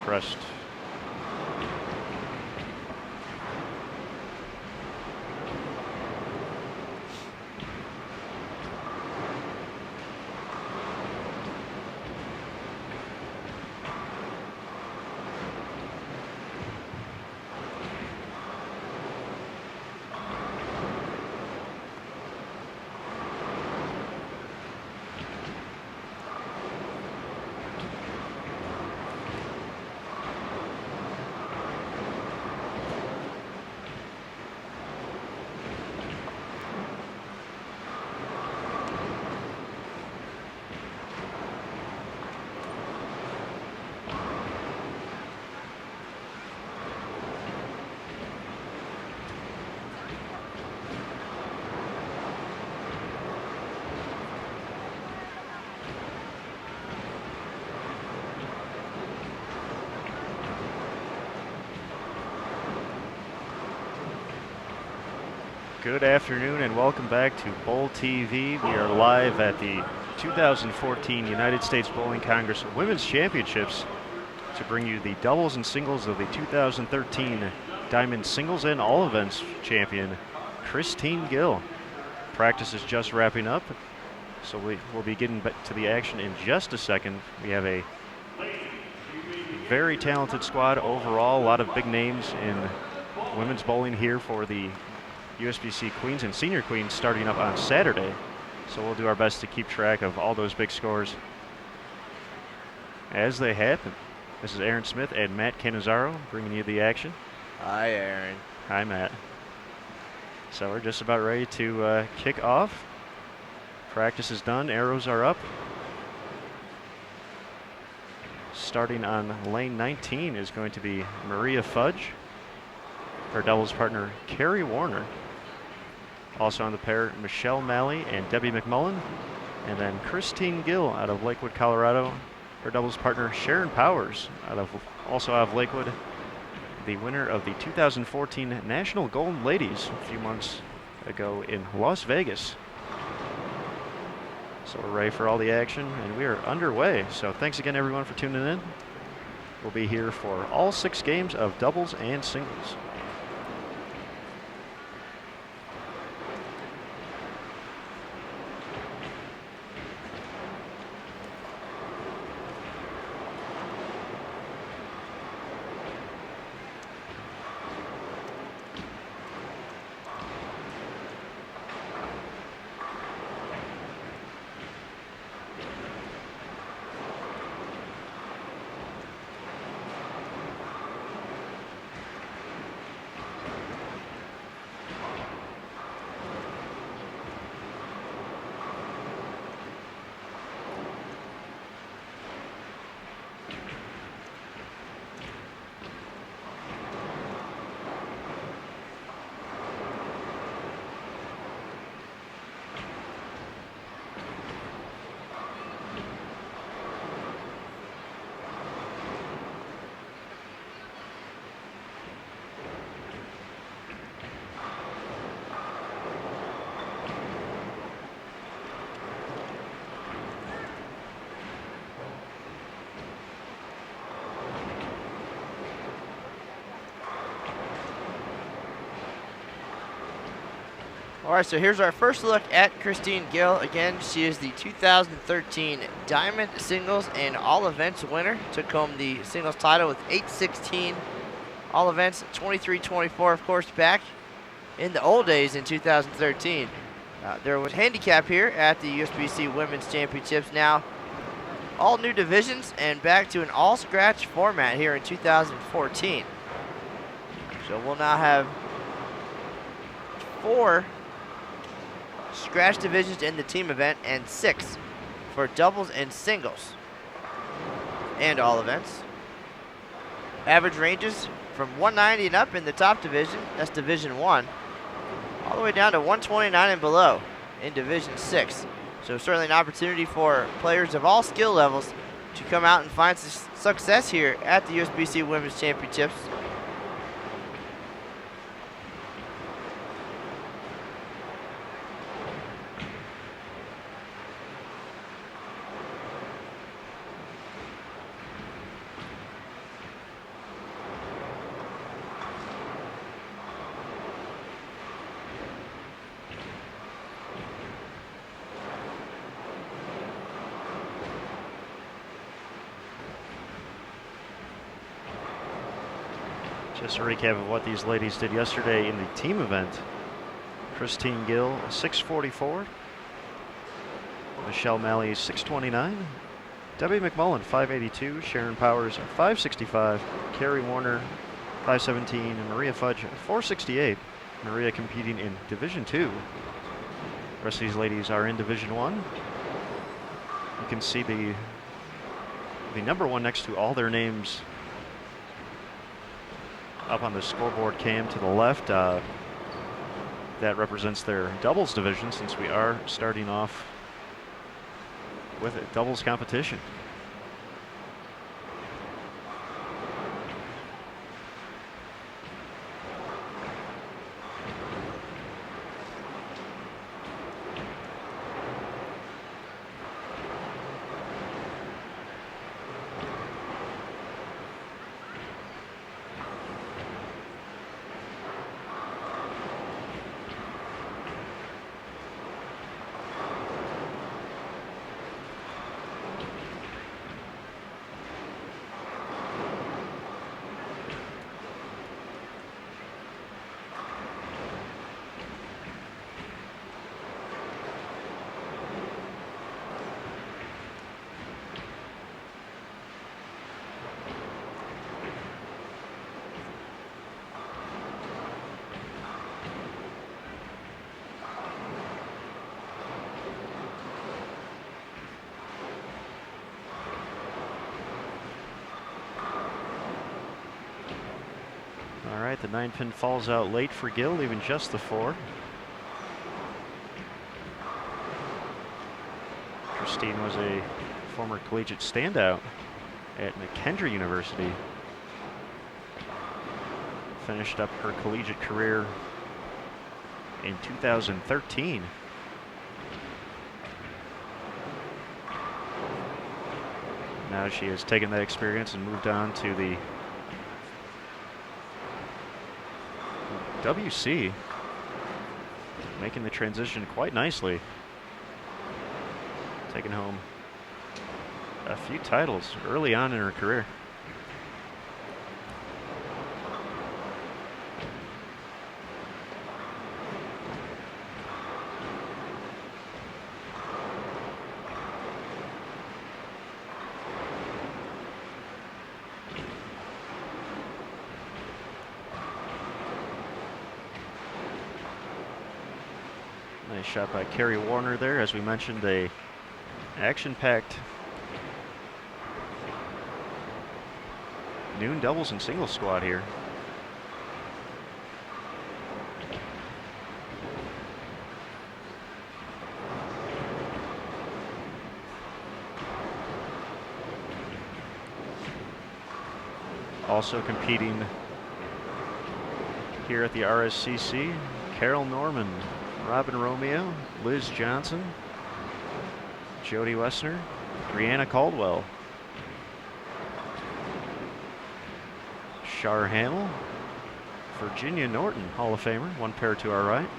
Pressed. Good afternoon and welcome back to Bowl TV. We are live at the 2014 United States Bowling Congress Women's Championships to bring you the doubles and singles of the 2013 Diamond Singles and All Events champion, Christine Gill. Practice is just wrapping up, so we'll be getting back to the action in just a second. We have a very talented squad overall, a lot of big names in women's bowling here for the USBC Queens and Senior Queens starting up on Saturday. So we'll do our best to keep track of all those big scores as they happen. This is Aaron Smith and Matt Cannizzaro bringing you the action. Hi, Aaron. Hi, Matt. So we're just about ready to kick off. Practice is done, arrows are up. Starting on lane 19 is going to be Maria Fudge, her doubles partner Carrie Warner. Also on the pair, Michelle Malley and Debbie McMullen. And then Christine Gill out of Lakewood, Colorado. Her doubles partner, Sharon Powers, also out of Lakewood. The winner of the 2014 National Golden Ladies a few months ago in Las Vegas. So we're ready for all the action, and we are underway. So thanks again, everyone, for tuning in. We'll be here for all 6 games of doubles and singles. All right, so here's our first look at Christine Gill. Again, she is the 2013 Diamond Singles and All Events winner. Took home the singles title with 8-16. All Events 23-24, of course, back in the old days in 2013. There was handicap here at the USBC Women's Championships. Now, all new divisions and back to an all-scratch format here in 2014. So we'll now have 4 scratch divisions in the team event and 6 for doubles and singles and all events. Average ranges from 190 and up in the top division, that's Division 1, all the way down to 129 and below in Division 6. So certainly an opportunity for players of all skill levels to come out and find success here at the USBC Women's Championships. Just a recap of what these ladies did yesterday in the team event. Christine Gill, 644. Michelle Malley, 629. Debbie McMullen, 582. Sharon Powers, 565. Carrie Warner, 517. And Maria Fudge, 468. Maria competing in Division 2. The rest of these ladies are in Division 1. You can see the number 1 next to all their names up on the scoreboard cam to the left. That represents their doubles division, since we are starting off with a doubles competition. All right, the 9-pin falls out late for Gill, leaving just the 4. Christine was a former collegiate standout at McKendree University. Finished up her collegiate career in 2013. Now she has taken that experience and moved on to the WC, making the transition quite nicely. Taking home a few titles early on in her career. Nice shot by Carrie Warner there. As we mentioned, a action-packed noon doubles and singles squad here. Also competing here at the RSCC, Carol Norman, Robin Romeo, Liz Johnson, Jody Wessner, Brianna Caldwell, Shar Hamill, Virginia Norton, Hall of Famer, one pair to our right,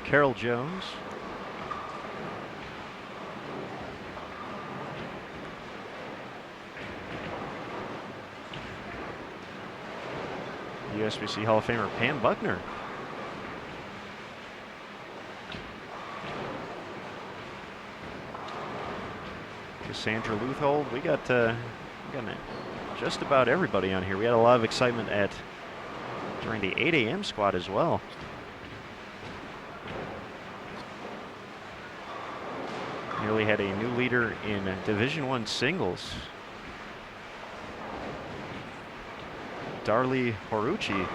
Carol Jones, USBC Hall of Famer Pam Buckner, Cassandra Luthold. We got just about everybody on here. We had a lot of excitement during the 8 a.m. squad as well. Nearly had a new leader in Division I singles. Darlie Horucci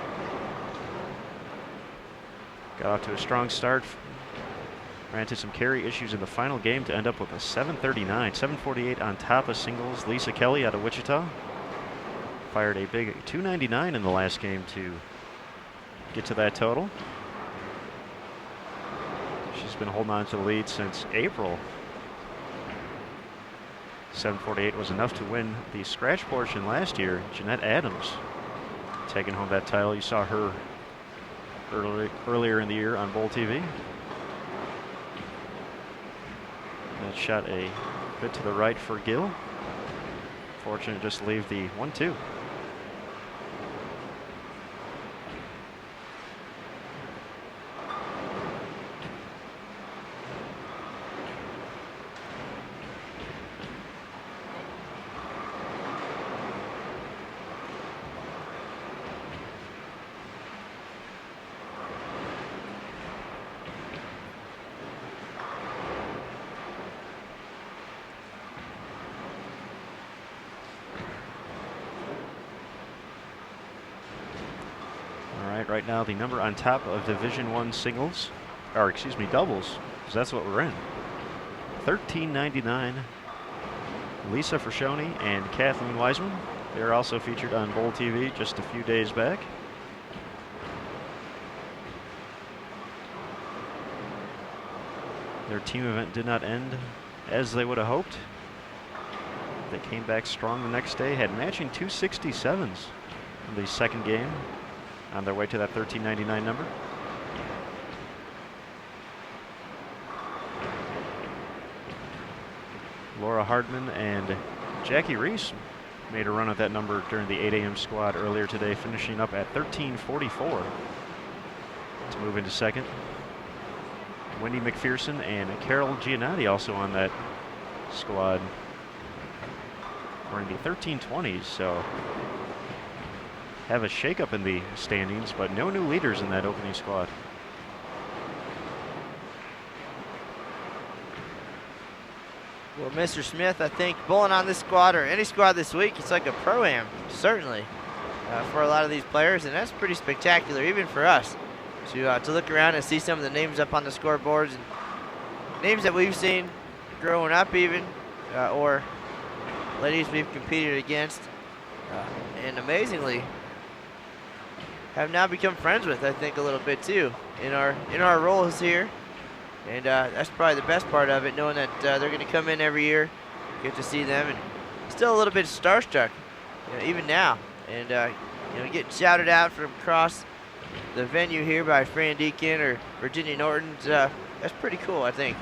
got off to a strong start. Ran into some carry issues in the final game to end up with a 739, 748 on top of singles. Lisa Kelly out of Wichita fired a big 299 in the last game to get to that total. She's been holding on to the lead since April. 748 was enough to win the scratch portion last year. Jeanette Adams taking home that title. You saw her earlier in the year on Bowl TV. That shot a bit to the right for Gill. Fortunate just to leave the 1-2. right, right now the number on top of Division I singles, or excuse me, doubles, because that's what we're in. $13.99. Lisa Frashoni and Kathleen Wiseman. They're also featured on Bowl TV just a few days back. Their team event did not end as they would have hoped. They came back strong the next day, had matching 267s in the second game on their way to that $13.99 number. Laura Hardman and Jackie Reese made a run at that number during the 8 a.m. squad earlier today, finishing up at 13:44 to move into second. Wendy McPherson and Carol Giannotti also on that squad. We're in the 13:20s, so have a shakeup in the standings, but no new leaders in that opening squad. Well, Mr. Smith, I think bowling on this squad or any squad this week, it's like a pro-am, certainly, for a lot of these players, and that's pretty spectacular, even for us, to look around and see some of the names up on the scoreboards and names that we've seen growing up even, or ladies we've competed against, and amazingly have now become friends with, I think, a little bit too, in our roles here. And that's probably the best part of it, knowing that they're going to come in every year, get to see them, and still a little bit starstruck, even now. And getting shouted out from across the venue here by Fran Deacon or Virginia Norton, that's pretty cool, I think.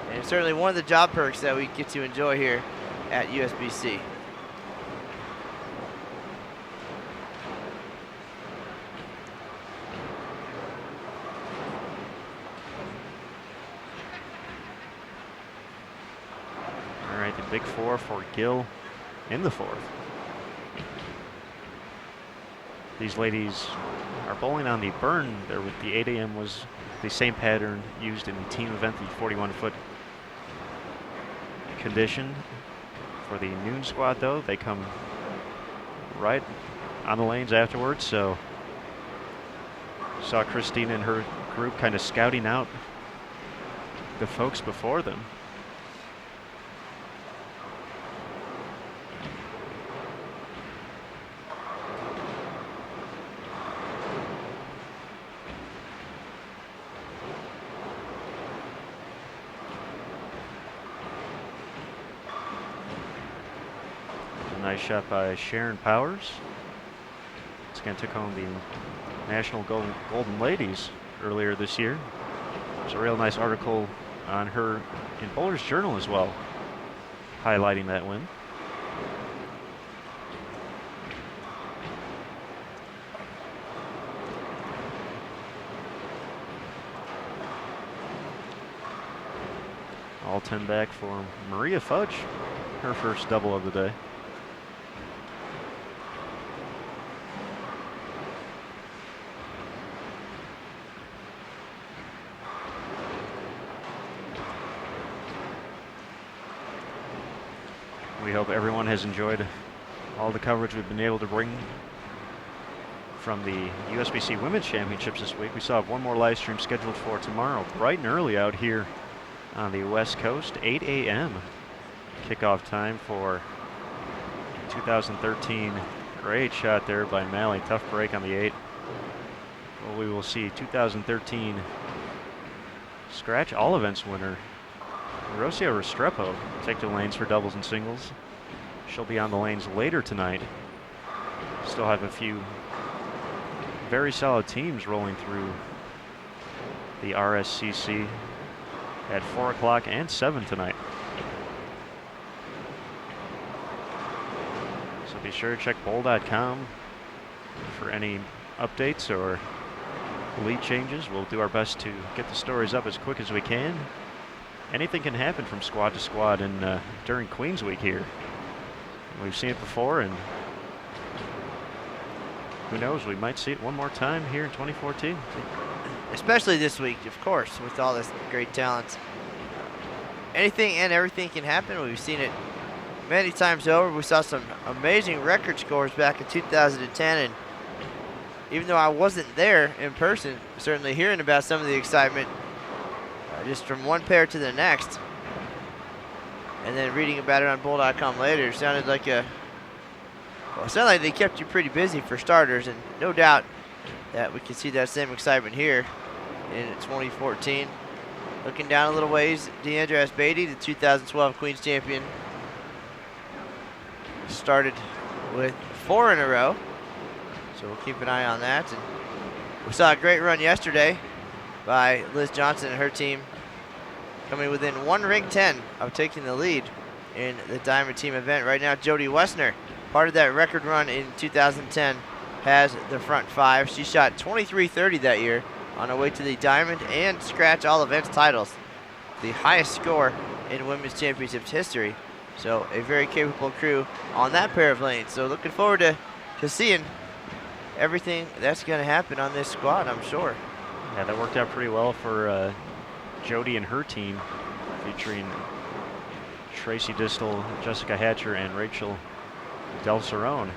And certainly one of the job perks that we get to enjoy here at USBC. The big four for Gill in the fourth. These ladies are bowling on the burn there with the 8 a.m. was the same pattern used in the team event, the 41-foot condition. For the noon squad, though, they come right on the lanes afterwards. So saw Christine and her group kind of scouting out the folks before them. Nice shot by Sharon Powers. Once again took home the National Golden Ladies earlier this year. There's a real nice article on her in Bowler's Journal as well, highlighting that win. All 10 back for Maria Fudge, her first double of the day. We hope everyone has enjoyed all the coverage we've been able to bring from the USBC Women's Championships this week. We still have one more live stream scheduled for tomorrow, bright and early out here on the West Coast, 8 a.m. kickoff time for 2013. Great shot there by Malley. Tough break on the 8. Well, we will see 2013 scratch all events winner Rocio Restrepo take to the lanes for doubles and singles. She'll be on the lanes later tonight. Still have a few very solid teams rolling through the RSCC at 4 o'clock and 7 tonight. So be sure to check bowl.com for any updates or lead changes. We'll do our best to get the stories up as quick as we can. Anything can happen from squad to squad and during Queens Week here. We've seen it before, and who knows, we might see it one more time here in 2014. Especially this week, of course, with all this great talent. Anything and everything can happen. We've seen it many times over. We saw some amazing record scores back in 2010, and even though I wasn't there in person, certainly hearing about some of the excitement just from one pair to the next, and then reading about it on Bull.com later, it sounded like it sounded like they kept you pretty busy for starters, and no doubt that we can see that same excitement here in 2014. Looking down a little ways, Deandra Asbady, the 2012 Queens champion, started with 4 in a row, so we'll keep an eye on that. And we saw a great run yesterday by Liz Johnson and her team, coming within 1 ring 10 of taking the lead in the Diamond Team event. Right now, Jody Wessner, part of that record run in 2010, has the front 5. She shot 23.30 that year on her way to the Diamond and Scratch All Events titles, the highest score in Women's Championships history. So a very capable crew on that pair of lanes. So looking forward to seeing everything that's going to happen on this squad, I'm sure. Yeah, that worked out pretty well for Jody and her team, featuring Tracy Distel, Jessica Hatcher, and Rachel Del Cerrone,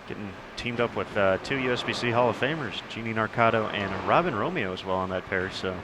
getting teamed up with 2 USBC Hall of Famers, Jeannie Narcato and Robin Romeo as well on that pair. So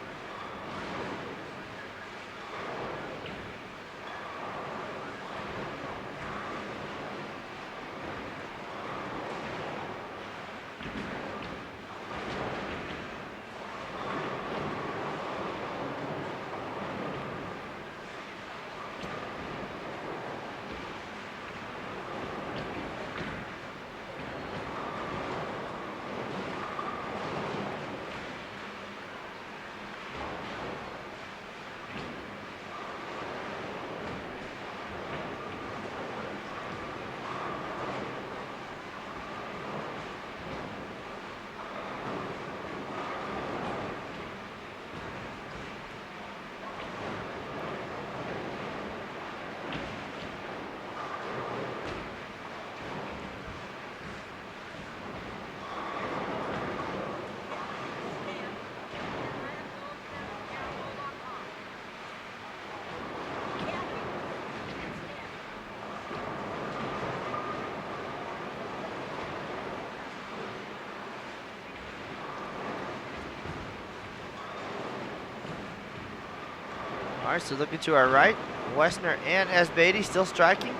all right, so looking to our right, Wessner and Asbady still striking.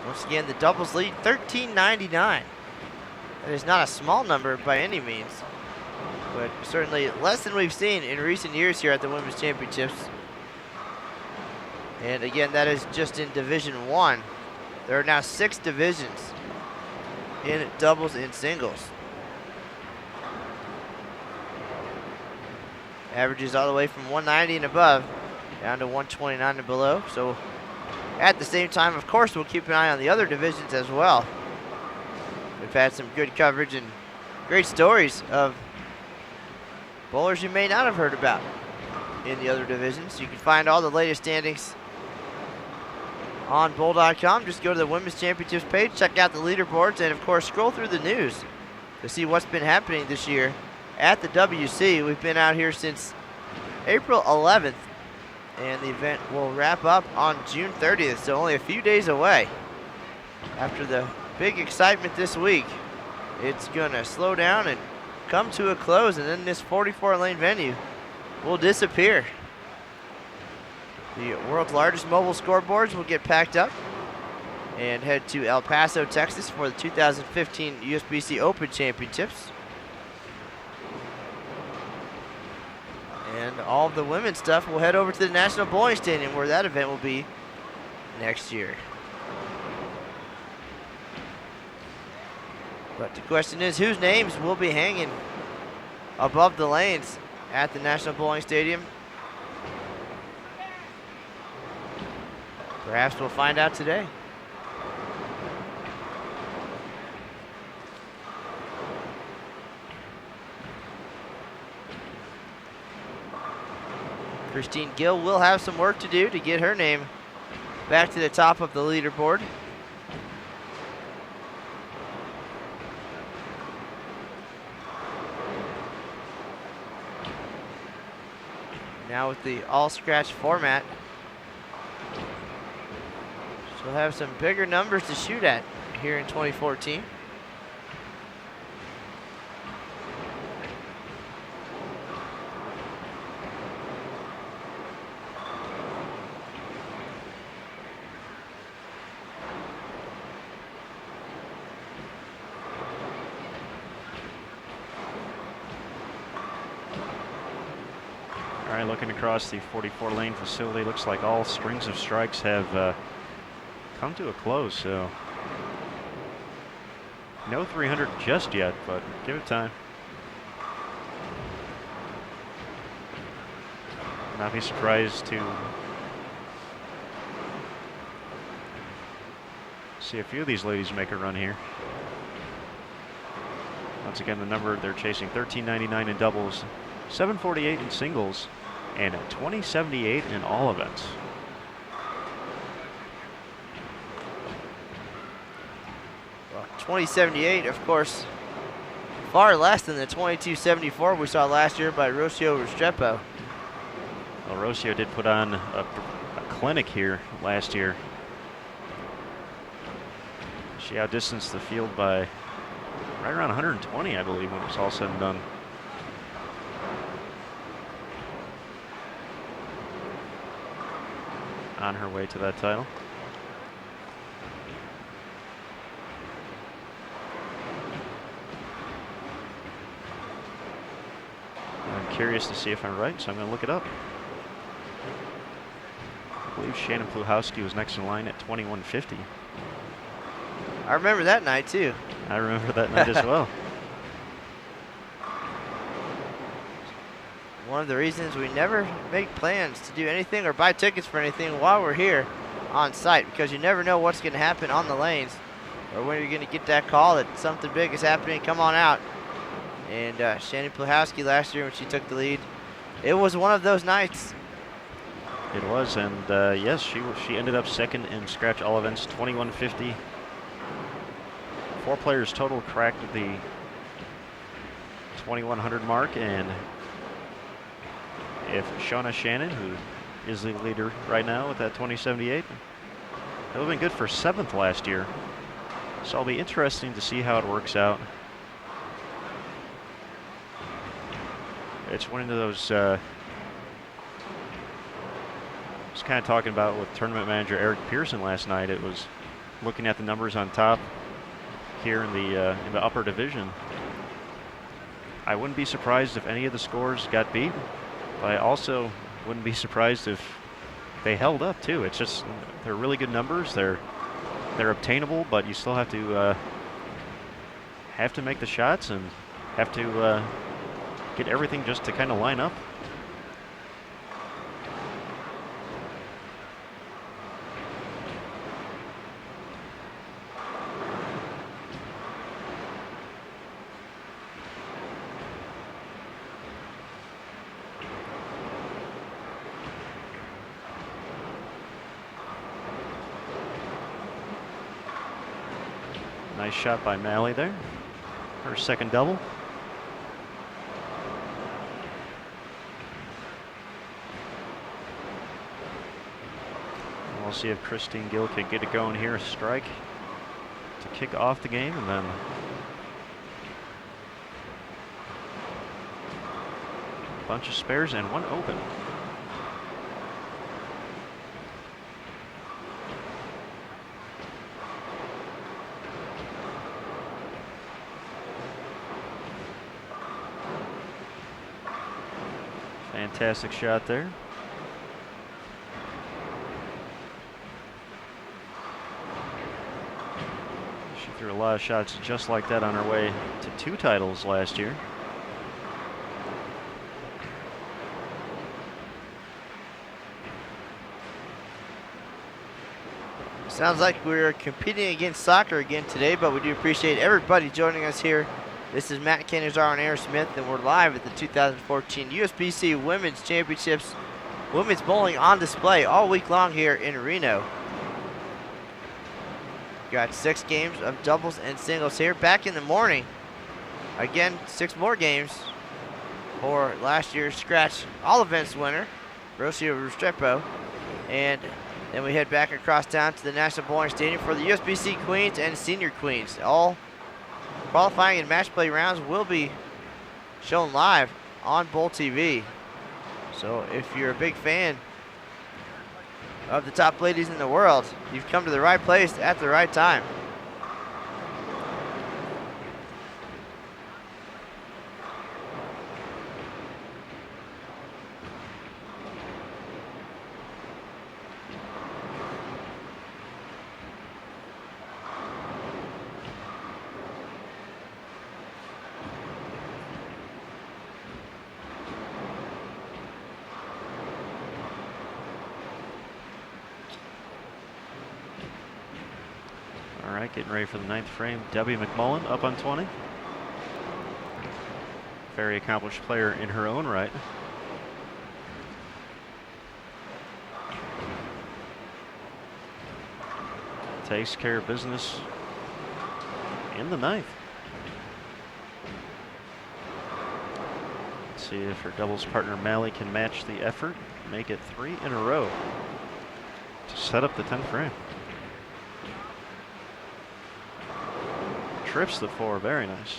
Once again, the doubles lead, 13.99. That is not a small number by any means, but certainly less than we've seen in recent years here at the Women's Championships. And again, that is just in Division 1. There are now 6 divisions in doubles and singles. Averages all the way from 190 and above down to 129 and below. So at the same time, of course, we'll keep an eye on the other divisions as well. We've had some good coverage and great stories of bowlers you may not have heard about in the other divisions. You can find all the latest standings on Bull.com. Just go to the Women's Championships page, check out the leaderboards, and of course scroll through the news to see what's been happening this year at the WC. We've been out here since April 11th, and the event will wrap up on June 30th, so only a few days away. After the big excitement this week, it's gonna slow down and come to a close, and then this 44-lane venue will disappear. The world's largest mobile scoreboards will get packed up and head to El Paso, Texas for the 2015 USBC Open Championships. And all of the women's stuff will head over to the National Bowling Stadium, where that event will be next year. But the question is, whose names will be hanging above the lanes at the National Bowling Stadium? Perhaps we'll find out today. Christine Gill will have some work to do to get her name back to the top of the leaderboard. Now with the all-scratch format, she'll have some bigger numbers to shoot at here in 2014. right, looking across the 44 lane facility, looks like all strings of strikes have come to a close, so no 300 just yet, but give it time. Not be surprised to see a few of these ladies make a run here. Once again, the number they're chasing, 13.99 in doubles, 7.48 in singles, and 20.78 in all events. Well, 20.78, of course, far less than the 22.74 we saw last year by Rocio Restrepo. Well, Rocio did put on a clinic here last year. She outdistanced the field by right around 120, I believe, when it was all said and done. On her way to that title. I'm curious to see if I'm right, so I'm going to look it up. I believe Shannon Pluhowski was next in line at 21.50. I remember that night, too. I remember that night as well. One of the reasons we never make plans to do anything or buy tickets for anything while we're here on site, because you never know what's going to happen on the lanes or when you're going to get that call that something big is happening. Come on out. And Shannon Pluhowski last year when she took the lead, it was one of those nights. It was, and yes, she ended up second in scratch all events, 21.50. 4 players total cracked the 2100 mark, and if Shauna Shannon, who is the leader right now with that 20.78, it would have been good for 7th last year. So it'll be interesting to see how it works out. It's one of those, I was kind of talking about with tournament manager Eric Pearson last night. It was looking at the numbers on top here in the upper division. I wouldn't be surprised if any of the scores got beat, but I also wouldn't be surprised if they held up too. It's just, they're really good numbers. They're obtainable, but you still have to make the shots and have to get everything just to kind of line up. Nice shot by Malley there. Her second double. We'll see if Christine Gill can get it going here. A strike to kick off the game, and then a bunch of spares and one open. Fantastic shot there. She threw a lot of shots just like that on her way to 2 titles last year. Sounds like we're competing against soccer again today, but we do appreciate everybody joining us here. This is Matt Canizar and Aaron Smith, and we're live at the 2014 USBC Women's Championships. Women's bowling on display all week long here in Reno. Got 6 games of doubles and singles here. Back in the morning, again, 6 more games for last year's scratch all events winner, Rocio Restrepo. And then we head back across town to the National Bowling Stadium for the USBC Queens and Senior Queens. All qualifying and match play rounds will be shown live on Bowl TV. So if you're a big fan of the top ladies in the world, you've come to the right place at the right time. right, getting ready for the 9th frame. Debbie McMullen up on 20. Very accomplished player in her own right. Takes care of business in the 9th. Let's see if her doubles partner Malley can match the effort, make it 3 in a row to set up the 10th frame. Trips the 4, very nice.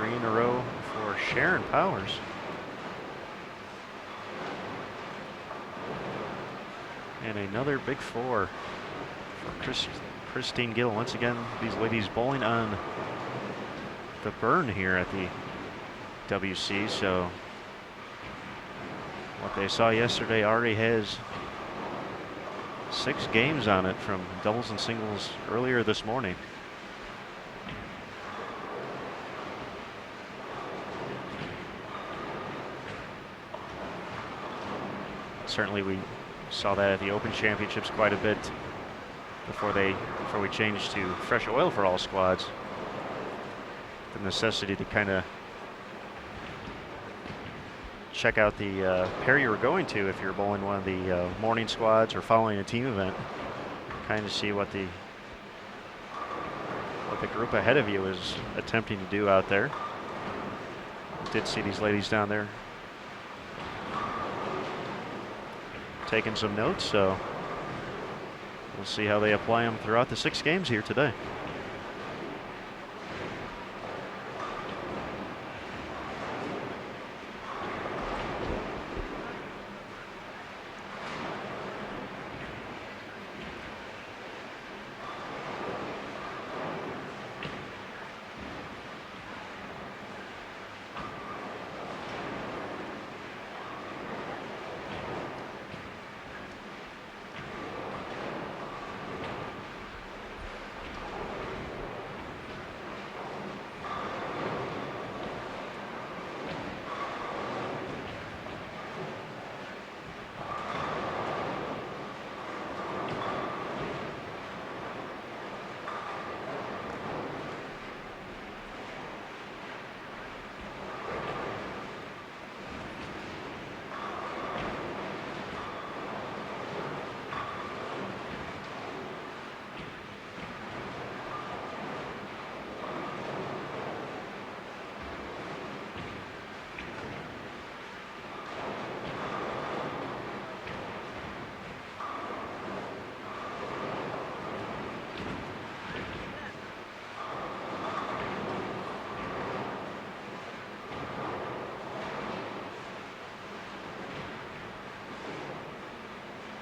In a row for Sharon Powers. And another big 4 for Christine Gill. Once again, these ladies bowling on the burn here at the WC. So what they saw yesterday already has 6 games on it from doubles and singles earlier this morning. Certainly we saw that at the Open Championships quite a bit before we changed to fresh oil for all squads. The necessity to kind of check out the pair you were going to if you're bowling one of the morning squads or following a team event. Kind of see what the group ahead of you is attempting to do out there. Did see these ladies down there taking some notes, so we'll see how they apply them throughout the 6 games here today.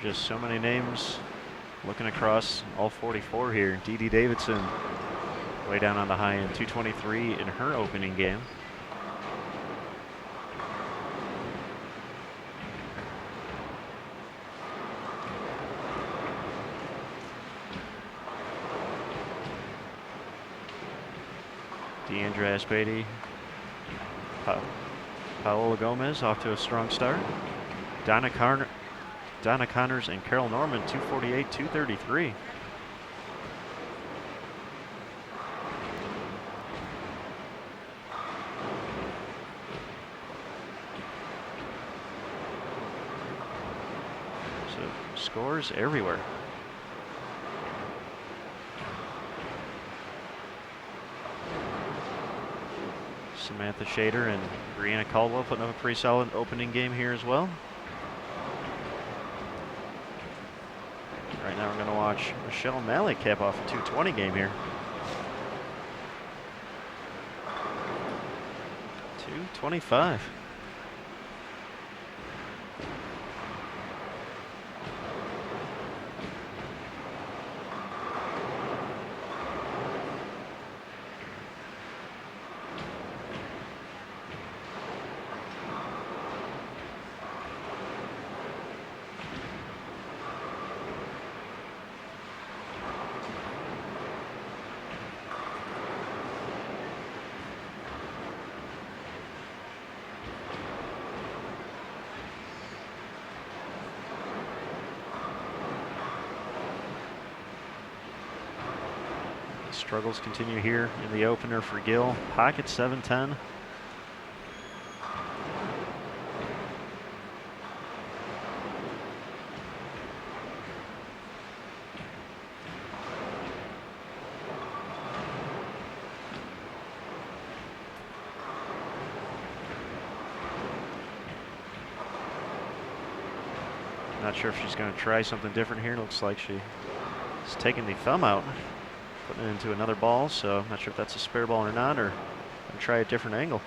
Just so many names looking across all 44 here. Dee Dee Davidson way down on the high end, 223 in her opening game. Deandra Aspady, Paola Gomez off to a strong start. Donna Connors and Carol Norman, 248, 233. So scores everywhere. Samantha Shader and Brianna Caldwell putting up a pretty solid opening game here as well. Right now we're going to watch Michelle Malley cap off a 220 game here. 225. Struggles continue here in the opener for Gill. Pocket 7-10. Not sure if she's going to try something different here. Looks like she's taking the thumb out, putting it into another ball, so I'm not sure if that's a spare ball or not, or try a different angle.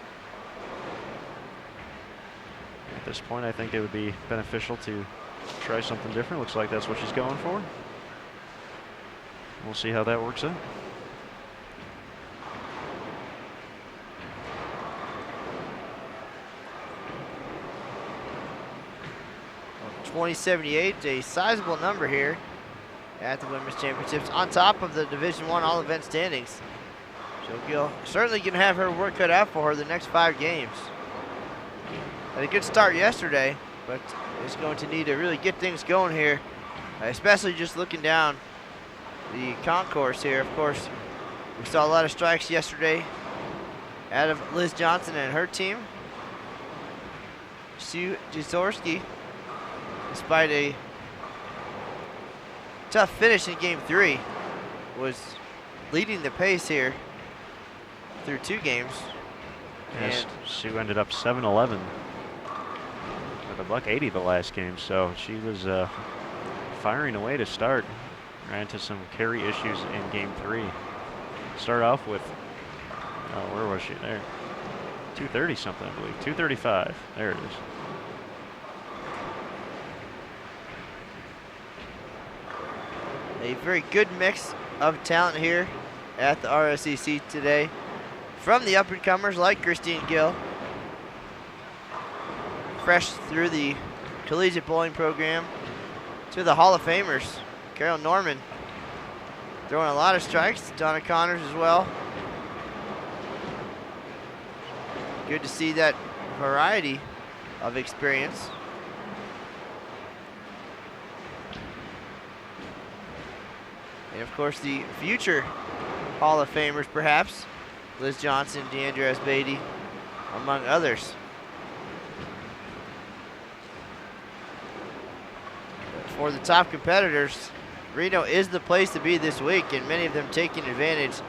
At this point, I think it would be beneficial to try something different. Looks like that's what she's going for. We'll see how that works out. 2078, a sizable number here at the Women's Championships, on top of the Division I all-event standings. So Gill certainly can have her work cut out for her the next 5 games. Had a good start yesterday, but is going to need to really get things going here, especially just looking down the concourse here. Of course, we saw a lot of strikes yesterday out of Liz Johnson and her team. Sue Jasorski, despite a tough finish in Game 3, was leading the pace here through 2 games. Yes, Sue ended up 7-11 with a $180 the last game, so she was firing away to start. Ran into some carry issues in Game 3. Start off with, where was she there? 230 something, I believe. 235. There it is. A very good mix of talent here at the RSCC today. From the up-and-comers like Christine Gill, fresh through the collegiate bowling program, to the Hall of Famers, Carol Norman, throwing a lot of strikes. Donna Connors as well. Good to see that variety of experience. And of course the future Hall of Famers perhaps, Liz Johnson, Deandra S. Beatty, among others. But for the top competitors, Reno is the place to be this week, and many of them taking advantage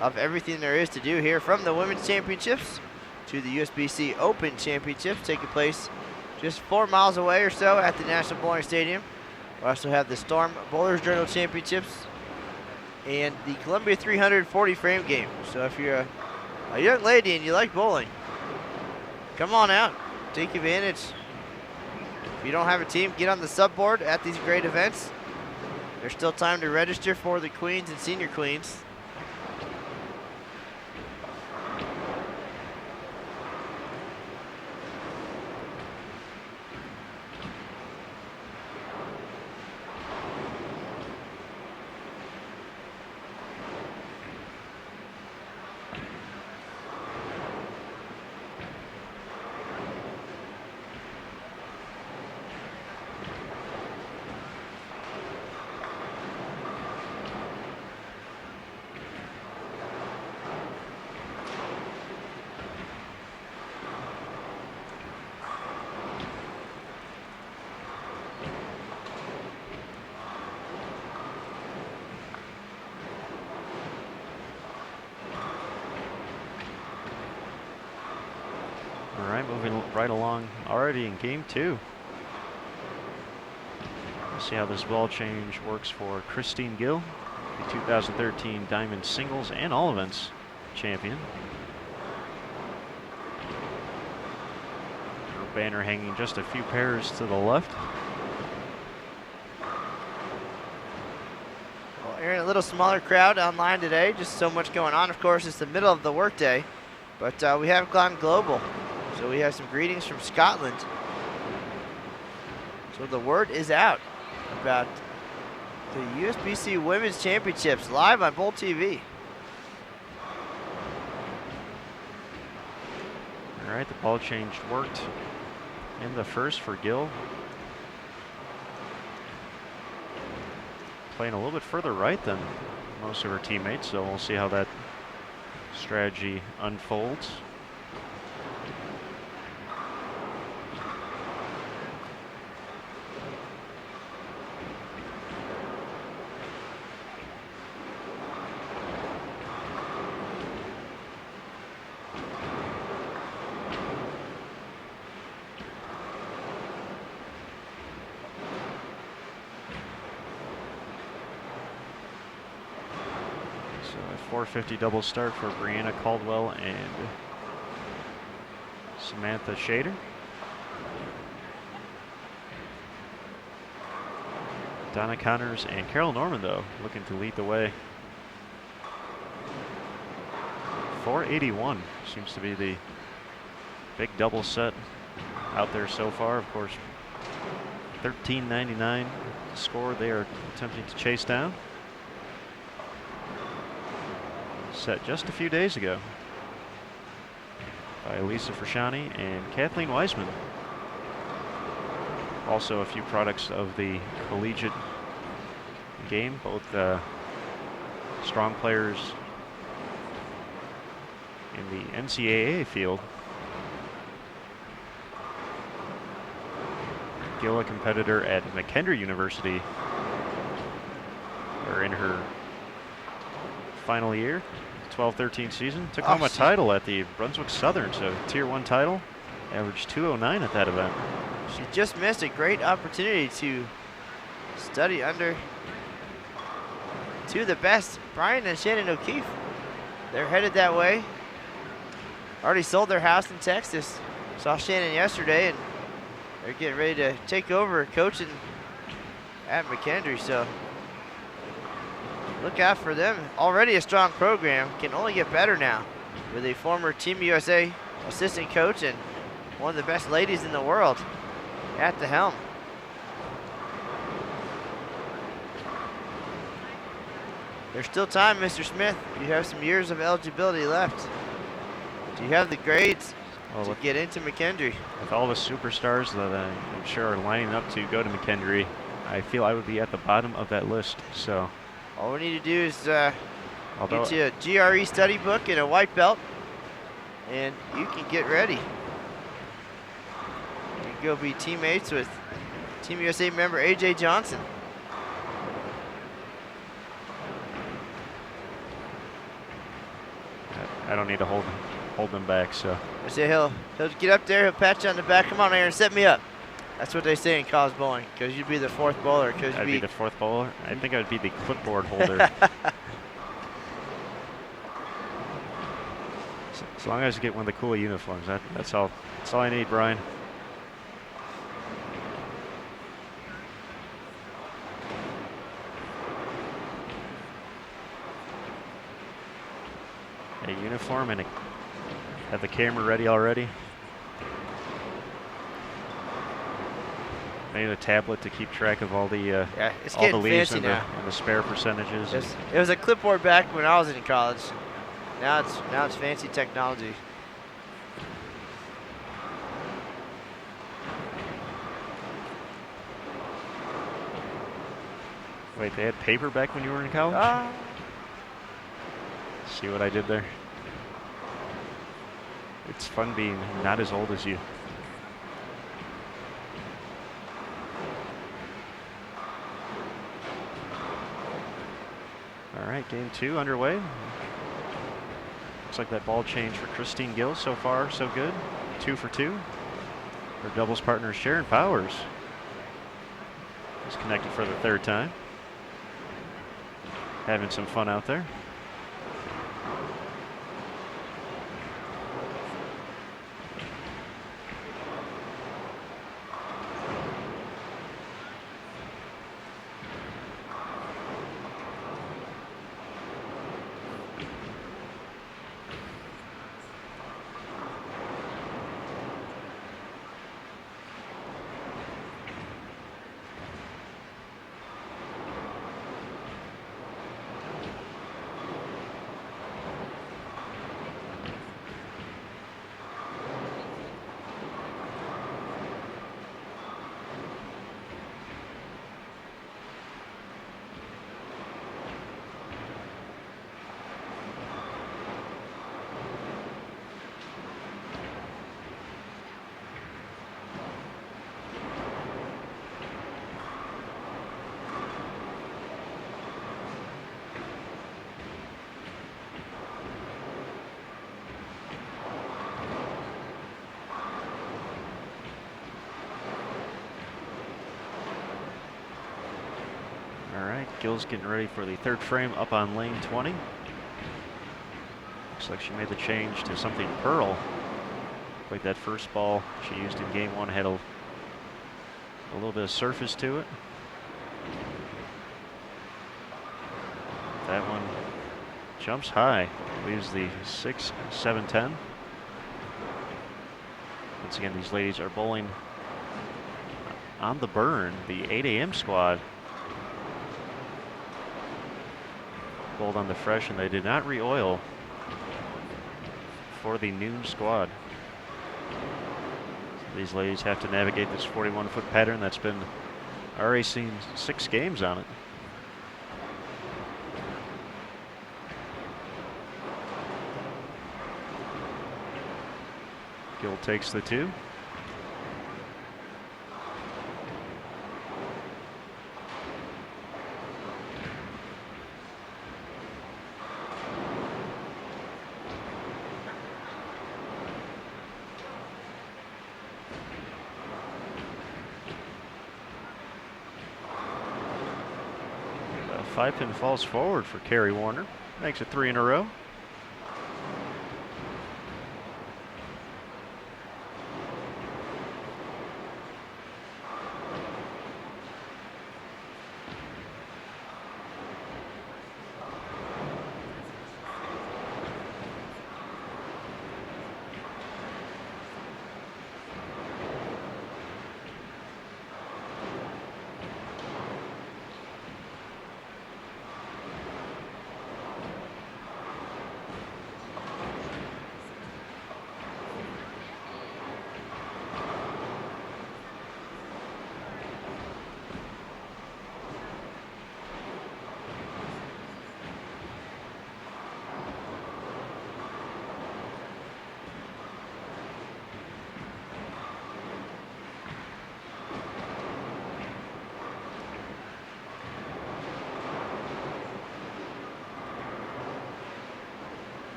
of everything there is to do here, from the Women's Championships to the USBC Open Championships taking place just 4 miles away or so at the National Bowling Stadium. We also have the Storm Bowlers Journal Championships and the Columbia 340 frame game. So if you're a young lady and you like bowling, come on out, take advantage. If you don't have a team, get on the sub board at these great events. There's still time to register for the Queens and Senior Queens. All right, moving right along already in Game 2. We'll see how this ball change works for Christine Gill, the 2013 Diamond Singles and All Events champion. Her banner hanging just a few pairs to the left. Well, Aaron, a little smaller crowd online today, just so much going on. Of course, it's the middle of the workday, but we have gone global. So we have some greetings from Scotland. So the word is out about the USBC Women's Championships live on Bowl TV. All right, the ball change worked in the first for Gill. Playing a little bit further right than most of her teammates, so we'll see how that strategy unfolds. So a 450 double start for Brianna Caldwell and Samantha Shader. Donna Connors and Carol Norman, though, looking to lead the way. 481 seems to be the big double set out there so far. Of course, 1399 score they are attempting to chase down. Set just a few days ago by Lisa Frashani and Kathleen Weisman. Also a few products of the collegiate game, both strong players in the NCAA field. Gill, a competitor at McKendree University, or in her final year, 12-13 season, took home a title at the Brunswick Southern, so Tier 1 title, averaged 209 at that event. She just missed a great opportunity to study under two of the best, Brian and Shannon O'Keefe. They're headed that way. Already sold their house in Texas. Saw Shannon yesterday, and they're getting ready to take over coaching at McKendree, so look out for them. Already a strong program, can only get better now with a former Team USA assistant coach and one of the best ladies in the world at the helm. There's still time, Mr. Smith. You have some years of eligibility left. Do you have the grades to get into McKendree? With all the superstars that I'm sure are lining up to go to McKendree, I feel I would be at the bottom of that list. So all we need to do is get you a GRE study book and a white belt, and you can get ready. You can go be teammates with Team USA member AJ Johnson. I don't need to hold them back, so. I say he'll get up there, he'll pat you on the back. Come on, Aaron, set me up. That's what they say in college bowling, because you'd be the fourth bowler. I'd be the fourth bowler? I think I'd be the clipboard holder. As long as I get one of the cool uniforms, that's all I need, Brian. A uniform and have the camera ready already. Maybe a tablet to keep track of all the all the leaves and the spare percentages. It was a clipboard back when I was in college. Now it's fancy technology. Wait, they had paper back when you were in college? See what I did there? It's fun being not as old as you. All right, game 2 underway. Looks like that ball change for Christine Gill. So far, so good. 2 for 2. Her doubles partner, Sharon Powers, is connected for the 3rd time. Having some fun out there. Gill's getting ready for the third frame up on lane 20. Looks like she made the change to something Pearl. Like that first ball she used in game 1 had a little bit of surface to it. That one jumps high, leaves the 6, 7, 10. Once again, these ladies are bowling on the burn. The 8 a.m. squad bowled on the fresh, and they did not re-oil for the noon squad. These ladies have to navigate this 41-foot pattern that's been already seen 6 games on it. Gill takes the 2. A 5-pin falls forward for Carrie Warner. Makes it 3 in a row.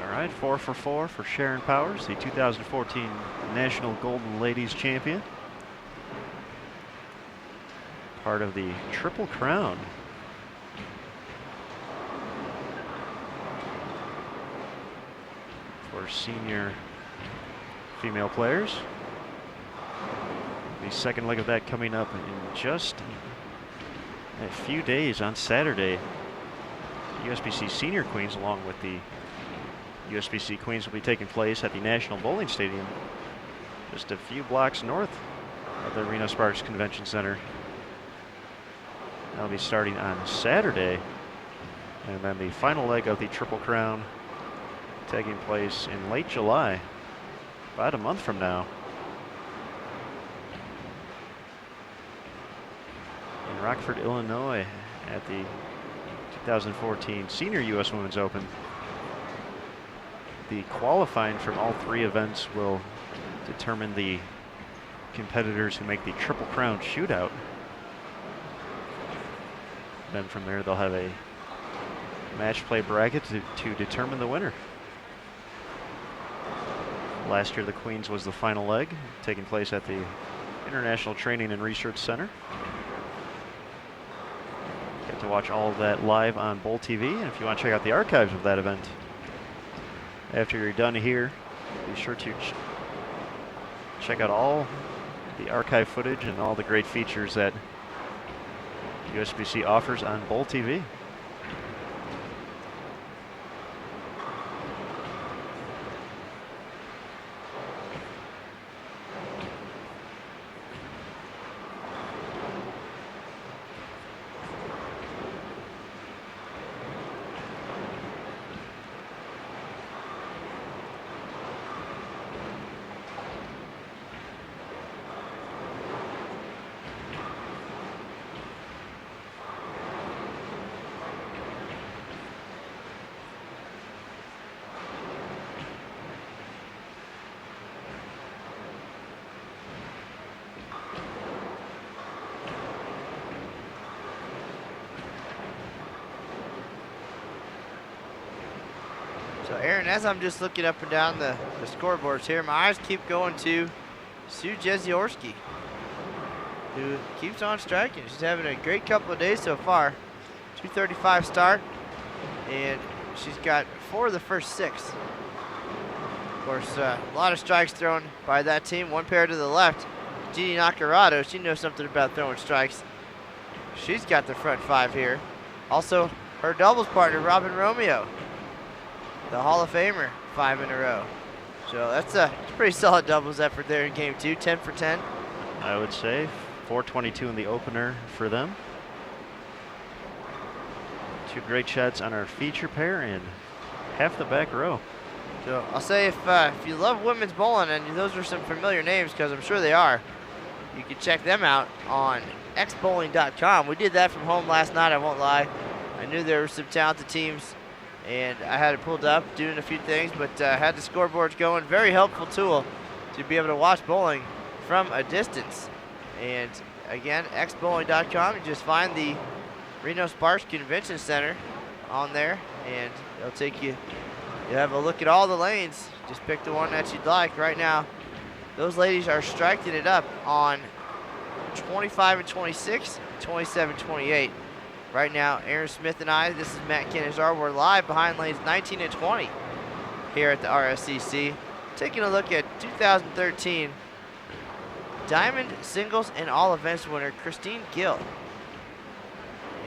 All right, 4 for 4 for Sharon Powers, the 2014 National Golden Ladies Champion. Part of the Triple Crown. For senior female players. The second leg of that coming up in just a few days on Saturday. USBC Senior Queens, along with the USBC Queens, will be taking place at the National Bowling Stadium just a few blocks north of the Reno-Sparks Convention Center. That'll be starting on Saturday, and then the final leg of the Triple Crown taking place in late July, about a month from now, in Rockford, Illinois, at the 2014 Senior U.S. Women's Open. The qualifying from all 3 events will determine the competitors who make the Triple Crown shootout. Then from there, they'll have a match play bracket to determine the winner. Last year, the Queens was the final leg, taking place at the International Training and Research Center. Get to watch all of that live on Bowl TV, and if you want to check out the archives of that event after you're done here, be sure to check out all the archive footage and all the great features that USBC offers on Bowl TV. Aaron, as I'm just looking up and down the scoreboards here, my eyes keep going to Sue Jeziorski, who keeps on striking. She's having a great couple of days so far. 235 start, and she's got 4 of the first 6. Of course, a lot of strikes thrown by that team. One pair to the left. Jeannie Nakarado, she knows something about throwing strikes. She's got the front 5 here. Also, her doubles partner, Robin Romeo, the Hall of Famer, 5 in a row. So that's a pretty solid doubles effort there in game 2, 10 for 10. I would say 422 in the opener for them. 2 great shots on our feature pair and half the back row. So I'll say if you love women's bowling, and those are some familiar names because I'm sure they are, you can check them out on xbowling.com. We did that from home last night, I won't lie. I knew there were some talented teams, and I had it pulled up, doing a few things, but had the scoreboards going. Very helpful tool to be able to watch bowling from a distance. And again, xbowling.com, you just find the Reno-Sparks Convention Center on there, and it'll take you. You have a look at all the lanes. Just pick the one that you'd like. Right now, those ladies are striking it up on 25 and 26, 27, 28. Right now, Aaron Smith and I, this is Matt Canizar, we're live behind lanes 19 and 20 here at the RSCC. Taking a look at 2013 Diamond Singles and All Events winner, Christine Gill.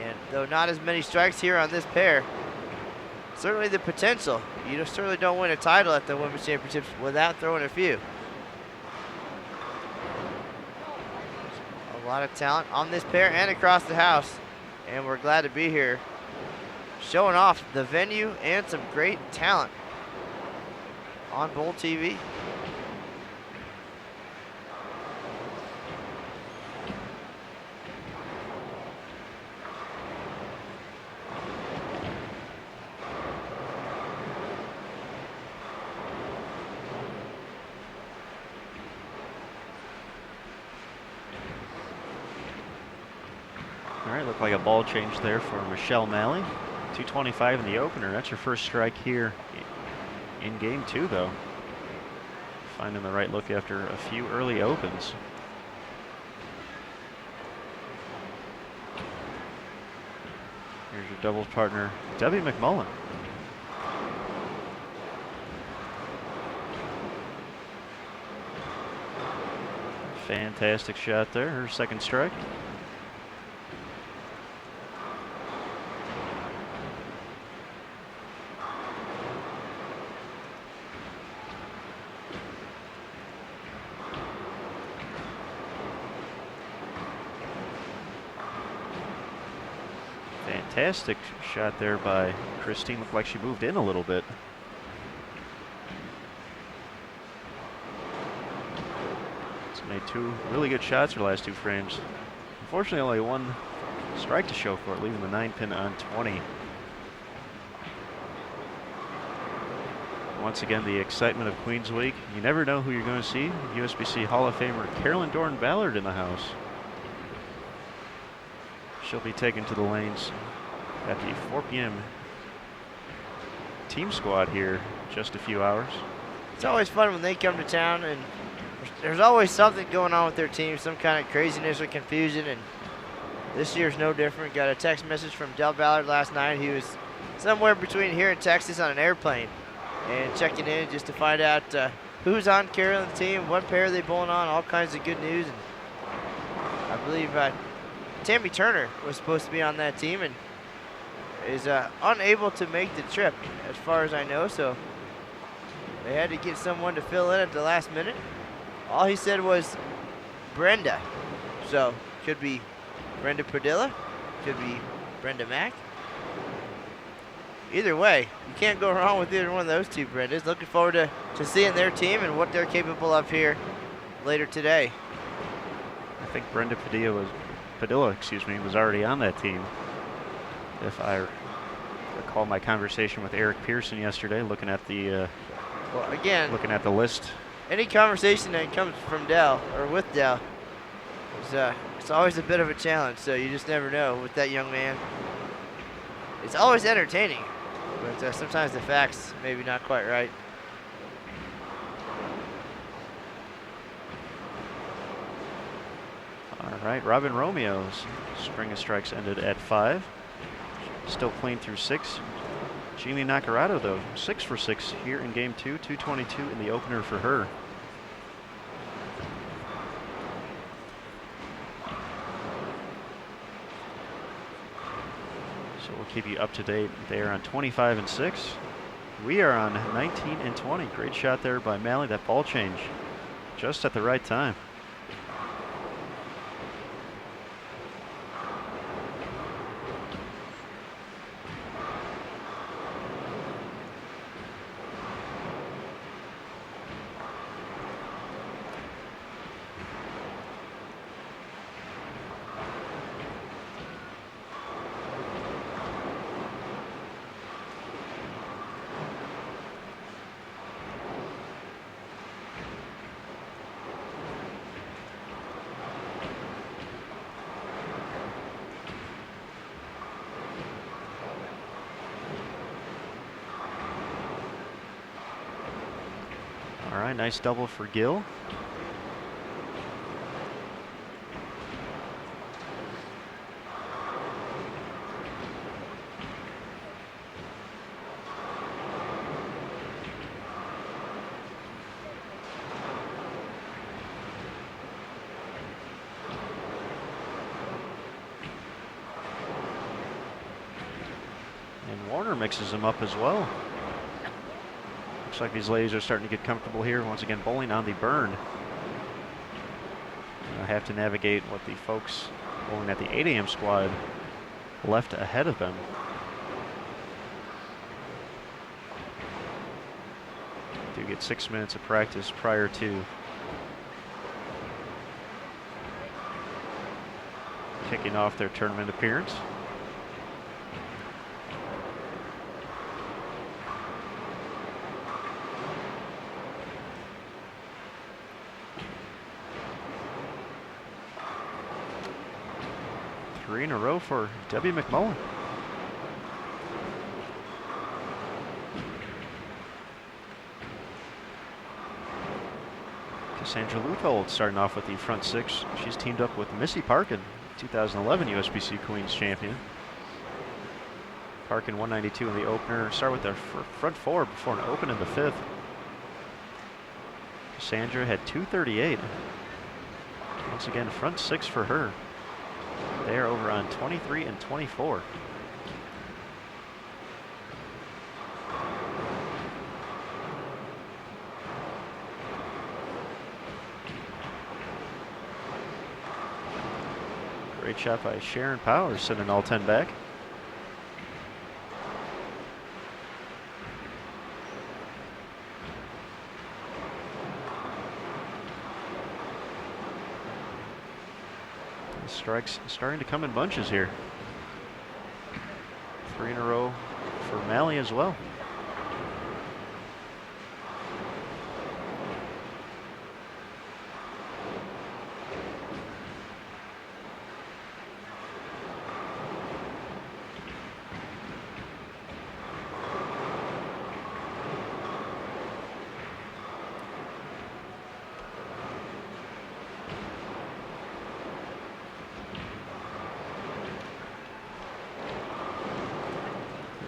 And though not as many strikes here on this pair, certainly the potential. You certainly don't win a title at the Women's Championships without throwing a few. A lot of talent on this pair and across the house, and we're glad to be here showing off the venue and some great talent on Bowl TV. All right, looked like a ball change there for Michelle Malley. 225 in the opener. That's your first strike here in game 2, though. Finding the right look after a few early opens. Here's your doubles partner, Debbie McMullen. Fantastic shot there, her second strike. Fantastic shot there by Christine. Looked like she moved in a little bit. She's made 2 really good shots her last 2 frames. Unfortunately, only 1 strike to show for it, leaving the 9-pin on 20. Once again, the excitement of Queens Week. You never know who you're going to see. USBC Hall of Famer Carolyn Dorn-Ballard in the house. She'll be taken to the lanes at the 4 p.m. team squad here just a few hours. It's always fun when they come to town, and there's always something going on with their team, some kind of craziness or confusion, and this year's no different. Got a text message from Del Ballard last night. He was somewhere between here and Texas on an airplane and checking in just to find out who's on Carolyn's team, what pair are they bowling on, all kinds of good news. And I believe Tammy Turner was supposed to be on that team and is unable to make the trip as far as I know, so they had to get someone to fill in at the last minute. All he said was Brenda, so could be Brenda Padilla, could be Brenda Mack. Either way, you can't go wrong with either one of those 2 Brendas. Looking forward to seeing their team and what they're capable of here later today. I think Brenda Padilla was already on that team. If I recall my conversation with Eric Pearson yesterday, looking at the looking at the list. Any conversation that comes from Dell or with Dell is it's always a bit of a challenge. So you just never know with that young man. It's always entertaining. But sometimes the facts maybe not quite right. All right, Robin Romeo's string of strikes ended at 5. Still clean through 6. Jeannie Nacarado, though, 6 for 6 here in game 2, 222 in the opener for her. So we'll keep you up to date there on 25 and 6. We are on 19 and 20. Great shot there by Malley. That ball change just at the right time. All right, nice double for Gill. And Warner mixes them up as well. Looks like these ladies are starting to get comfortable here. Once again, bowling on the burn. I have to navigate what the folks bowling at the 8 a.m. squad left ahead of them. Do get 6 minutes of practice prior to kicking off their tournament appearance. Three in a row for Debbie McMullen. Cassandra Luthold starting off with the front 6. She's teamed up with Missy Parkin, 2011 USBC Queens champion. Parkin 192 in the opener. Start with the front 4 before an open in the 5th. Cassandra had 238. Once again, front 6 for her. They are over on 23 and 24. Great shot by Sharon Powers, sending all 10 back. Strikes starting to come in bunches here. 3 in a row for Malley as well.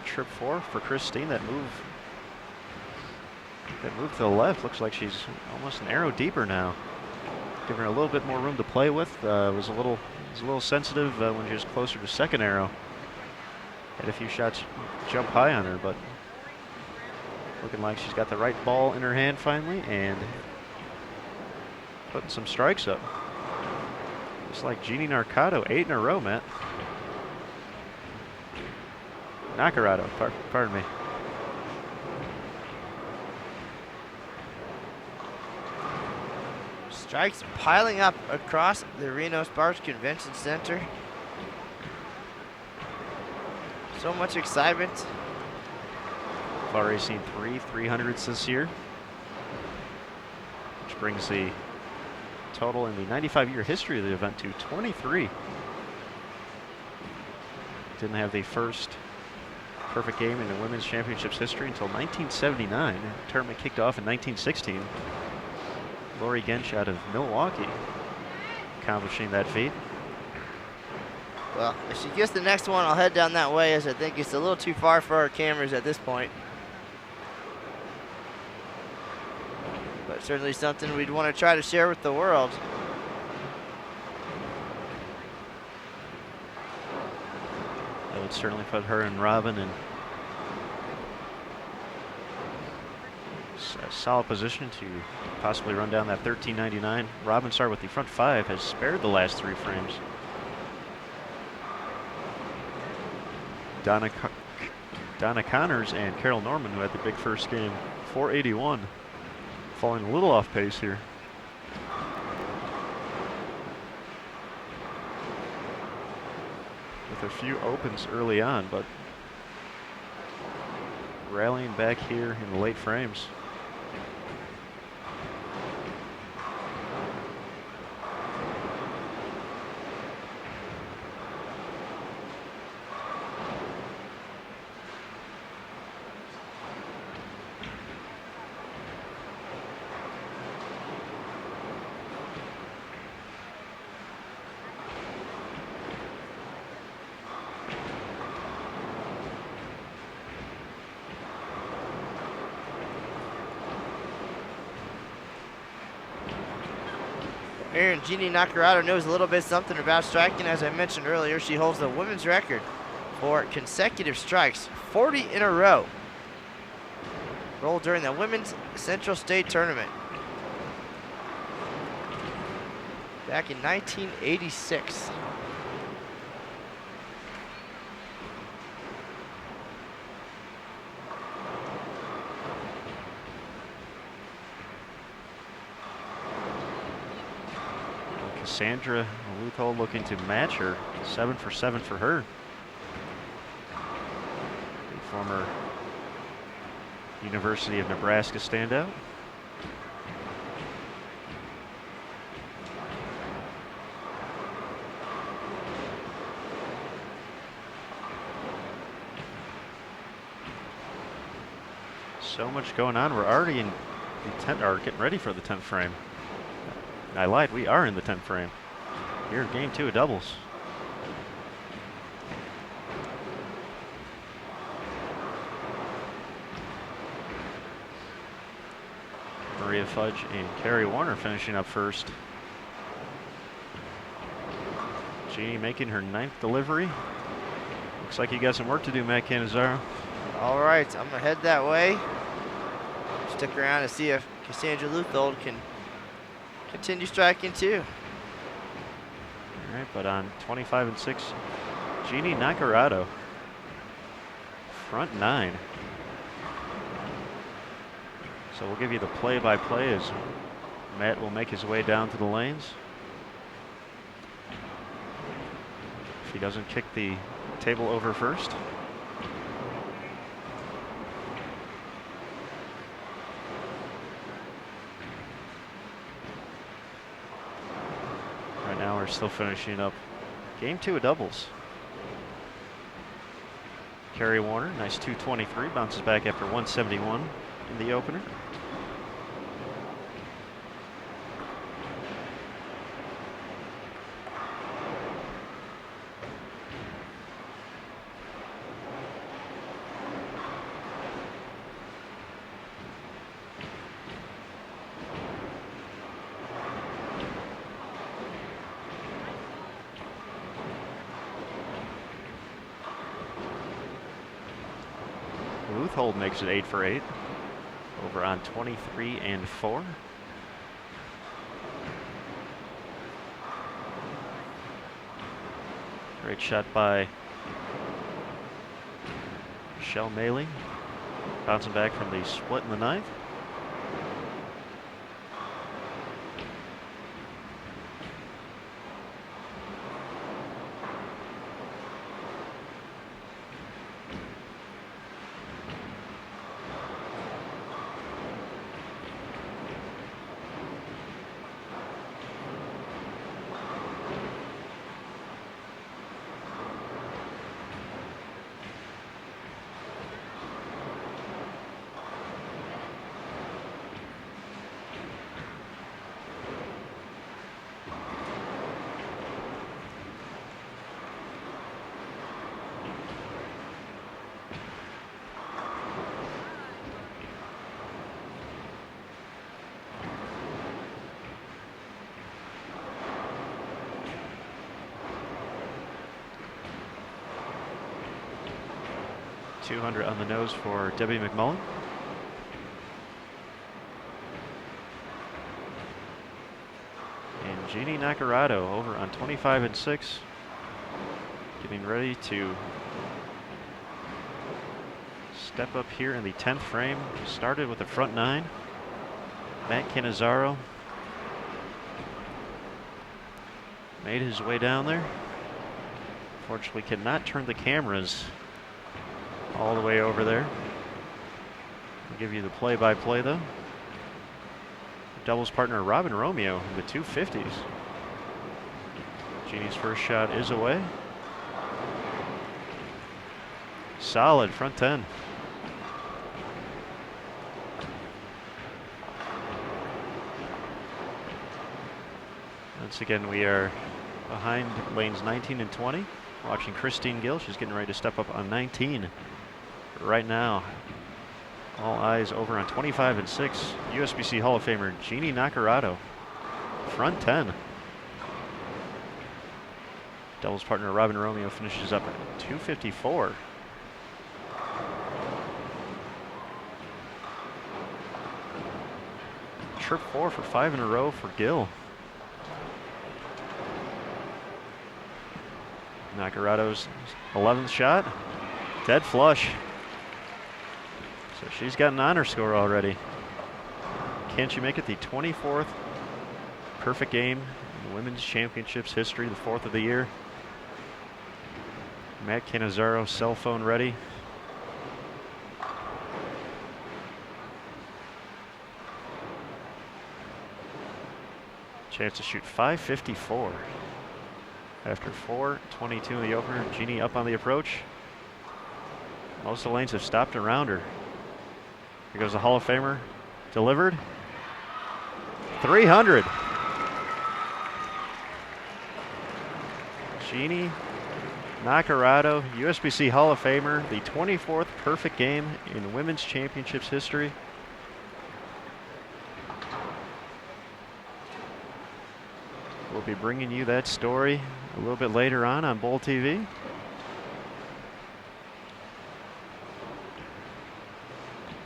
Trip 4 for Christine. That move to the left looks like she's almost an arrow deeper now. Giving her a little bit more room to play with. Was a little sensitive when she was closer to second arrow. Had a few shots jump high on her, but looking like she's got the right ball in her hand finally and putting some strikes up. Just like Jeannie Narcado, 8 in a row, Matt. Nacarado, pardon me. Strikes piling up across the Reno-Sparks Convention Center. So much excitement. Far racing 3 300s this year, which brings the total in the 95-year history of the event to 23. Didn't have the first perfect game in the women's championships history until 1979. The tournament kicked off in 1916. Lori Gensch out of Milwaukee accomplishing that feat. Well, if she gets the next one, I'll head down that way, as I think it's a little too far for our cameras at this point. But certainly something we'd want to try to share with the world. That would certainly put her and Robin in a solid position to possibly run down that 13.99. Robin started with the front 5, has spared the last 3 frames. Donna Connors and Carol Norman, who had the big first game, 481, falling a little off pace here. With a few opens early on, but rallying back here in the late frames. Aaron Jeannie Nakarado knows a little bit something about striking. As I mentioned earlier, she holds the women's record for consecutive strikes, 40 in a row, rolled during the Women's Central State Tournament back in 1986. Cassandra Luthold looking to match her. 7 for 7 for her. The former University of Nebraska standout. So much going on. We're already in the 10th, or getting ready for the 10th frame. I lied, we are in the 10th frame. Here, game 2 of doubles. Maria Fudge and Carrie Warner finishing up first. Jeannie making her 9th delivery. Looks like you got some work to do, Matt Cannizzaro. All right, I'm gonna head that way. Stick around and see if Cassandra Luthold can continue striking too. All right, but on 25 and 6, Jeannie Nakarado, front 9. So we'll give you the play-by-play as Matt will make his way down to the lanes. If he doesn't kick the table over first. Right now we're still finishing up game 2 of doubles. Carrie Warner, nice 223, bounces back after 171 in the opener. Luthold makes it 8 for 8 over on 23 and 4. Great shot by Michelle Maley, bouncing back from the split in the 9th. 200 on the nose for Debbie McMullen. And Jeannie Nacarado over on 25 and 6. Getting ready to step up here in the 10th frame. Started with the front 9. Matt Cannizzaro made his way down there. Unfortunately, could not turn the cameras all the way over there. I'll give you the play-by-play though. Doubles partner Robin Romeo in the 250s. Jeannie's first shot is away. Solid front 10. Once again, we are behind lanes 19 and 20. Watching Christine Gill. She's getting ready to step up on 19. Right now, all eyes over on 25 and 6. USBC Hall of Famer Jeannie Nacarado. Front 10. Doubles partner Robin Romeo finishes up at 254. Trip 4 for 5 in a row for Gill. Nacarado's 11th shot, dead flush. So she's got an honor score already. Can she make it the 24th perfect game in the Women's Championships history, the 4th of the year? Matt Cannizzaro, cell phone ready. Chance to shoot 554. After 4:22 in the opener, Jeannie up on the approach. Most of the lanes have stopped around her. Here goes the Hall of Famer. Delivered. 300. Jeannie Nacarado, USBC Hall of Famer, the 24th perfect game in Women's Championships history. We'll be bringing you that story a little bit later on Bowl TV.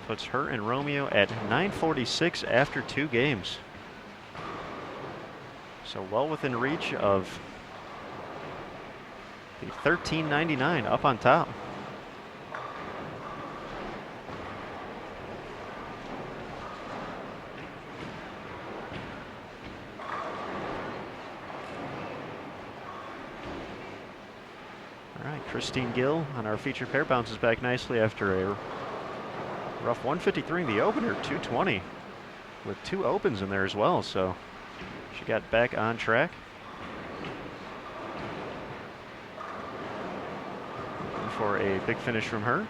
Puts her and Romeo at 946 after 2 games. So well within reach of the 1399 up on top. Christine Gill on our feature pair bounces back nicely after a rough 153 in the opener, 220 with 2 opens in there as well. So she got back on track. Looking for a big finish from her.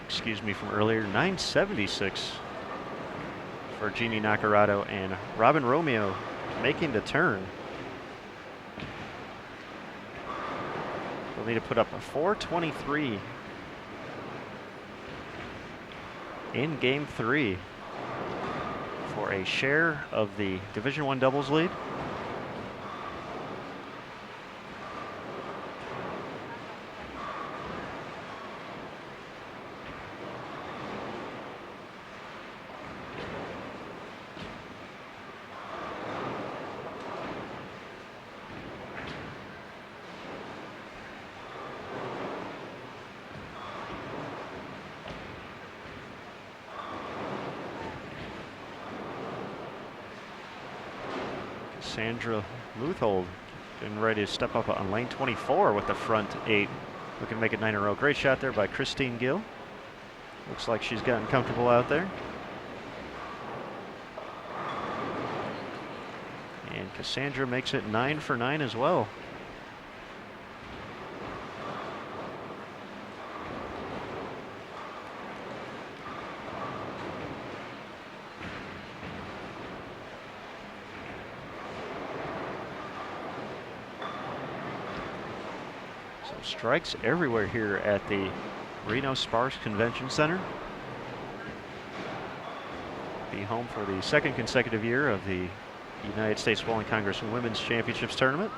Excuse me, from earlier, 976 for Jeannie Nacarado, and Robin Romeo making the turn. They'll need to put up a 423 in game 3 for a share of the Division I doubles lead. Sandra Luthold getting ready to step up on lane 24 with the front 8. Looking to make it 9 in a row. Great shot there by Christine Gill. Looks like she's gotten comfortable out there. And Cassandra makes it 9 for 9 as well. So strikes everywhere here at the Reno-Sparks Convention Center. Be home for the second consecutive year of the United States Bowling Congress Women's Championships Tournament.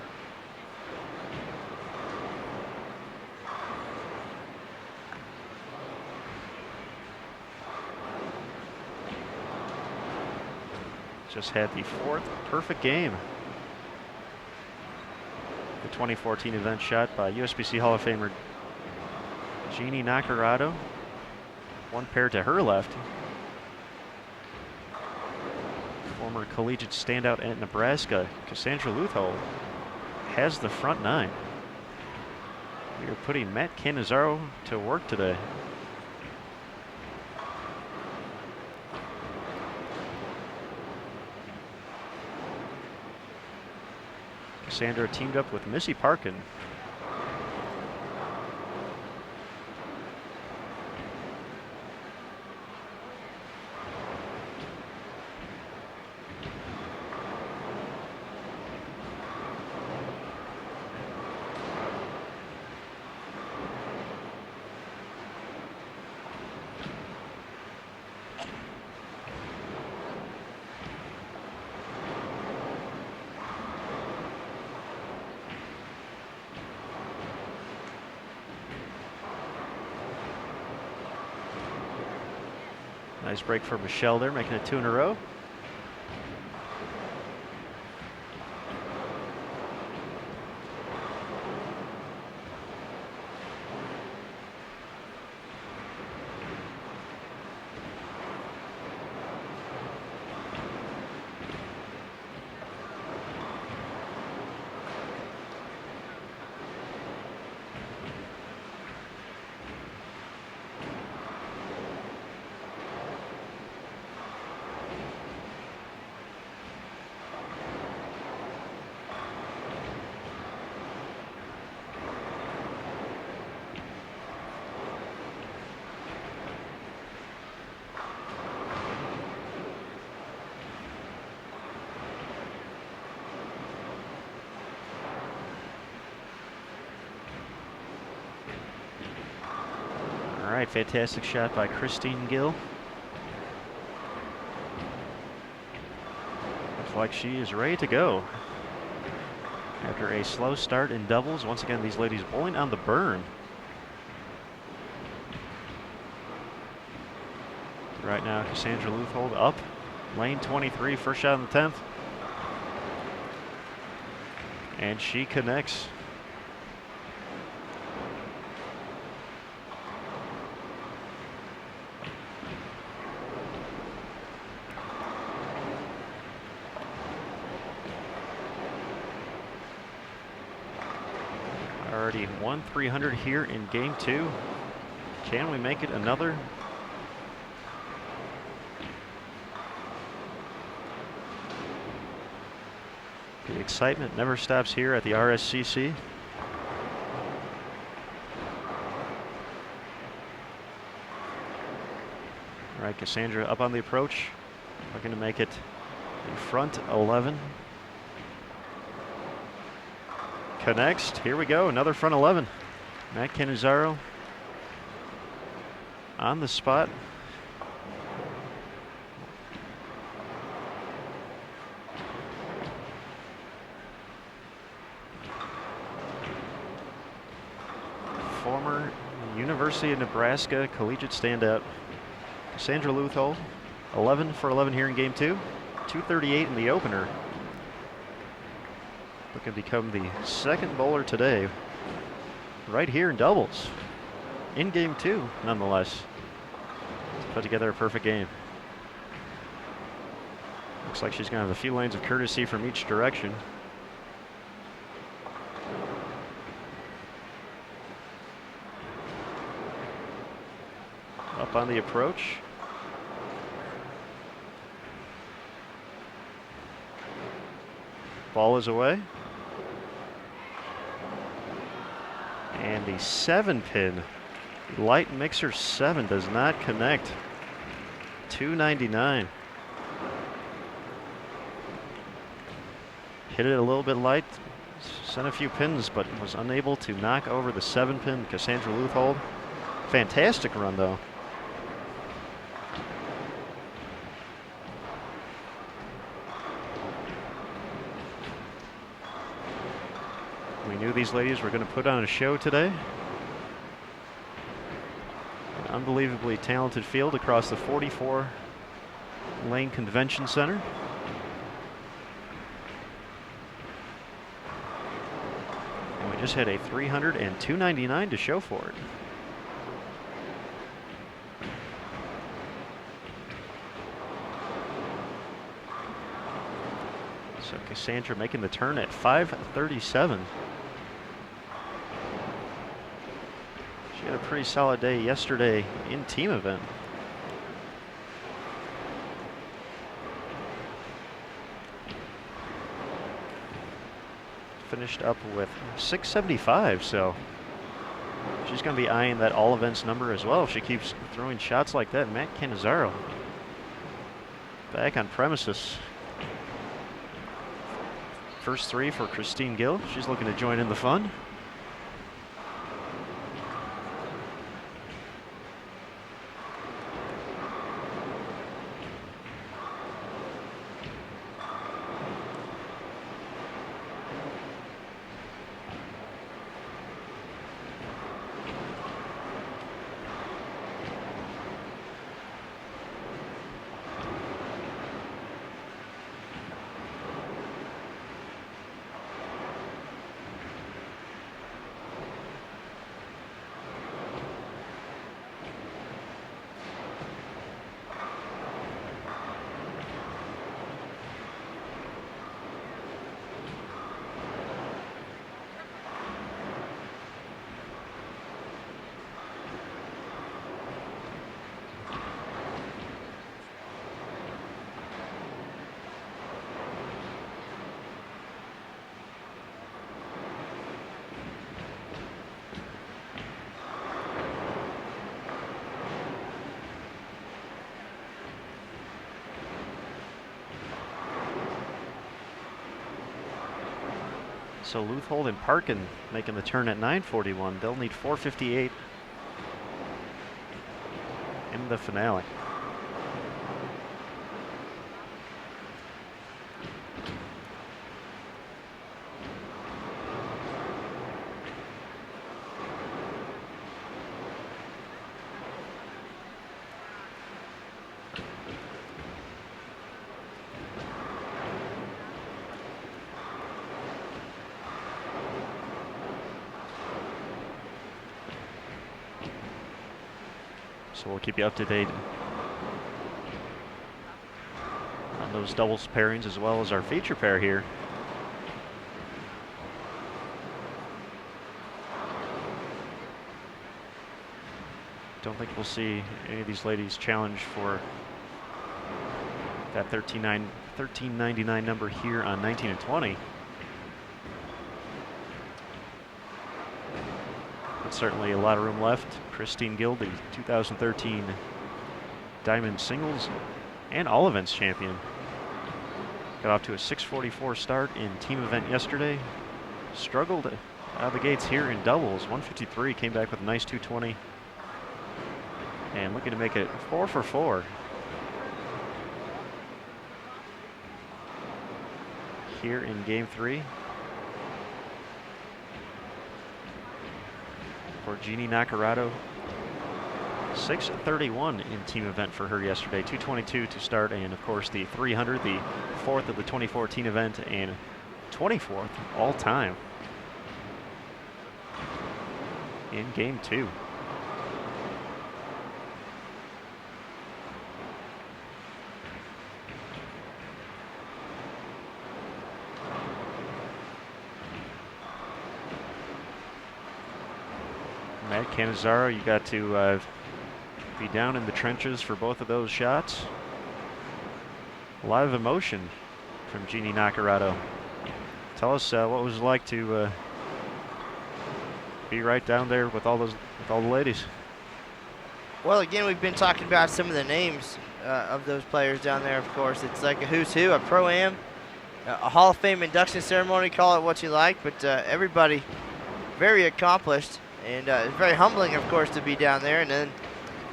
Just had the 4th perfect game. The 2014 event shot by USBC Hall of Famer Jeannie Nacarado. One pair to her left. Former collegiate standout at Nebraska, Cassandra Luthold, has the front 9. We are putting Matt Cannizzaro to work today. Cassandra teamed up with Missy Parkin. Nice break for Michelle there, making it 2 in a row. All right, fantastic shot by Christine Gill. Looks like she is ready to go. After a slow start in doubles, once again, these ladies bowling on the burn. Right now, Cassandra Luthold up, lane 23, first shot on the 10th. And she connects. Already won 300 here in game 2. Can we make it another? The excitement never stops here at the RSCC. All right, Cassandra up on the approach, looking to make it in front 11. Connects. Here we go. Another front 11. Matt Cannizzaro on the spot. Former University of Nebraska collegiate standout Cassandra Luthold, 11 for 11 here in game 2. 238 in the opener. Looking to become the second bowler today, right here in doubles, in game 2, nonetheless, to put together a perfect game. Looks like she's going to have a few lanes of courtesy from each direction. Up on the approach. Ball is away. And the 7-pin, light mixer 7, does not connect. 299. Hit it a little bit light. sent a few pins, but was unable to knock over the 7-pin Cassandra Luthold. Fantastic run, though. We knew these ladies were going to put on a show today. An unbelievably talented field across the 44-lane convention center. And we just had a 300 and 299 to show for it. So Cassandra making the turn at 5:37. She had a pretty solid day yesterday in team event. Finished up with 675, so she's going to be eyeing that all events number as well if she keeps throwing shots like that. Matt Cannizzaro back on premises. First three for Christine Gill. She's looking to join in the fun. So Luthold and Parkin making the turn at 9:41. They'll need 4:58 in the finale. So we'll keep you up to date on those doubles pairings as well as our feature pair here. Don't think we'll see any of these ladies challenge for that $13.99 number here on 19 and 20. But certainly a lot of room left. Christine Gill, the 2013 Diamond Singles and All Events champion. Got off to a 6:44 start in team event yesterday. Struggled out of the gates here in doubles. 153, came back with a nice 220. And looking to make it 4 for 4. Here in game 3. For Jeannie Nacarado. 6:31 in team event for her yesterday. 222 to start, and of course the 300, the 4th of the 2014 event, and 24th all time in game 2. Matt Cannizzaro, you got to be down in the trenches for both of those shots. A lot of emotion from Jeannie Nacarado. Tell us what it was like to be right down there with all the ladies. Well, again, we've been talking about some of the names of those players down there. Of course, it's like a who's who, a pro-am a Hall of Fame induction ceremony, call it what you like, but everybody very accomplished, and it's very humbling, of course, to be down there. And then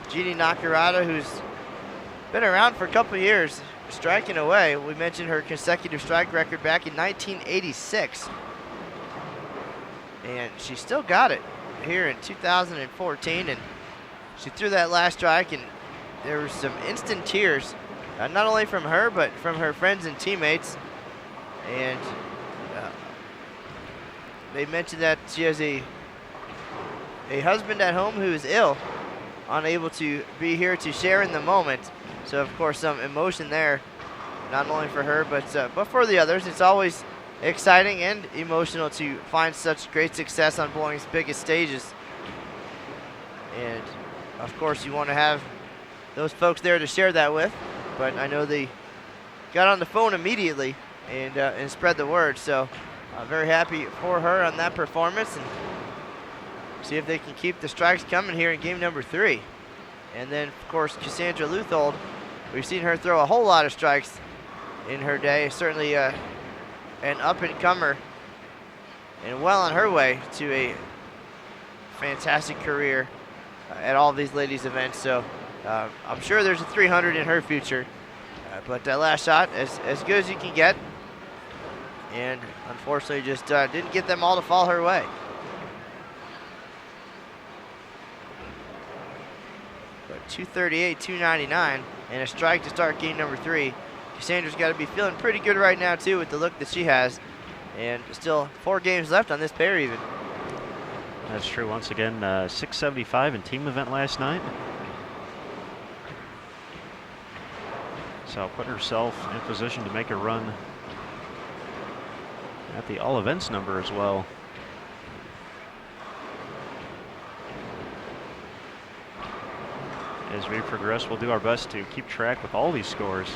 Jeannie Nakarada, who's been around for a couple of years, striking away. We mentioned her consecutive strike record back in 1986, and she still got it here in 2014, and she threw that last strike, and there was some instant tears, not only from her, but from her friends and teammates. And they mentioned that she has a husband at home who is ill, unable to be here to share in the moment. So of course some emotion there, not only for her, but for the others. It's always exciting and emotional to find such great success on bowling's biggest stages. And of course you want to have those folks there to share that with, but I know they got on the phone immediately and spread the word. So very happy for her on that performance, and see if they can keep the strikes coming here in game number 3. And then of course Cassandra Luthold, we've seen her throw a whole lot of strikes in her day. Certainly an up-and-comer, and well on her way to a fantastic career at all of these ladies events. So I'm sure there's a 300 in her future, but that last shot as good as you can get, and unfortunately just didn't get them all to fall her way. But 238, 299, and a strike to start game number 3. Cassandra's got to be feeling pretty good right now too with the look that she has, and still 4 games left on this pair even. That's true. Once again, 675 in team event last night. So putting herself in position to make a run at the all events number as well. As we progress, we'll do our best to keep track with all these scores.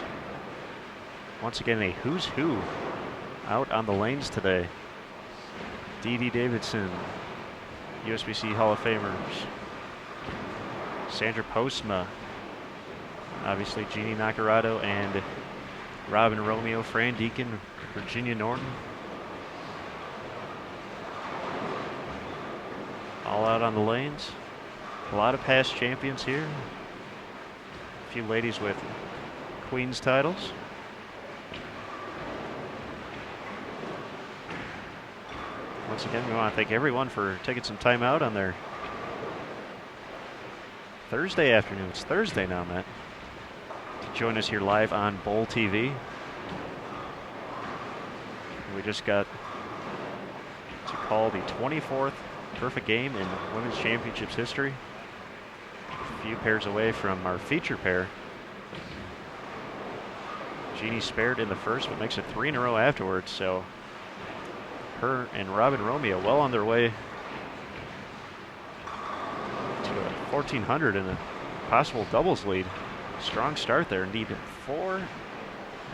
Once again, a who's who out on the lanes today. Dee Dee Davidson, USBC Hall of Famers. Sandra Postma, obviously Jeannie Nakarado, and Robin Romeo, Fran Deacon, Virginia Norton. All out on the lanes. A lot of past champions here. A few ladies with Queen's titles. Once again, we want to thank everyone for taking some time out on their Thursday afternoon. It's Thursday now, Matt. To join us here live on Bowl TV. We just got to call the 24th perfect game in Women's Championships history. A few pairs away from our feature pair. Jeannie spared in the first, but makes it 3 in a row afterwards. So her and Robin Romeo well on their way to a 1400 and a possible doubles lead. Strong start there. Indeed, I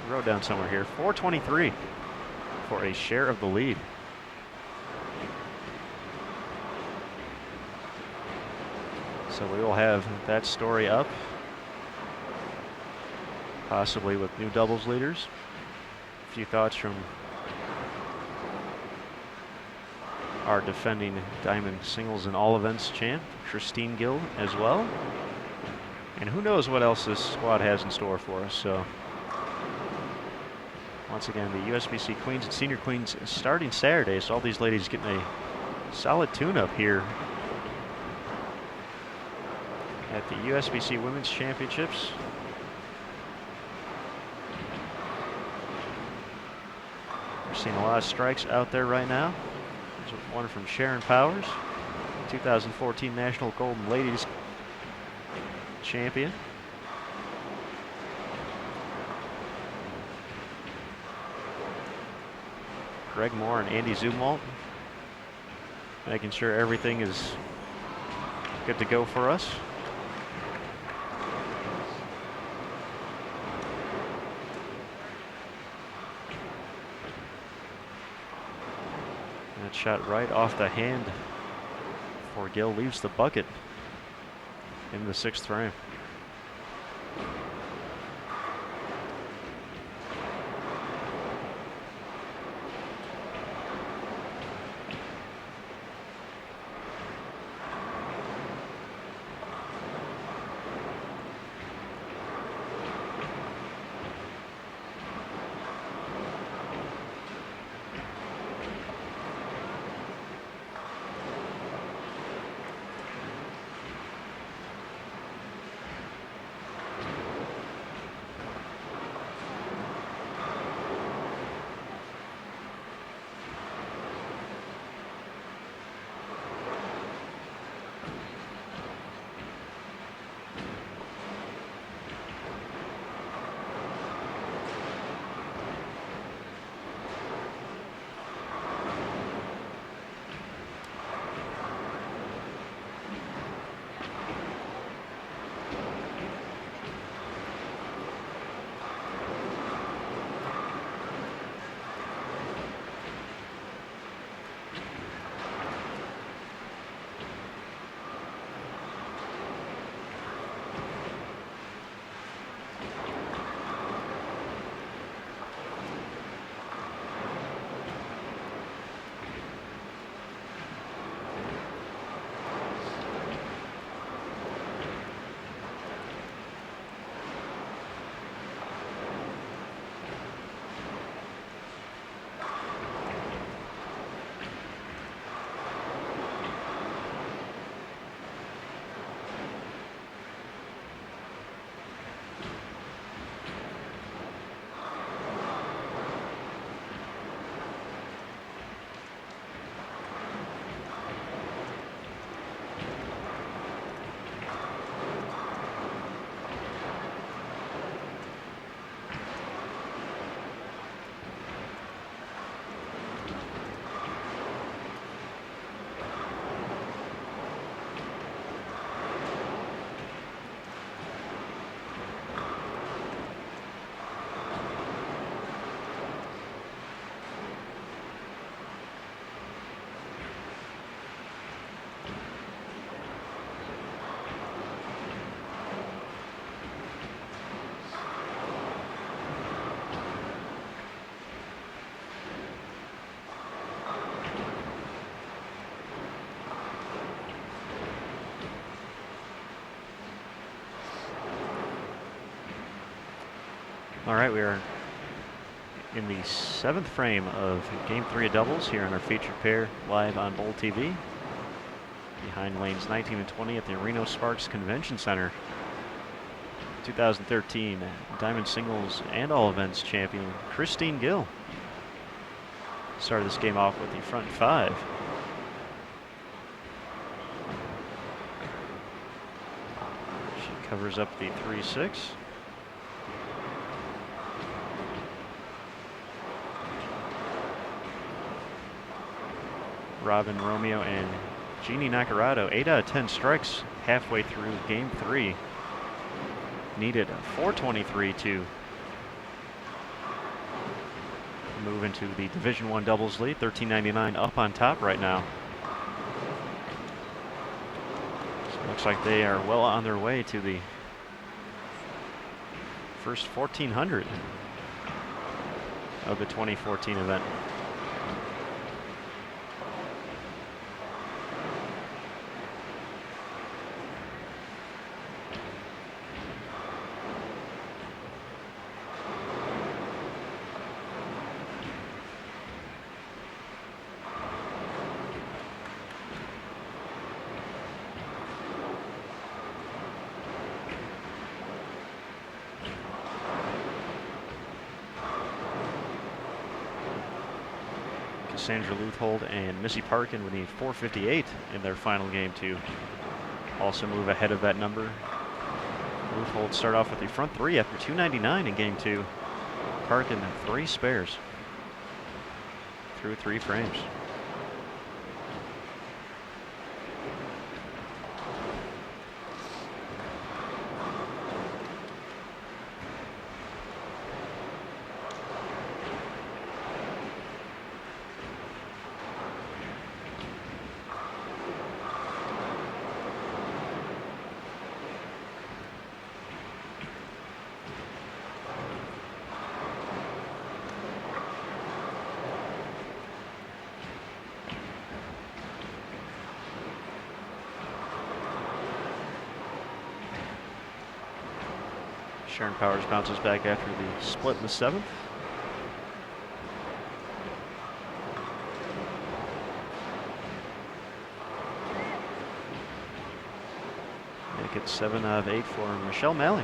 wrote down somewhere here, 423 for a share of the lead. So we will have that story up, possibly with new doubles leaders. A few thoughts from our defending Diamond Singles and All Events champ, Christine Gill, as well. And who knows what else this squad has in store for us. So once again, the USBC Queens and Senior Queens starting Saturday. So all these ladies getting a solid tune-up here at the USBC Women's Championships. We're seeing a lot of strikes out there right now. There's one from Sharon Powers, 2014 National Golden Ladies champion. Greg Moore and Andy Zumwalt making sure everything is good to go for us. That shot right off the hand for Gill leaves the bucket in the 6th frame. All right, we are in the 7th frame of Game 3 of doubles here on our featured pair live on Bowl TV. Behind lanes 19 and 20 at the Reno-Sparks Convention Center. 2013 Diamond Singles and All Events champion Christine Gill started this game off with the front 5. She covers up the 3-6. Robin Romeo and Jeannie Nacarado, 8 out of 10 strikes halfway through Game 3. Needed 423 to move into the Division I doubles lead. 13.99 up on top right now. So looks like they are well on their way to the first 1,400 of the 2014 event. Sandra Luthold and Missy Parkin would need 458 in their final game to also move ahead of that number. Luthold start off with the front 3 after 299 in Game 2. Parkin 3 spares through 3 frames. Sharon Powers bounces back after the split in the 7th. Make it 7 out of 8 for Michelle Malley.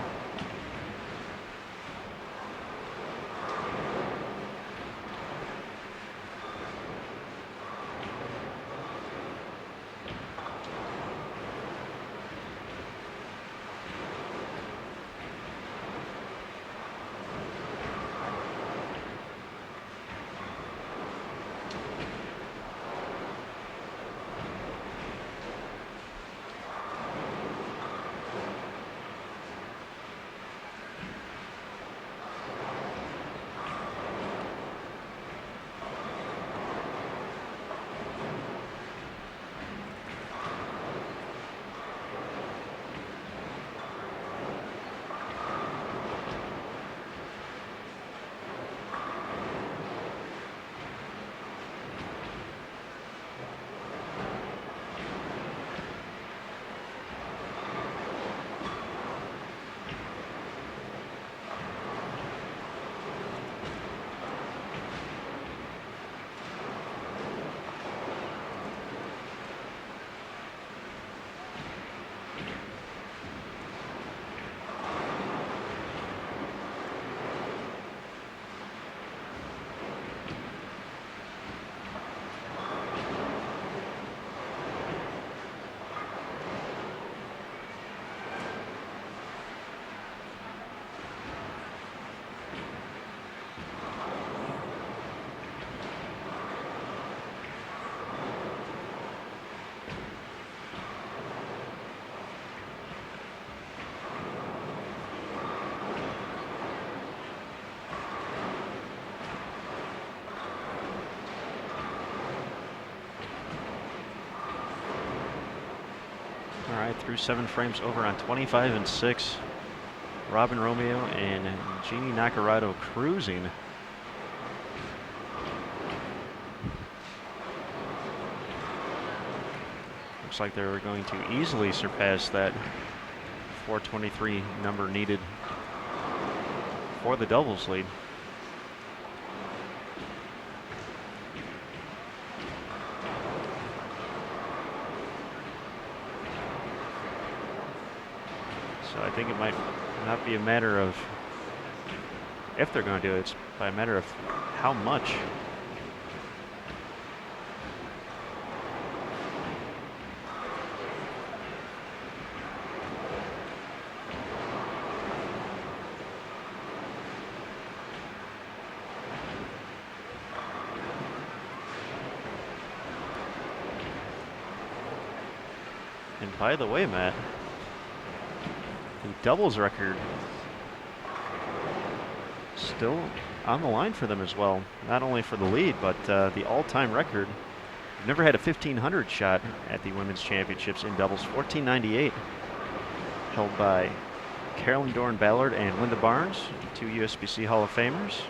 All right, through 7 frames over on 25 and 6. Robin Romeo and Jeannie Nacarado cruising. Looks like they were going to easily surpass that 423 number needed for the doubles lead. So I think it might not be a matter of if they're going to do it, it's by a matter of how much. And by the way, Matt, the doubles record still on the line for them as well. Not only for the lead, but the all-time record. We've never had a 1,500 shot at the women's championships in doubles. 1498, held by Carolyn Doran-Ballard and Linda Barnes, two USBC Hall of Famers.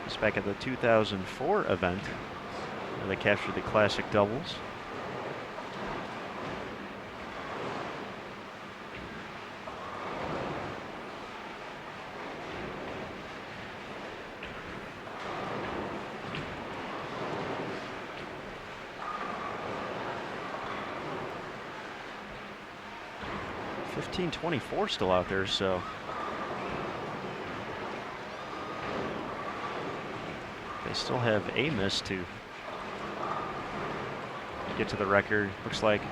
It's back at the 2004 event where they captured the classic doubles. .24 still out there, so they still have a miss to get to the record. Looks like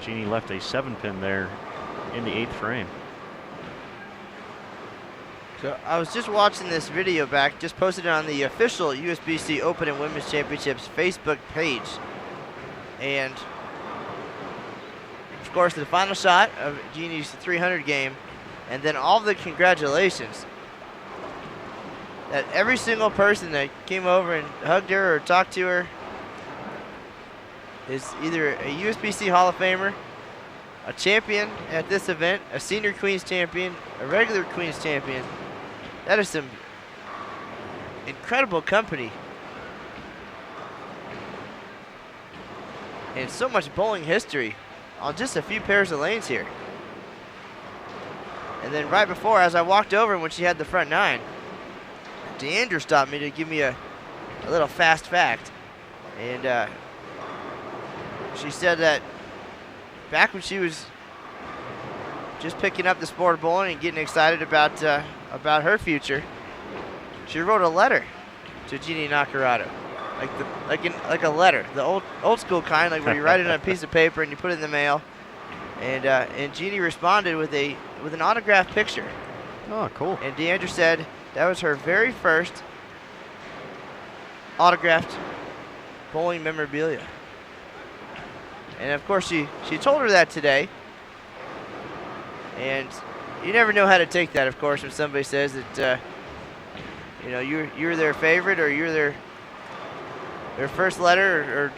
Jeannie left a 7-pin there in the 8th frame. So I was just watching this video back, just posted it on the official USBC Open and Women's Championships Facebook page. And of course, the final shot of Jeannie's 300 game, and then all the congratulations that every single person that came over and hugged her or talked to her is either a USBC Hall of Famer, a champion at this event, a senior Queens champion, a regular Queens champion. That is some incredible company. And so much bowling history on just a few pairs of lanes here. And then right before, as I walked over when she had the front 9, DeAndre stopped me to give me a little fast fact. And she said that back when she was just picking up the sport of bowling and getting excited about her future, she wrote a letter to Jeannie Nacarado. Like a letter, the old school kind, like where you write it on a piece of paper and you put it in the mail. And Jeannie responded with an autographed picture. Oh, cool. And DeAndre said that was her very first autographed bowling memorabilia. And of course she told her that today. And you never know how to take that, of course, when somebody says that you're their favorite or you're their first letter or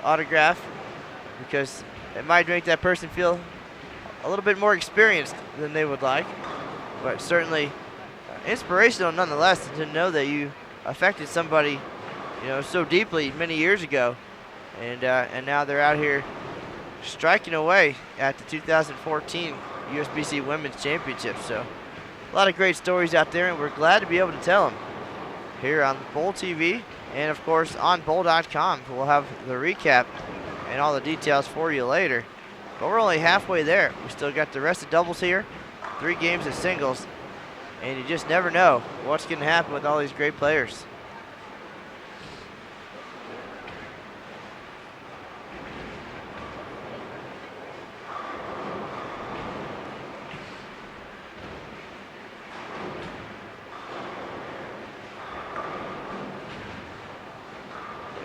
autograph, because it might make that person feel a little bit more experienced than they would like, but certainly inspirational nonetheless to know that you affected somebody, so deeply many years ago, and now they're out here striking away at the 2014 USBC Women's Championships. So a lot of great stories out there, and we're glad to be able to tell them here on Bowl TV. And of course on bowl.com, we'll have the recap and all the details for you later. But we're only halfway there. We still got the rest of doubles here, 3 games of singles, and you just never know what's going to happen with all these great players.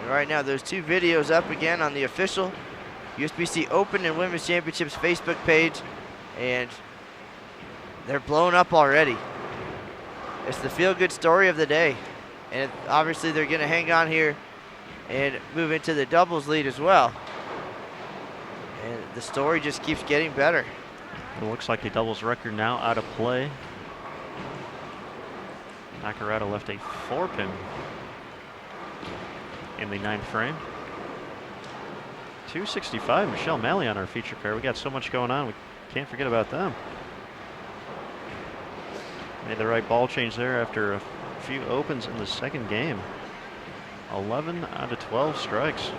Right now, those 2 videos up again on the official USBC Open and Women's Championships Facebook page, and they're blowing up already. It's the feel-good story of the day, and obviously they're going to hang on here and move into the doubles lead as well. And the story just keeps getting better. It looks like the doubles record now out of play. Nacarado left a 4-pin in the 9th frame. 265, Michelle Malley on our feature pair. We got so much going on, we can't forget about them. Made the right ball change there after a few opens in the second game. 11 out of 12 strikes.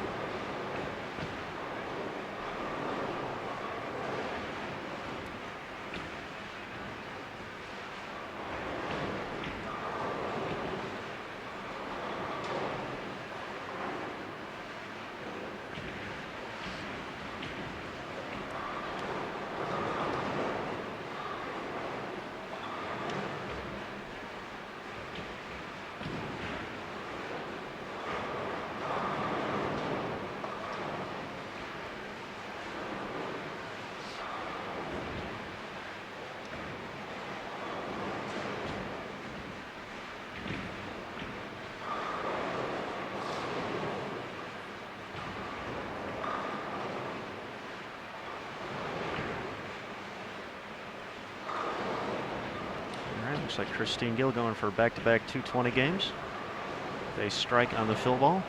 Looks like Christine Gill going for back-to-back 220 games. They strike on the fill ball.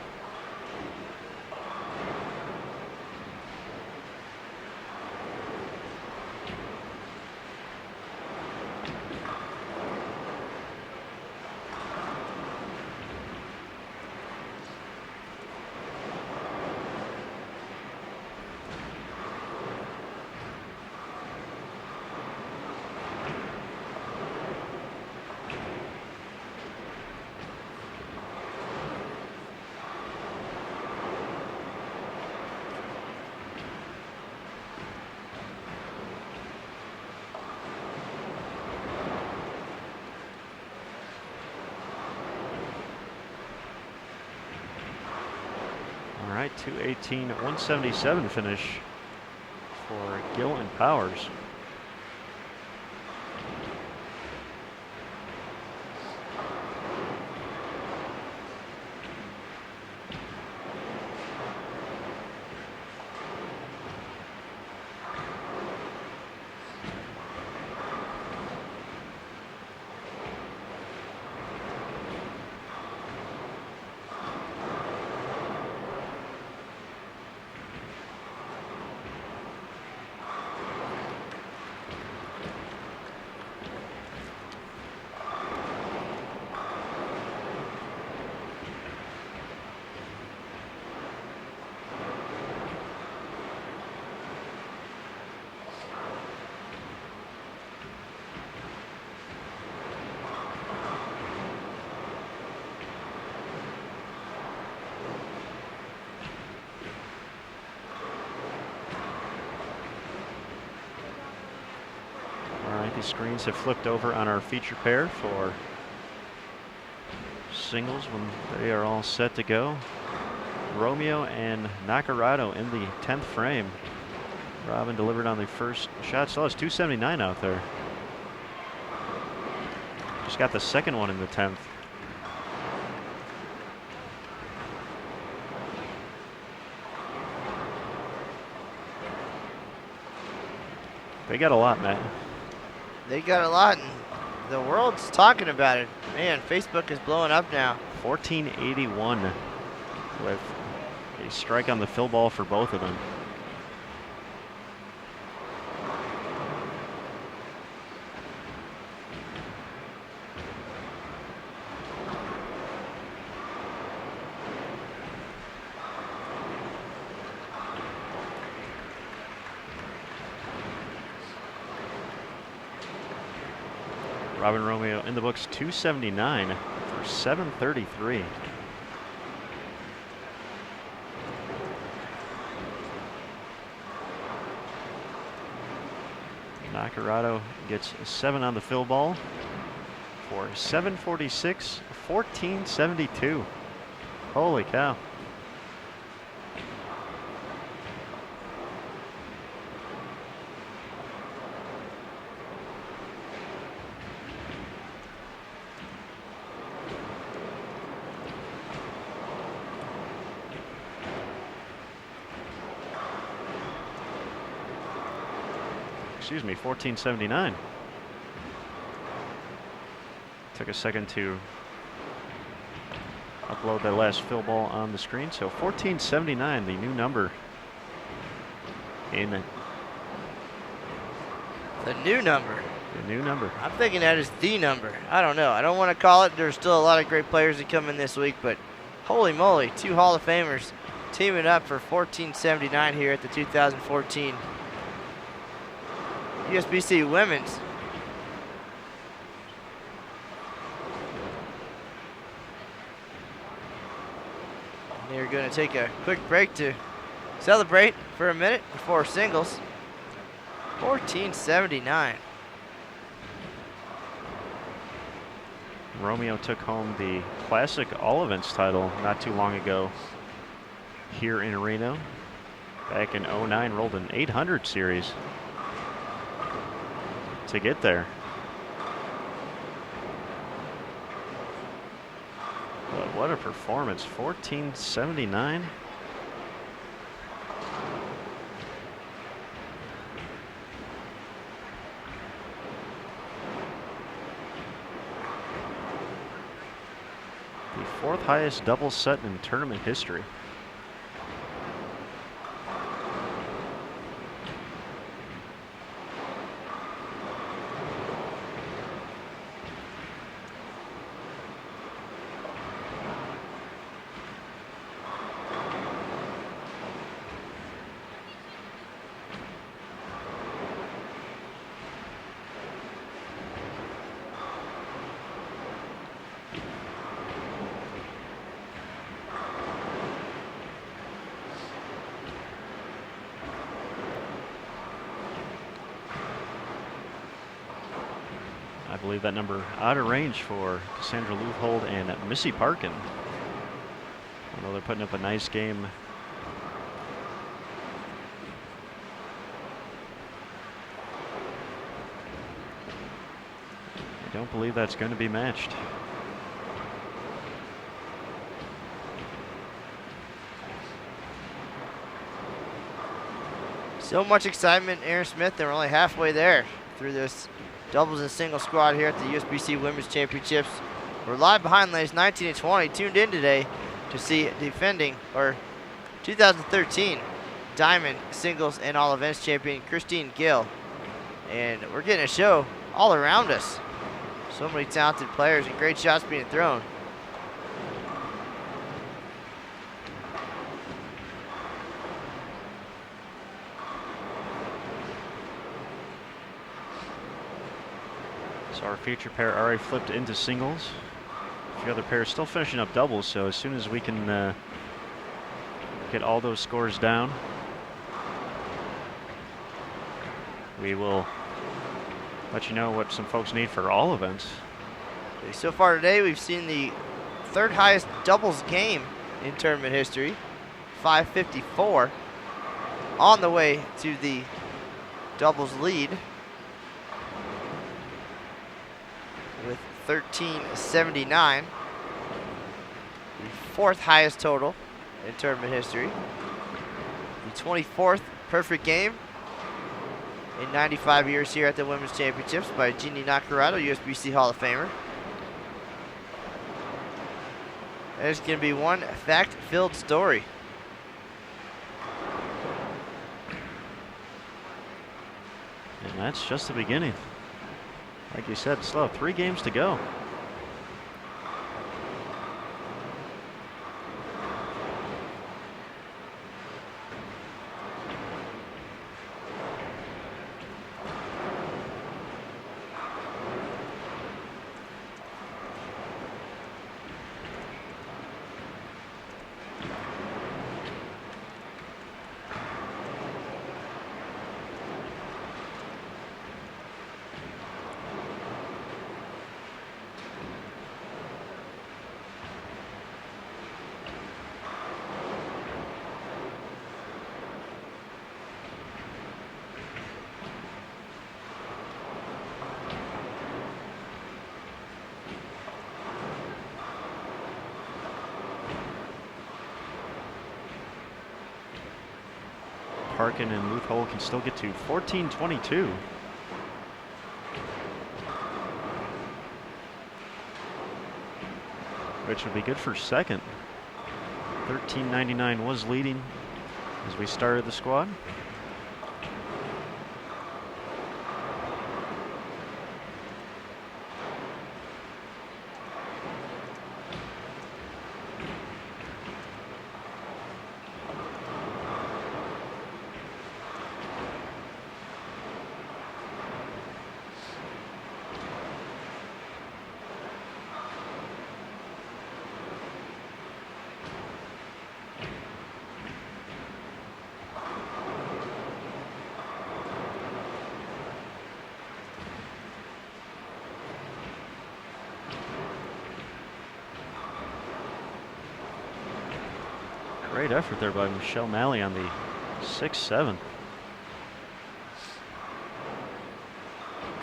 All right, 218, 177 finish for Gill and Powers. These screens have flipped over on our feature pair for singles when they are all set to go. Romeo and Nacarado in the 10th frame. Robin delivered on the first shot. Still has 279 out there. Just got the second one in the 10th. They got a lot, Matt. They got a lot, and the world's talking about it. Man, Facebook is blowing up now. 1481 with a strike on the fill ball for both of them. Robin Romeo in the books, 279 for 733. Nacarado gets 7 on the fill ball for 746, 1472. Holy cow. Excuse me, 1479. Took a second to upload that last fill ball on the screen. So 1479, the new number in the new number. A new number. I'm thinking that is the number. I don't know. I don't want to call it. There's still a lot of great players that come in this week, but holy moly, 2 Hall of Famers teaming up for 1479 here at the 2014 USBC Women's. They're going to take a quick break to celebrate for a minute before singles. 1479. Romeo took home the Classic All Events title not too long ago here in Reno. Back in 09, rolled an 800 series to get there. But what a performance, 1479. The 4th highest double set in tournament history. I believe that number out of range for Cassandra Luthold and Missy Parkin. Although they're putting up a nice game. I don't believe that's going to be matched. So much excitement, Aaron Smith, and we're only halfway there through this doubles and singles squad here at the USBC Women's Championships. We're live behind lanes 19 and 20, tuned in today to see defending, or 2013 Diamond Singles and All Events champion Christine Gill. And we're getting a show all around us. So many talented players and great shots being thrown. So our feature pair already flipped into singles. A few other pairs still finishing up doubles, so as soon as we can get all those scores down, we will let you know what some folks need for all events. So far today, we've seen the 3rd highest doubles game in tournament history, 554, on the way to the doubles lead with 1379, the 4th highest total in tournament history, the 24th perfect game in 95 years here at the Women's Championships by Jeannie Nacarado, USBC Hall of Famer. There's going to be one fact-filled story. And that's just the beginning. Like you said, still have 3 games to go. Parkin and Luthold can still get to 1422. Which would be good for second. 1399 was leading as we started the squad. Great effort there by Michelle Malley on the 6-7.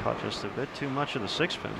Caught just a bit too much of the 6-pin.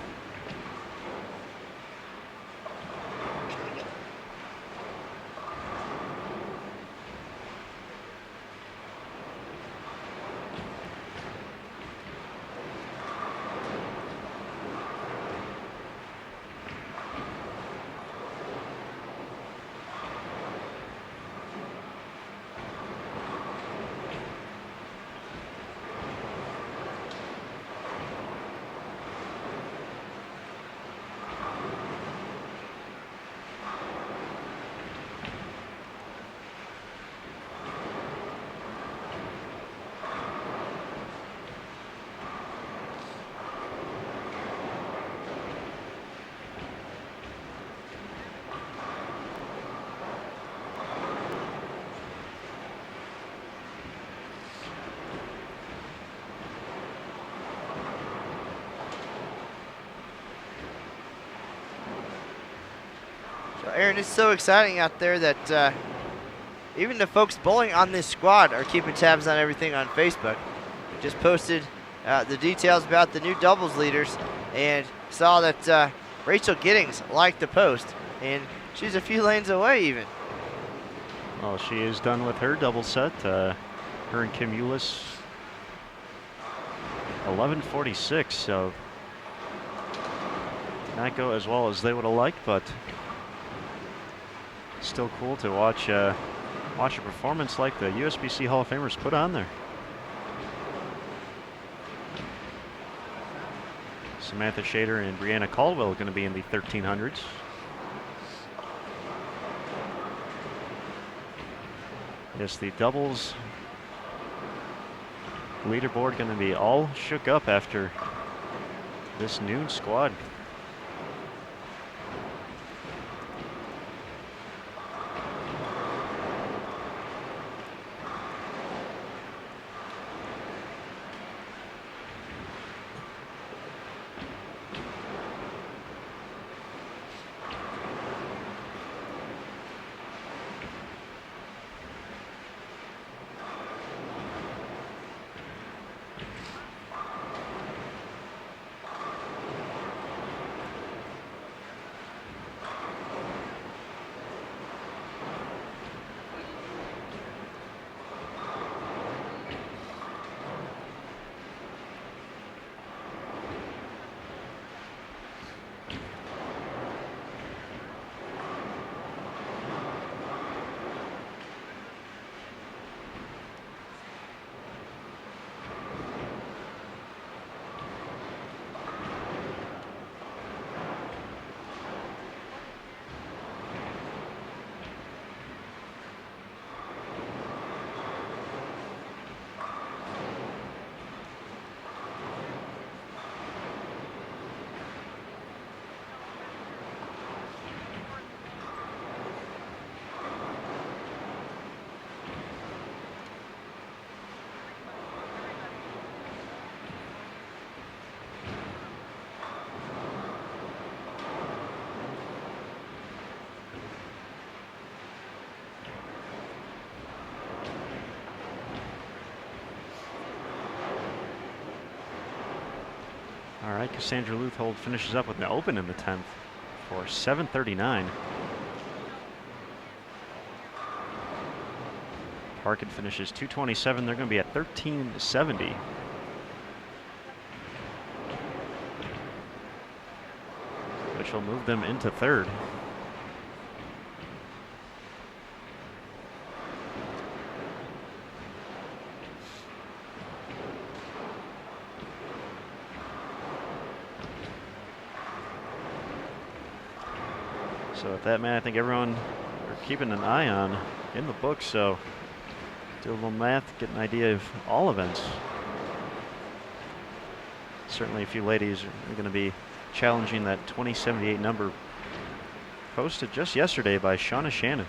Aaron, it's so exciting out there that even the folks bowling on this squad are keeping tabs on everything on Facebook. We just posted the details about the new doubles leaders and saw that Rachel Giddings liked the post, and she's a few lanes away even. Well, she is done with her double set. Her and Kim Eulis, 11:46, so did not go as well as they would have liked, but still cool to watch a performance like the USBC Hall of Famers put on there. Samantha Shader and Brianna Caldwell are going to be in the 1300s. Yes, the doubles leaderboard going to be all shook up after this noon squad. All right, Cassandra Luthold finishes up with an open in the 10th for 739. Parkin finishes 227. They're going to be at 1370. Which will move them into third. So with that, man, I think everyone are keeping an eye on in the book. So do a little math, get an idea of all events. Certainly a few ladies are going to be challenging that 2078 number posted just yesterday by Shauna Shannon.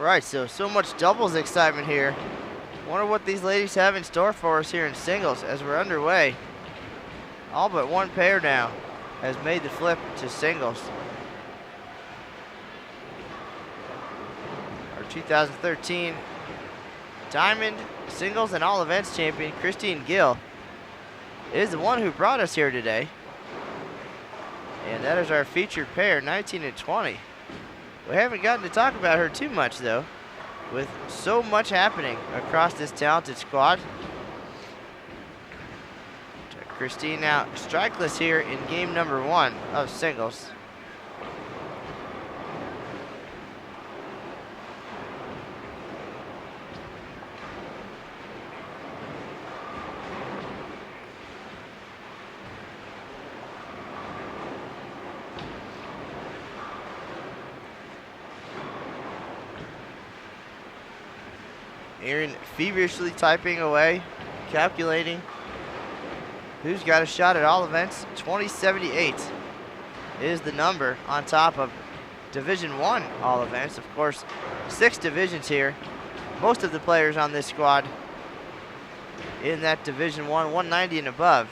All right, so much doubles excitement here. Wonder what these ladies have in store for us here in singles as we're underway. All but one pair now has made the flip to singles. Our 2013 Diamond Singles and All Events champion, Christine Gill, is the one who brought us here today. And that is our featured pair, 19 and 20. We haven't gotten to talk about her too much, though, with so much happening across this talented squad. Christine now strikeless here in game number 1 of singles. Aaron feverishly typing away, calculating who's got a shot at all events. 2078 is the number on top of Division 1 all events. Of course, 6 divisions here. Most of the players on this squad in that Division 1, 190 and above.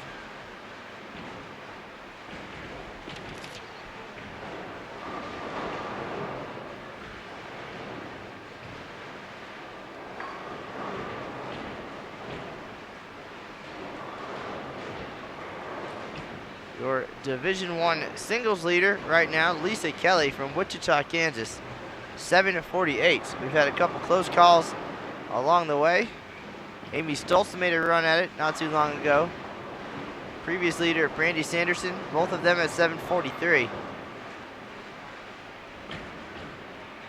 Your Division 1 singles leader right now, Lisa Kelly from Wichita, Kansas, 7:48. We've had a couple close calls along the way. Amy Stoltz made a run at it not too long ago. Previous leader, Brandy Sanderson, both of them at 7:43.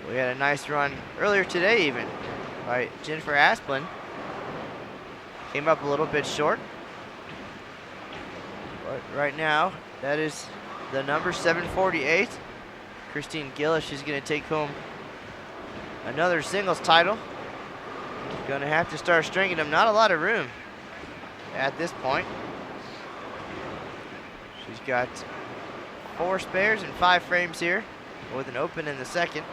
We had a nice run earlier today even by Jennifer Asplin. Came up a little bit short. But right now, that is the number, 7:48. Christine Gill, if she's going to take home another singles title, going to have to start stringing them. Not a lot of room at this point. She's got 4 spares and 5 frames here with an open in the second.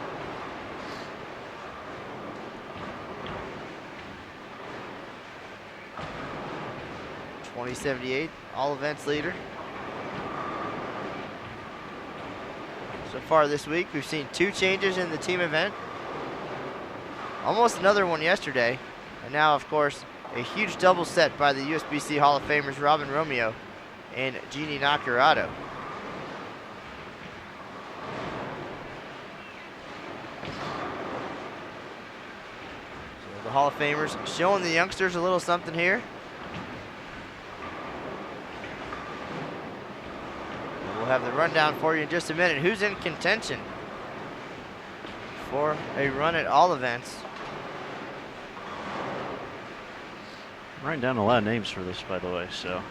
.2078, all events leader. So far this week, we've seen 2 changes in the team event. Almost another one yesterday. And now, of course, a huge double set by the USBC Hall of Famers Robin Romeo and Jeannie Nacarado. So the Hall of Famers showing the youngsters a little something here. We'll have the rundown for you in just a minute. Who's in contention for a run at all events? I'm writing down a lot of names for this, by the way, so.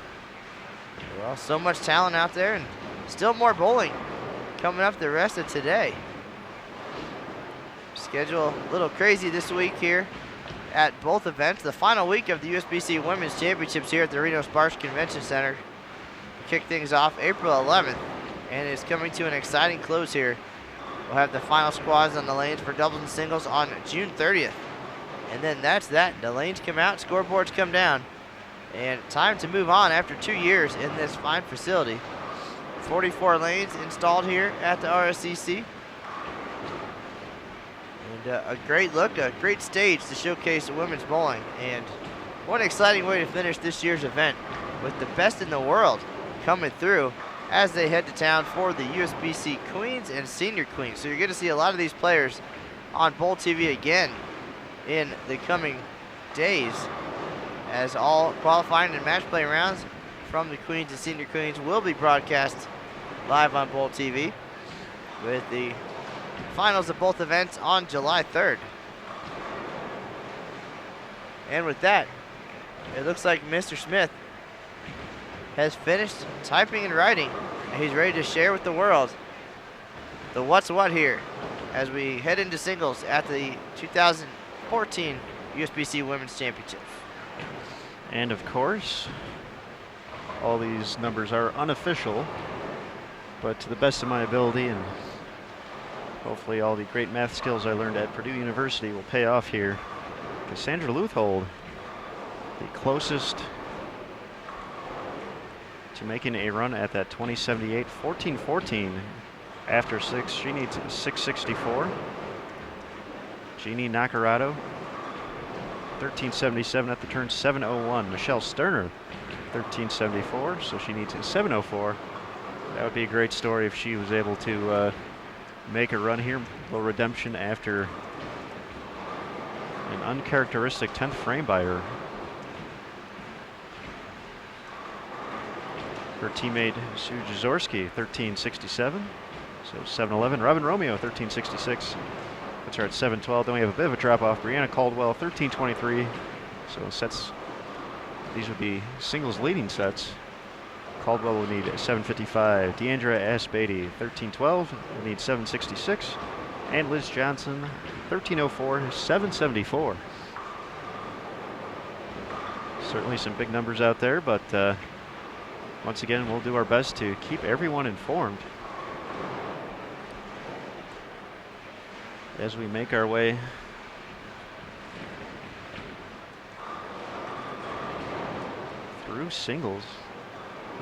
Well, so much talent out there, and still more bowling coming up the rest of today. Schedule a little crazy this week here at both events. The final week of the USBC Women's Championships here at the Reno-Sparks Convention Center. Kick things off April 11th, and it's coming to an exciting close here. We'll have the final squads on the lanes for doubles and singles on June 30th. And then that's that. The lanes come out, scoreboards come down, and time to move on after 2 years in this fine facility. 44 lanes installed here at the RSCC. And a great look, a great stage to showcase women's bowling. And what an exciting way to finish this year's event with the best in the world coming through as they head to town for the USBC Queens and Senior Queens. So you're going to see a lot of these players on Bowl TV again in the coming days, as all qualifying and match play rounds from the Queens and Senior Queens will be broadcast live on Bowl TV, with the finals of both events on July 3rd. And with that, it looks like Mr. Smith has finished typing and writing, and he's ready to share with the world the what's what here as we head into singles at the 2014 USBC Women's Championships. And of course, all these numbers are unofficial, but to the best of my ability and Hopefully all the great math skills I learned at Purdue University will pay off here. Cassandra Luthold, the closest to making a run at that 2078, 14-14 after 6. She needs 664. Jeannie Nacarado, 1377 at the turn, 701. Michelle Sterner, 1374, so she needs 704. That would be a great story if she was able to make a run here. A little redemption after an uncharacteristic 10th frame by her. Her teammate Sue Jazorski, 1367, so 711. Robin Romeo, 1366. Puts her at 712. Then we have a bit of a drop off. Brianna Caldwell, 1323. So sets, these would be singles leading sets. Caldwell will need 755. Deandra Asbeatty, 1312, will need 766. And Liz Johnson, 1304, 774. Certainly some big numbers out there, but once again, we'll do our best to keep everyone informed as we make our way through singles.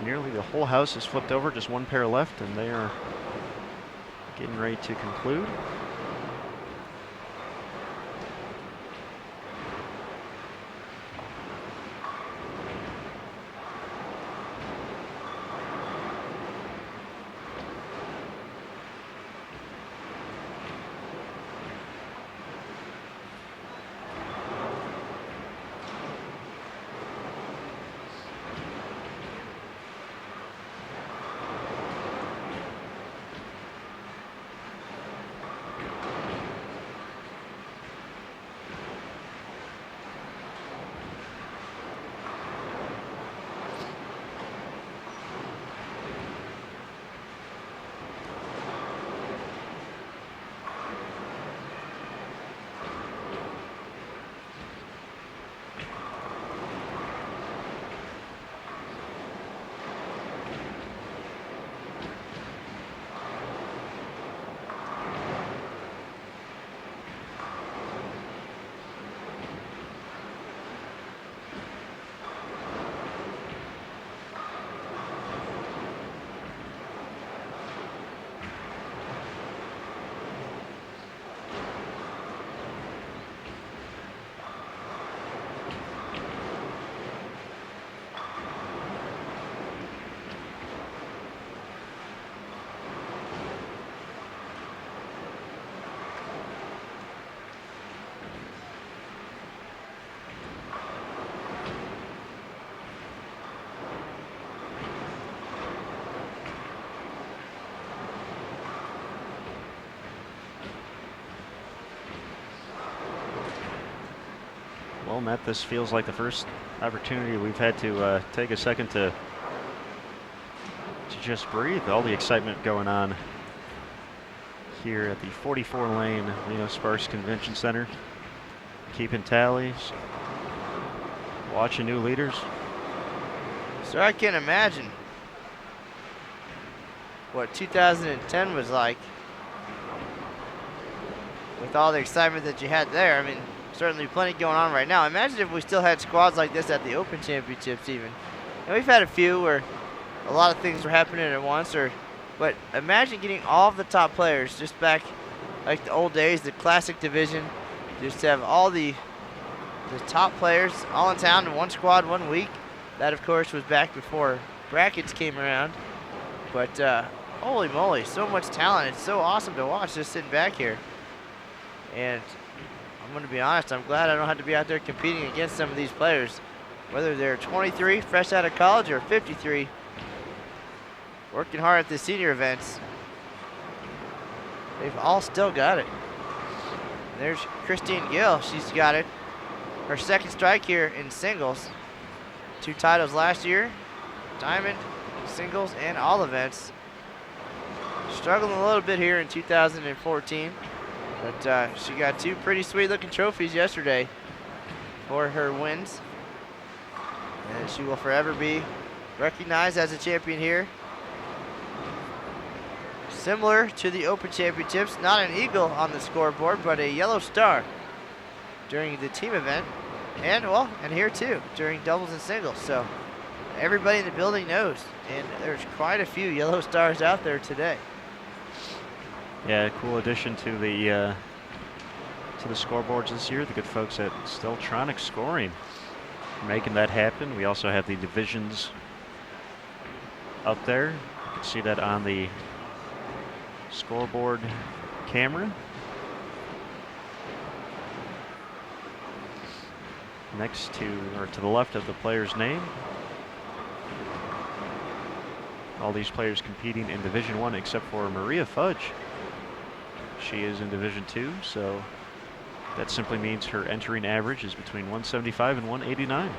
Nearly the whole house is flipped over, just one pair left, and they are getting ready to conclude. Well, Matt, this feels like the first opportunity we've had to take a second to just breathe. All the excitement going on here at the 44-lane Reno-Sparks Convention Center. Keeping tallies, watching new leaders. So I can imagine what 2010 was like with all the excitement that you had there. I mean, certainly plenty going on right now. Imagine if we still had squads like this at the Open Championships even. And we've had a few where a lot of things were happening at once, but imagine getting all of the top players just back like the old days, the classic division, just to have all the top players all in town in one squad 1 week. That, of course, was back before brackets came around. But holy moly, so much talent. It's so awesome to watch just sitting back here. And I'm going to be honest, I'm glad I don't have to be out there competing against some of these players, whether they're 23, fresh out of college, or 53, working hard at the senior events. They've all still got it. And there's Christine Gill. She's got it. Her second strike here in singles. 2 titles last year, diamond, singles, and all events. Struggling a little bit here in 2014. But she got 2 pretty sweet looking trophies yesterday for her wins. And she will forever be recognized as a champion here. Similar to the Open Championships, not an eagle on the scoreboard, but a yellow star during the team event. And, well, and here too, during doubles and singles. So everybody in the building knows, and there's quite a few yellow stars out there today. Yeah, cool addition to the scoreboards this year. The good folks at Steltronic Scoring making that happen. We also have the divisions up there. You can see that on the scoreboard camera. Next to, or to the left of the player's name. All these players competing in Division I except for Maria Fudge. She is in Division II, so that simply means her entering average is between 175 and 189.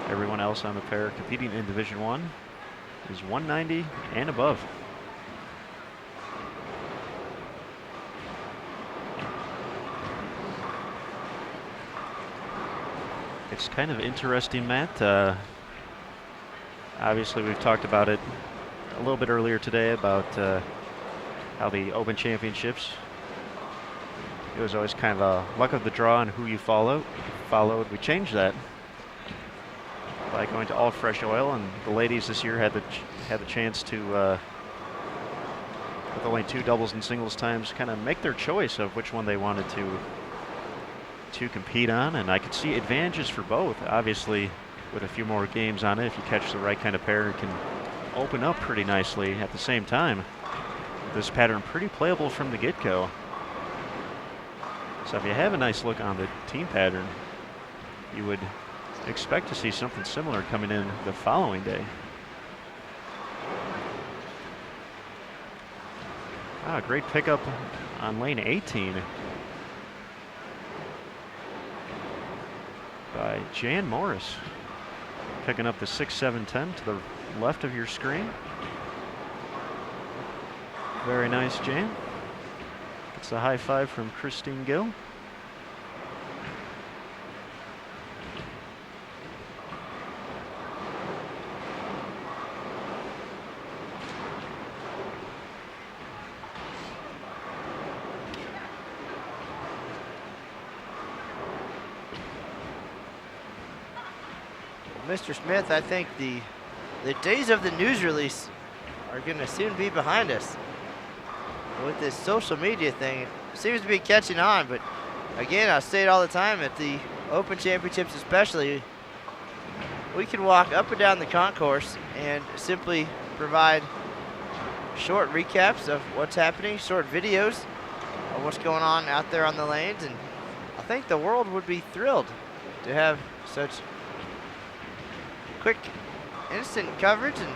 Everyone else on the pair competing in Division I is 190 and above. It's kind of interesting, Matt. Obviously, we've talked about it a little bit earlier today about how the Open Championships, it was always kind of a luck of the draw on who you followed. We changed that by going to all fresh oil, and the ladies this year had the chance to, with only 2 doubles and singles times, kind of make their choice of which one they wanted to compete on, and I could see advantages for both. Obviously, with a few more games on it, if you catch the right kind of pair, it can open up pretty nicely. At the same time, this pattern pretty playable from the get-go. So if you have a nice look on the team pattern, you would expect to see something similar coming in the following day. Great pickup on lane 18 by Jan Morris. Picking up the 6-7-10 to the left of your screen. Very nice, Jan. Gets a high five from Christine Gill. Mr. Smith, I think the days of the news release are going to soon be behind us. With this social media thing, it seems to be catching on, but again, I say it all the time, at the Open Championships especially, we can walk up and down the concourse and simply provide short recaps of what's happening, short videos of what's going on out there on the lanes, and I think the world would be thrilled to have such quick, instant coverage. And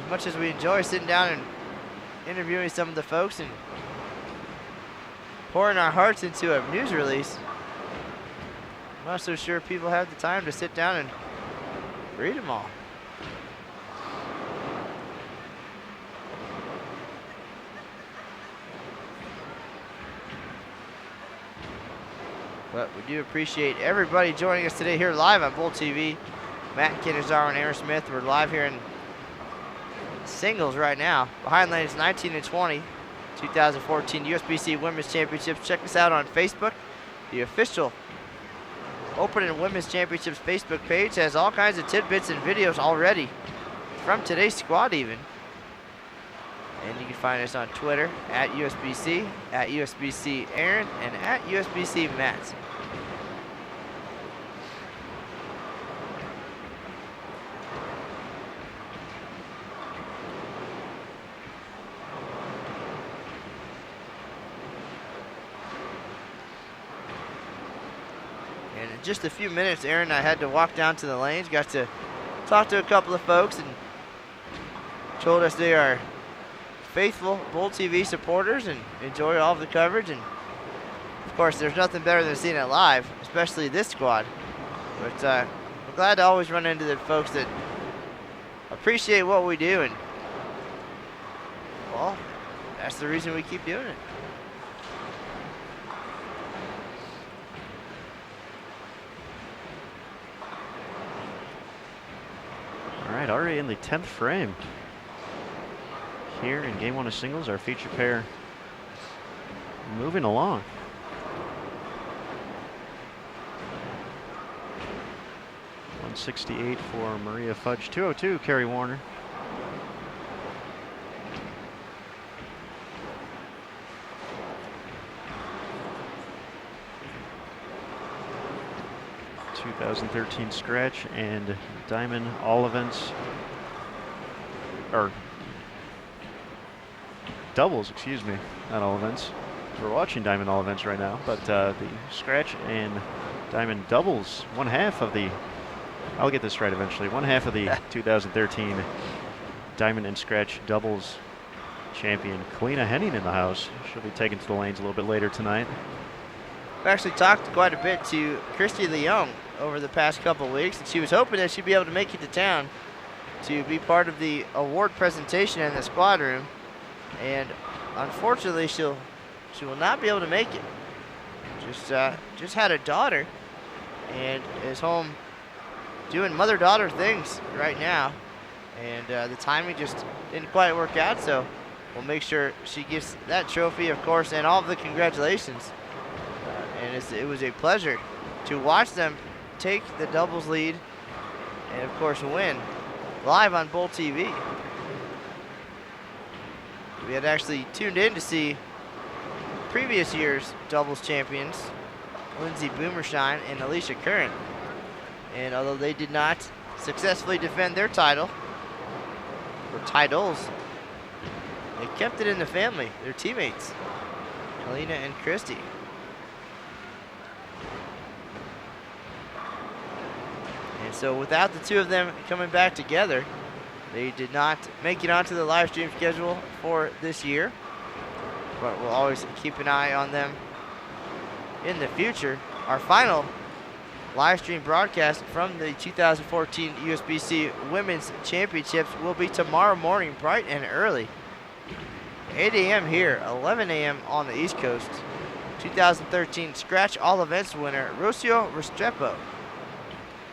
as much as we enjoy sitting down and interviewing some of the folks and pouring our hearts into a news release, I'm not so sure people have the time to sit down and read them all. But we do appreciate everybody joining us today here live on Bull TV. Matt Canizaro and Aaron Smith. We're live here in singles right now. Behind lanes 19 and 20, 2014 USBC Women's Championships. Check us out on Facebook. The official Open and Women's Championships Facebook page has all kinds of tidbits and videos already from today's squad even. And you can find us on Twitter at USBC, at USBC Aaron, and at USBC Matt. And in just a few minutes, Aaron and I had to walk down to the lanes, got to talk to a couple of folks, and told us they are faithful Bull TV supporters and enjoy all of the coverage. And of course, there's nothing better than seeing it live, especially this squad. But we're glad to always run into the folks that appreciate what we do, and well, that's the reason we keep doing it. right, already in the 10th frame. Here in game 1 of singles, our feature pair moving along. .168 for Maria Fudge, 202 Carrie Warner. .2013 scratch and diamond all events, or doubles, excuse me, not all events. We're watching diamond all events right now, but the scratch and diamond doubles, one half of the, I'll get this right eventually, one half of the 2013 diamond and scratch doubles champion, Kalina Henning, in the house. She'll be taken to the lanes a little bit later tonight. I've actually talked quite a bit to Christy Leung over the past couple weeks, and she was hoping that she'd be able to make it to town to be part of the award presentation in the squad room, and unfortunately she will not be able to make it. Just had a daughter and is home doing mother-daughter things right now, and the timing just didn't quite work out, so we'll make sure she gets that trophy, of course, and all of the congratulations. And it was a pleasure to watch them take the doubles lead and, of course, win live on Bull TV. We had actually tuned in to see previous year's doubles champions, Lindsay Boomershine and Alicia Curran. And although they did not successfully defend their title, or titles, they kept it in the family, their teammates, Kalina and Christy. And so without the two of them coming back together, they did not make it onto the live stream schedule for this year, but we'll always keep an eye on them in the future. Our final live stream broadcast from the 2014 USBC Women's Championships will be tomorrow morning, bright and early. 8 a.m. here, 11 a.m. on the East Coast. 2013 Scratch All Events winner, Rocio Restrepo.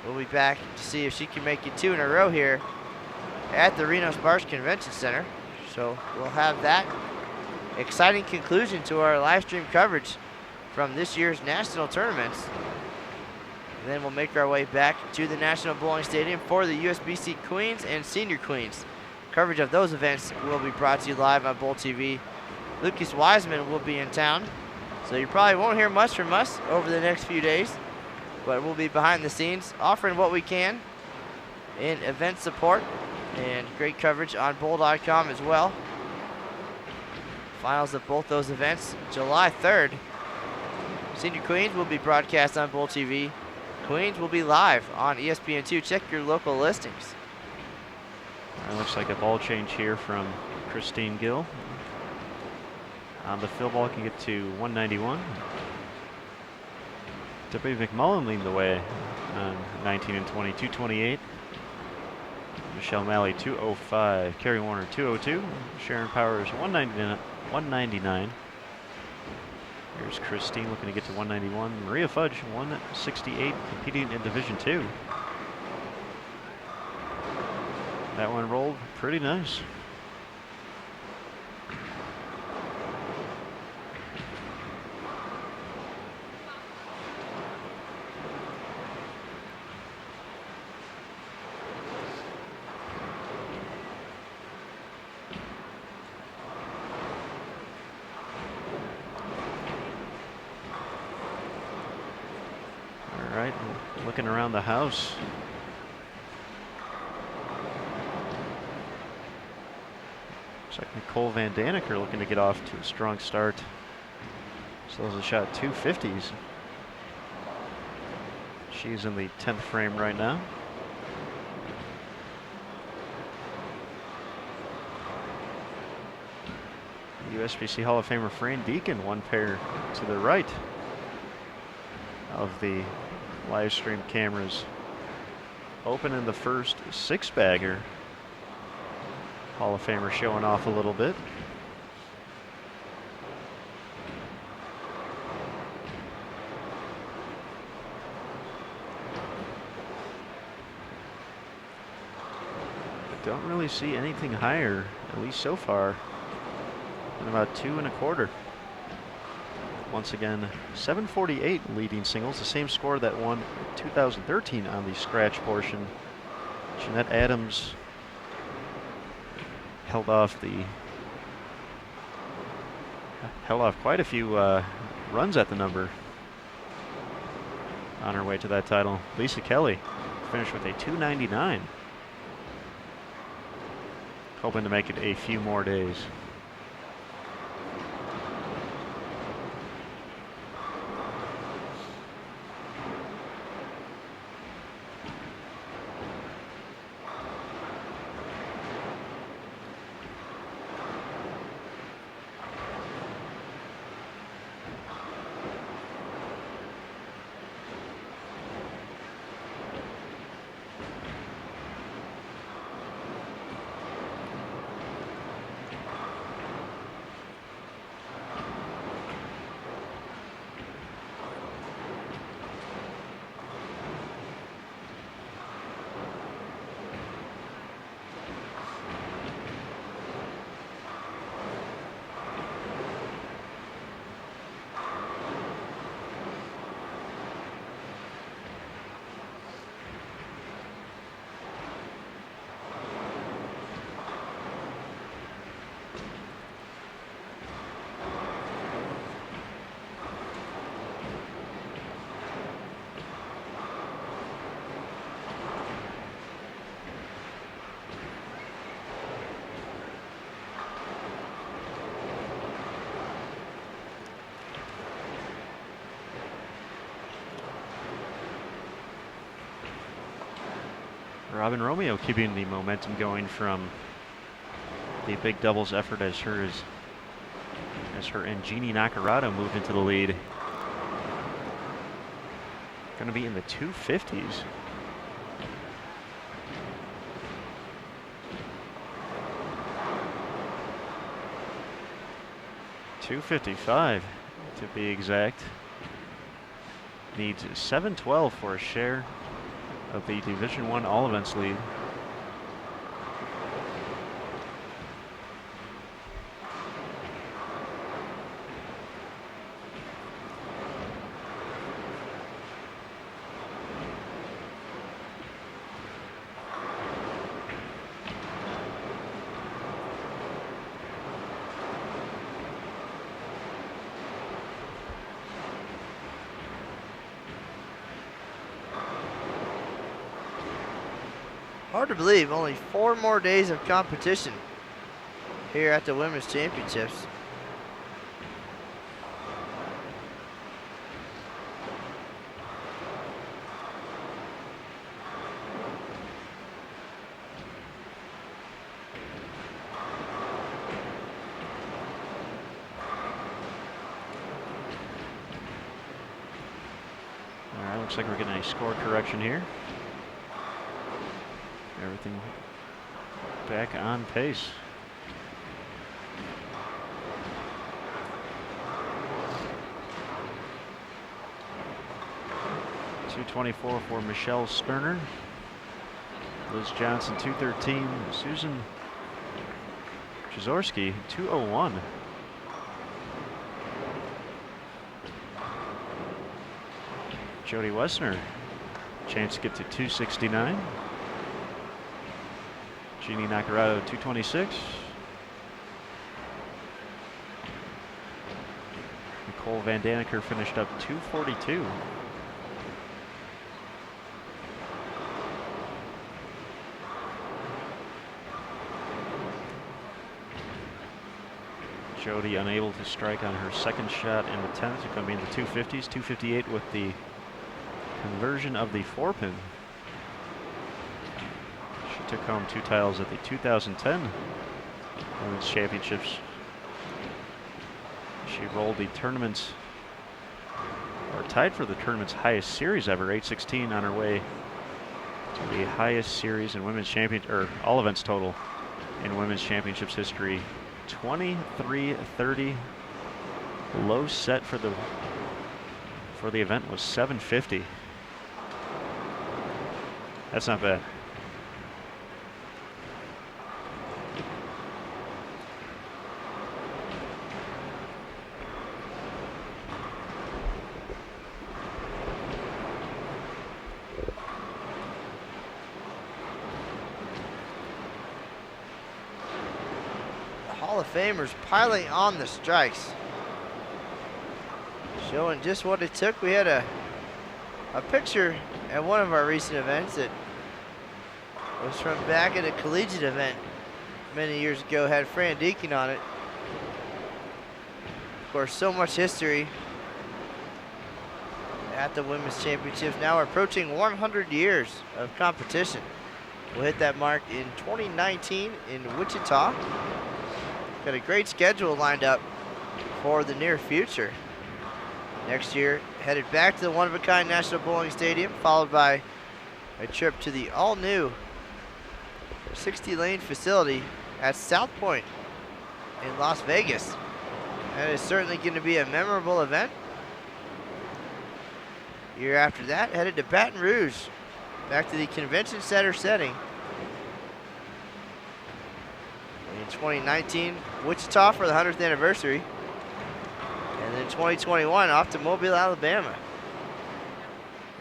We'll be back to see if she can make it 2 in a row here at the Reno-Sparks Convention Center. So we'll have that exciting conclusion to our live stream coverage from this year's national tournaments. And then we'll make our way back to the National Bowling Stadium for the USBC Queens and Senior Queens. Coverage of those events will be brought to you live on Bull TV. Lucas Wiseman will be in town, so you probably won't hear much from us over the next few days, but we'll be behind the scenes offering what we can in event support and great coverage on Bull.com as well. Finals of both those events, July 3rd. Senior Queens will be broadcast on Bull TV. Queens will be live on ESPN2. Check your local listings. Looks like a ball change here from Christine Gill. The fill ball can get to 191. W. McMullen leading the way on 19 and 20, 228. Michelle Malley, 205. Carrie Warner, 202. Sharon Powers, 199. Here's Christine looking to get to 191. Maria Fudge, 168, competing in Division II. That one rolled pretty nice. All right, looking around the house. Looks like Nicole Van Daniker looking to get off to a strong start. Still has a shot 250s. She's in the 10th frame right now. USBC Hall of Famer Fran Deacon, one pair to the right of the live stream cameras. Opening the first 6-bagger. Hall of Famer showing off a little bit. Don't really see anything higher, at least so far, than about 2 1/4. Once again, 748 leading singles, the same score that won 2013 on the scratch portion. Jeanette Adams held off quite a few runs at the number on her way to that title. Lisa Kelly finished with a 299. Hoping to make it a few more days. Robin Romeo keeping the momentum going from the big doubles effort as her and Jeannie Nacarado moved into the lead. Going to be in the 250s. $255 to be exact. Needs 712 for a share of the Division I all events lead. Hard to believe, only 4 more days of competition here at the Women's Championships. All right, looks like we're getting a score correction here. Everything back on pace. .224 for Michelle Sterner. Liz Johnson, 213. Susan Chizorski, 201. Jody Wessner, chance to get to 269. Jeannie Nacarado, 226. Nicole Van Daniker finished up 242. Jody unable to strike on her second shot in the 10th. It's going to be in the 250s, 258 with the conversion of the 4-pin. Took home 2 titles at the 2010 Women's Championships. She rolled the tournament's, or tied for the tournament's highest series ever, 816, on her way to the highest series in women's champion, or all events total in women's championships history. 23:30. Low set for the event was 750. That's not bad. Famers piling on the strikes. Showing just what it took. We had a picture at one of our recent events that was from back at a collegiate event many years ago, had Fran Deacon on it. Of course, so much history at the Women's Championships. Now we're approaching 100 years of competition. We'll hit that mark in 2019 in Wichita. Got a great schedule lined up for the near future. Next year, headed back to the one-of-a-kind National Bowling Stadium, followed by a trip to the all-new 60-lane facility at South Point in Las Vegas. That is certainly going to be a memorable event. Year after that, headed to Baton Rouge, back to the Convention Center setting. In 2019, Wichita for the 100th anniversary. And then 2021 off to Mobile, Alabama.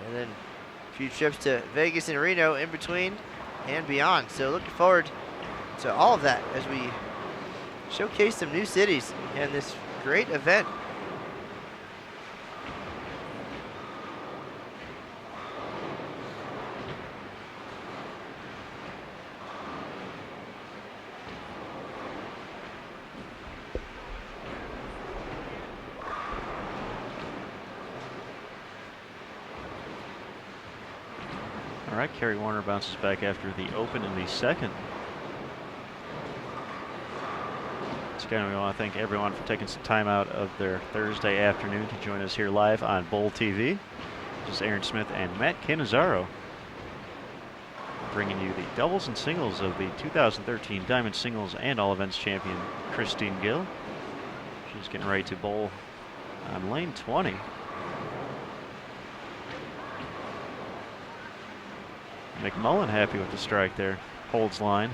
And then a few trips to Vegas and Reno in between and beyond. So looking forward to all of that as we showcase some new cities in this great event. All right, Kerry Warner bounces back after the open in the second. Again, we want to thank everyone for taking some time out of their Thursday afternoon to join us here live on Bowl TV. This is Aaron Smith and Matt Cannizzaro bringing you the doubles and singles of the 2013 Diamond Singles and All Events champion Christine Gill. She's getting ready to bowl on lane 20. McMullen happy with the strike there. Holds line.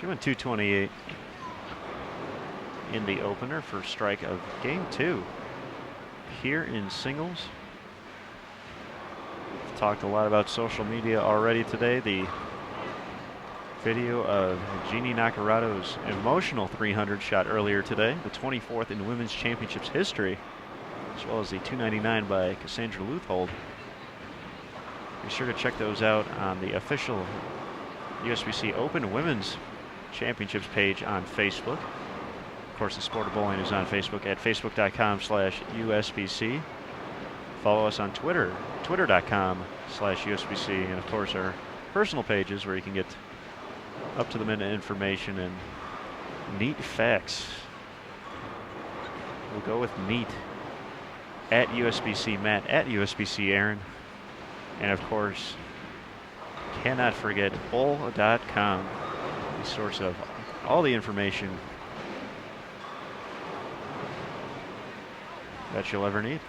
She went 228 in the opener for strike of game 2 here in singles. We've talked a lot about social media already today. The video of Jeannie Nacarato's emotional 300 shot earlier today, the 24th in Women's Championships history, as well as the 299 by Cassandra Leuthold. Be sure to check those out on the official USBC Open Women's Championships page on Facebook. Of course, the Sport of Bowling is on Facebook at facebook.com/USBC. Follow us on Twitter, twitter.com/USBC, and of course our personal pages where you can get up-to-the-minute information and neat facts. We'll go with neat at USBC Matt, at USBC Aaron, and of course, cannot forget bowl.com. The source of all the information that you'll ever need.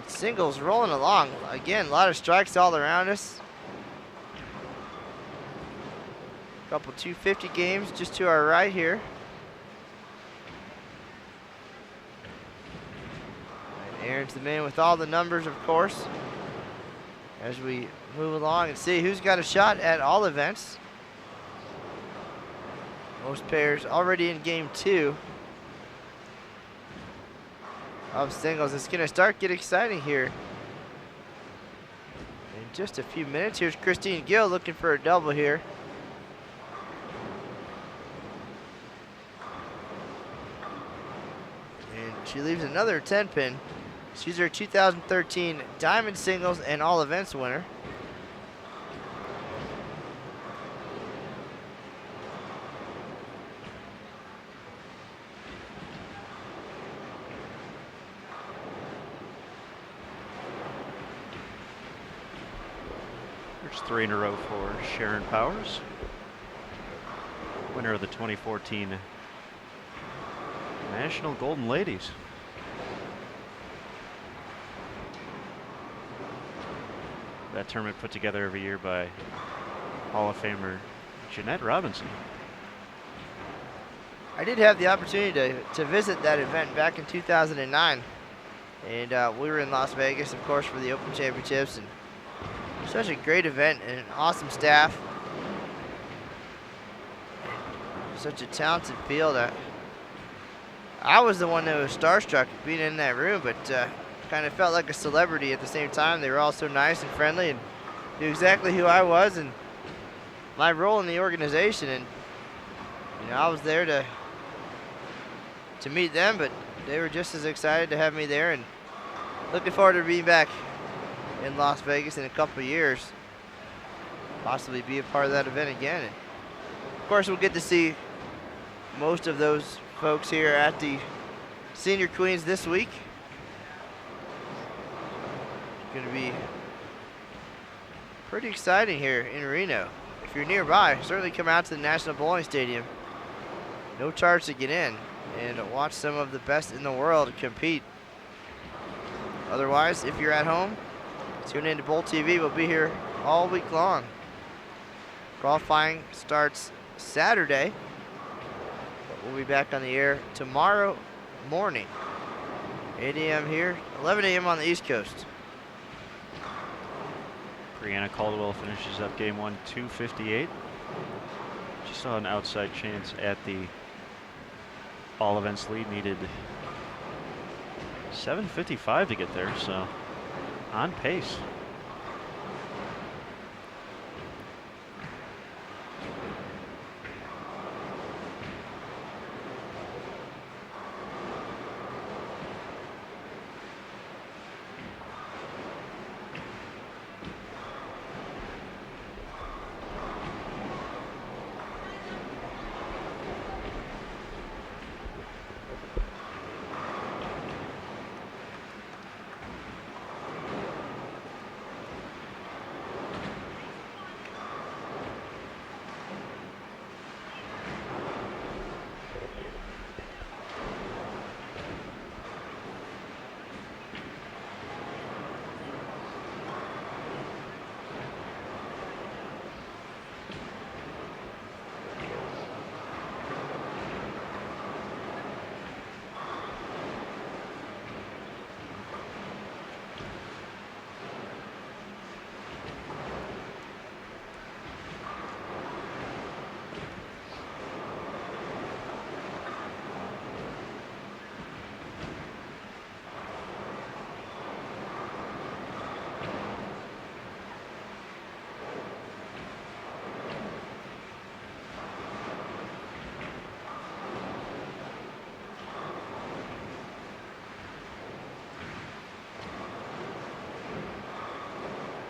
Singles rolling along. Again, a lot of strikes all around us. Couple 250 games just to our right here. And Aaron's the man with all the numbers, of course, as we move along and see who's got a shot at all events. Most pairs already in game 2. of singles. It's going to start getting exciting here in just a few minutes. Here's Christine Gill looking for a double here. And she leaves another 10-pin. She's her 2013 Diamond Singles and All Events winner. There's 3 in a row for Sharon Powers, winner of the 2014 National Golden Ladies. That tournament put together every year by Hall of Famer Jeanette Robinson. I did have the opportunity to visit that event back in 2009. And we were in Las Vegas, of course, for the Open Championships. And such a great event and an awesome staff. Such a talented field. I was the one that was starstruck being in that room, but kind of felt like a celebrity at the same time. They were all so nice and friendly and knew exactly who I was and my role in the organization. And you know, I was there to meet them, but they were just as excited to have me there, and looking forward to being back in Las Vegas in a couple of years, possibly be a part of that event again. And of course, we'll get to see most of those folks here at the Senior Queens this week. Going to be pretty exciting here in Reno. If you're nearby, certainly come out to the National Bowling Stadium. No charge to get in, and watch some of the best in the world compete. Otherwise, if you're at home, tune in to Bowl TV. We'll be here all week long. Qualifying starts Saturday, but we'll be back on the air tomorrow morning. 8 a.m. here, 11 a.m. on the East Coast. Brianna Caldwell finishes up game 1, 258. She saw an outside chance at the all events lead, needed 7:55 to get there, so on pace.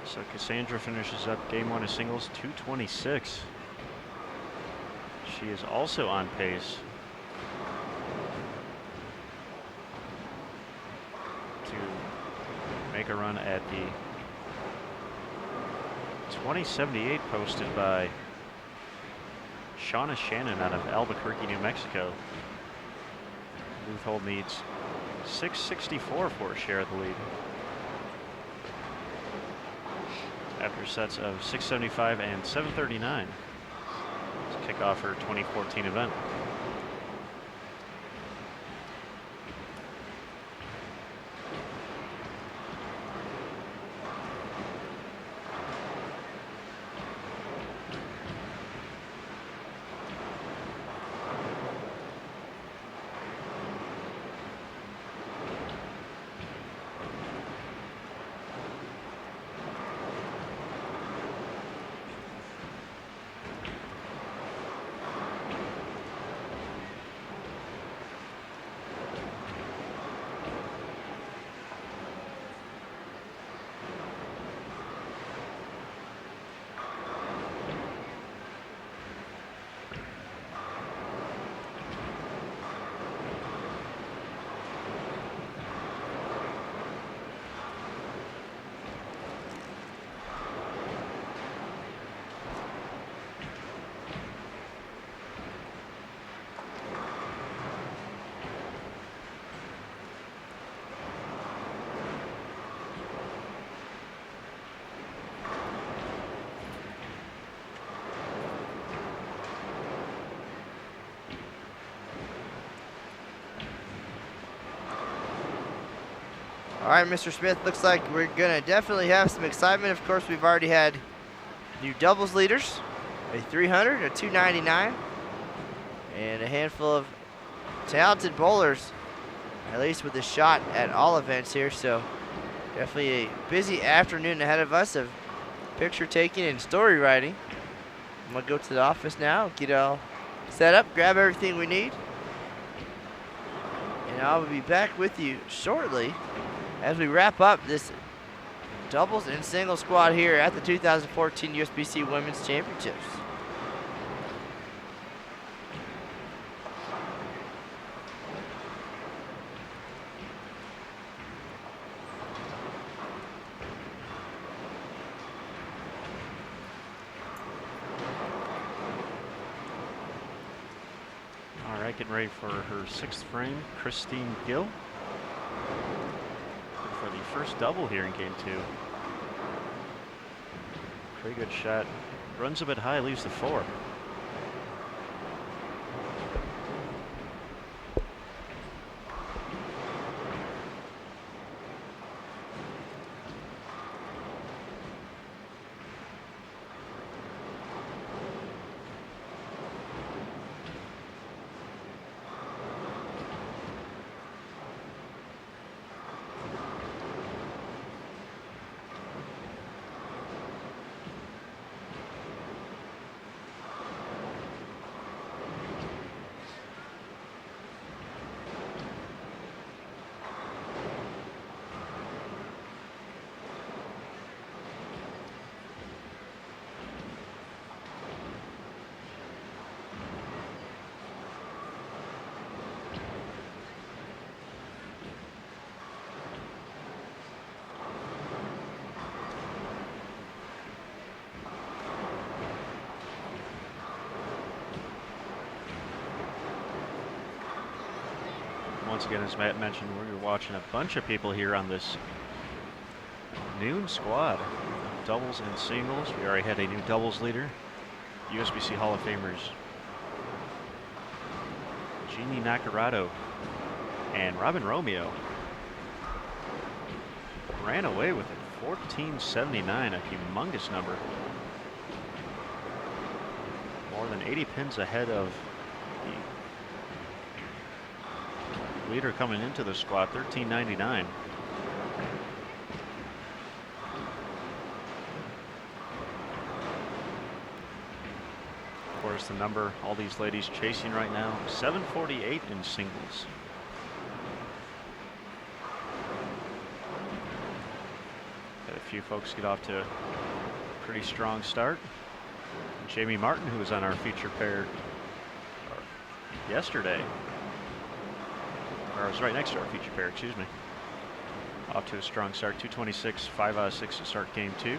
So Cassandra finishes up game 1 of singles, 226. She is also on pace to make a run at the 2078 posted by Shauna Shannon out of Albuquerque, New Mexico. Luthold needs 664 for a share of the lead, after sets of 675 and 739 to kick off her 2014 event. All right, Mr. Smith, looks like we're going to definitely have some excitement. Of course, we've already had new doubles leaders, a 300, a 299, and a handful of talented bowlers, at least with a shot at all events here. So definitely a busy afternoon ahead of us of picture taking and story writing. I'm going to go to the office now, get all set up, grab everything we need, and I'll be back with you shortly as we wrap up this doubles and singles squad here at the 2014 USBC Women's Championships. All right, getting ready for her 6th frame, Christine Gill. For the first double here in game 2. Pretty good shot. Runs a bit high, leaves the 4. Once again, as Matt mentioned, we're watching a bunch of people here on this noon squad. Doubles and singles. We already had a new doubles leader. USBC Hall of Famers Jeannie Nacarado and Robin Romeo ran away with it. 1479, a humongous number. More than 80 pins ahead of the leader coming into the squad, 1399. Of course, the number all these ladies chasing right now, 748 in singles. Had a few folks get off to a pretty strong start. Jamie Martin, who was on our feature pair yesterday, or I was right next to our feature pair, excuse me. Off to a strong start, 226, 5 out of 6 to start game 2.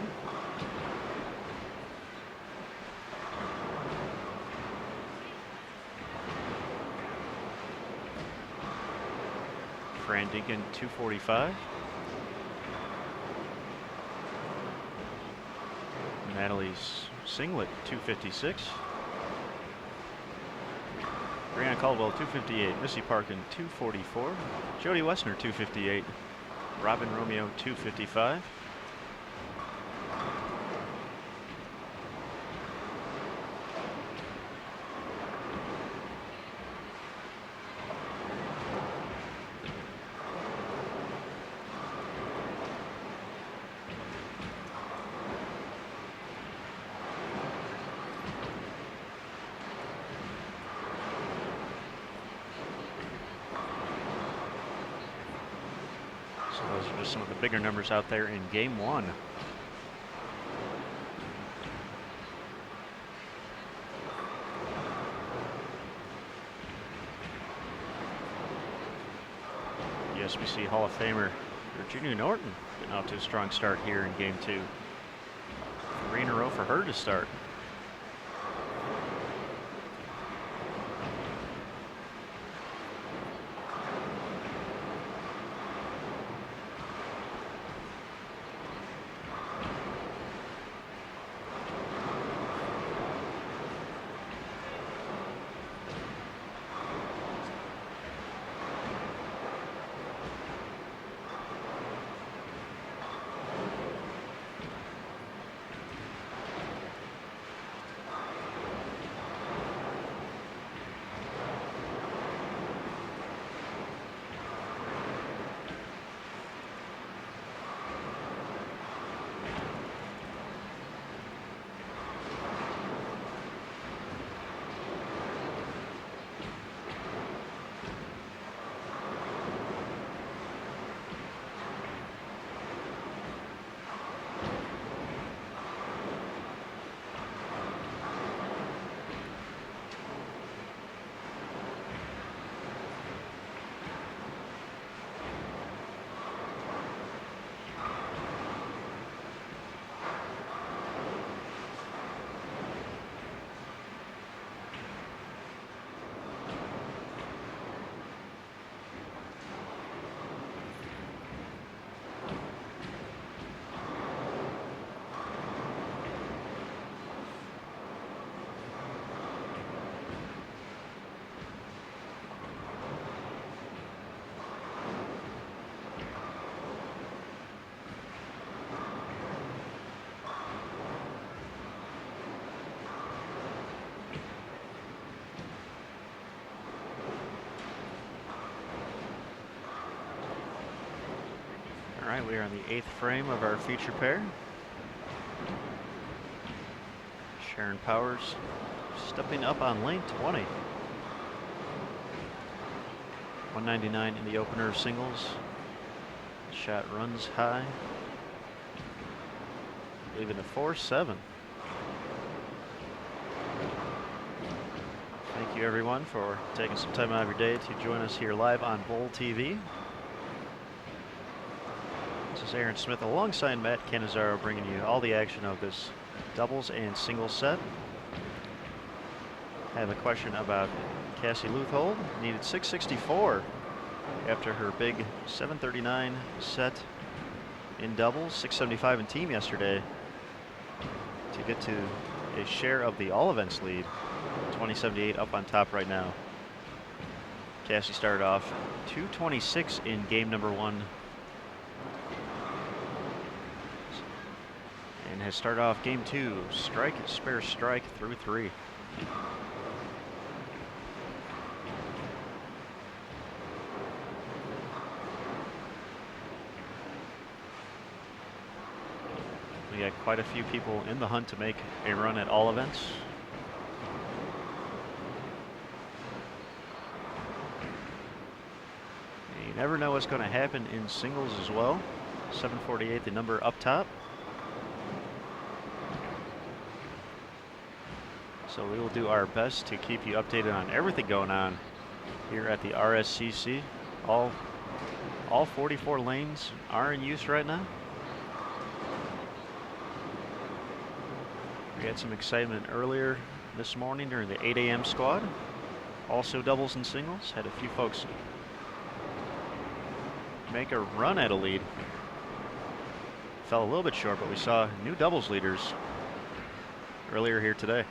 Fran Dinkin, 245. Natalie's Singlet, 256. Brianna Caldwell, 258. Missy Parkin, 244. Jody Wessner, 258. Robin Romeo, 255. So those are just some of the bigger numbers out there in game 1. USBC Hall of Famer Virginia Norton getting off to a strong start here in game 2. 3 in a row for her to start. right, we are on the 8th frame of our feature pair. Sharon Powers stepping up on lane 20. 199 in the opener of singles. Shot runs high. Leaving a 4-7. Thank you everyone for taking some time out of your day to join us here live on Bowl TV. This is Aaron Smith alongside Matt Cannizzaro, bringing you all the action of this doubles and singles set. I have a question about Cassie Leuthold. Needed 664 after her big 739 set in doubles, 675 in team yesterday to get to a share of the all events lead. 2078 up on top right now. Cassie started off 226 in game number 1 and has started off game 2 strike, spare strike through 3. We got quite a few people in the hunt to make a run at all events. You never know what's going to happen in singles as well. 748, the number up top. So we will do our best to keep you updated on everything going on here at the RSCC. All 44 lanes are in use right now. We had some excitement earlier this morning during the 8 a.m. squad. Also doubles and singles. Had a few folks make a run at a lead. Fell a little bit short, but we saw new doubles leaders earlier here today.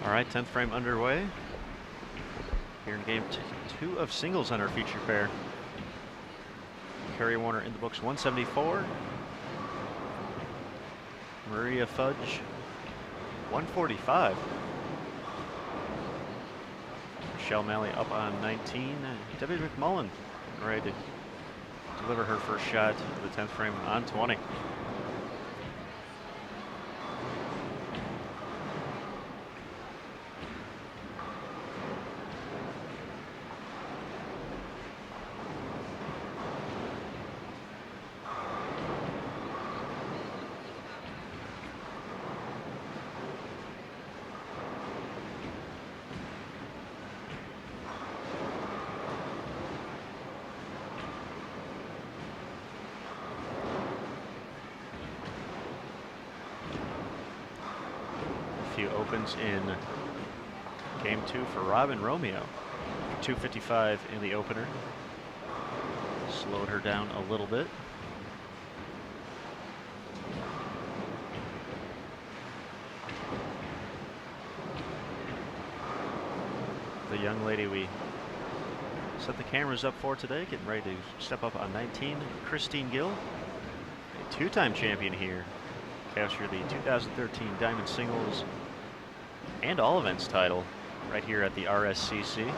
All right, 10th frame underway. Here in game 2 of singles on our feature pair. Kerry Warner in the books, 174. Maria Fudge, 145. Michelle Malley up on 19. Debbie McMullen ready to deliver her first shot of the 10th frame on 20. Opens in game 2 for Robin Romeo. 2:55 in the opener. Slowed her down a little bit. The young lady we set the cameras up for today, getting ready to step up on 19, Christine Gill, a two-time champion here. Captured the 2013 Diamond Singles and all events title right here at the RSCC.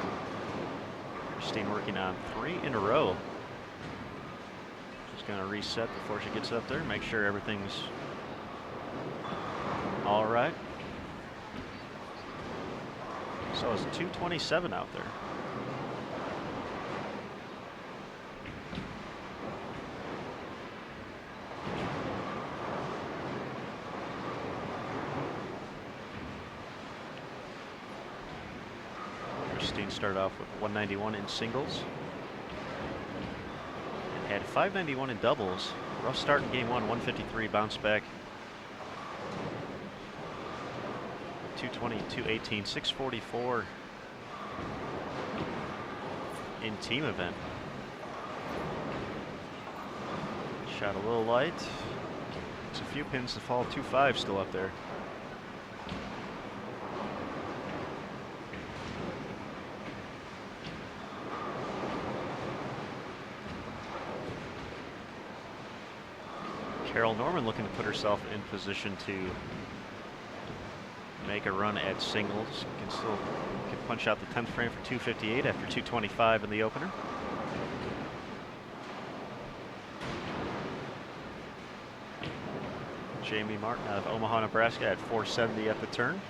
Christine working on 3 in a row. Just gonna reset before she gets up there, make sure everything's all right. So it's 227 out there. Started off with 191 in singles. And had 591 in doubles. Rough start in game 1, 153, bounce back. 220, 218, 644 in team event. Shot a little light. It's a few pins to fall, 2-5 still up there. Carol Norman looking to put herself in position to make a run at singles. Can punch out the 10th frame for 258 after 225 in the opener. Jamie Martin out of Omaha, Nebraska at 470 at the turn.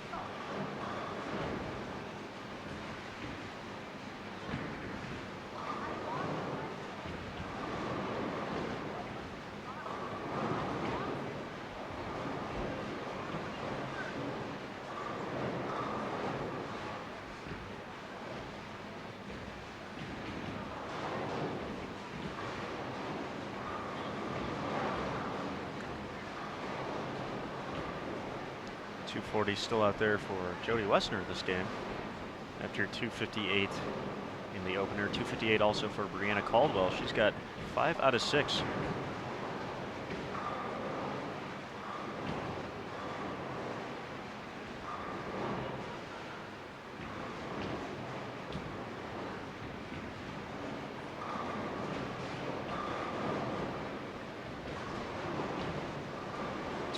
Still out there for Jody Wessner this game after 258 in the opener. 258 also for Brianna Caldwell. She's got 5 out of 6.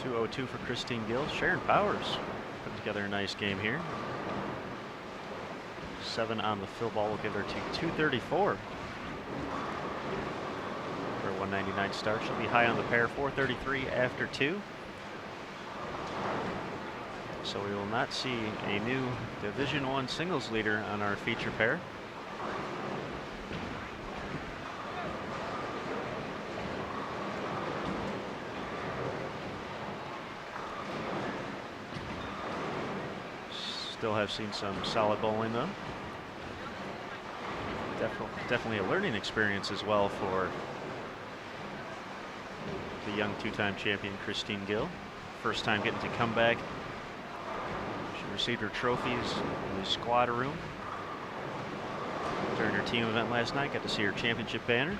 .202 for Christine Gill. Sharon Powers putting together a nice game here. 7 on the fill ball will give her to 234 for a 199 start. She'll be high on the pair, 433 after 2. So we will not see a new Division I singles leader on our feature pair. Still have seen some solid bowling though. Definitely a learning experience as well for the young two-time champion Christine Gill. First time getting to come back. She received her trophies in the squad room during her team event last night. Got to see her championship banner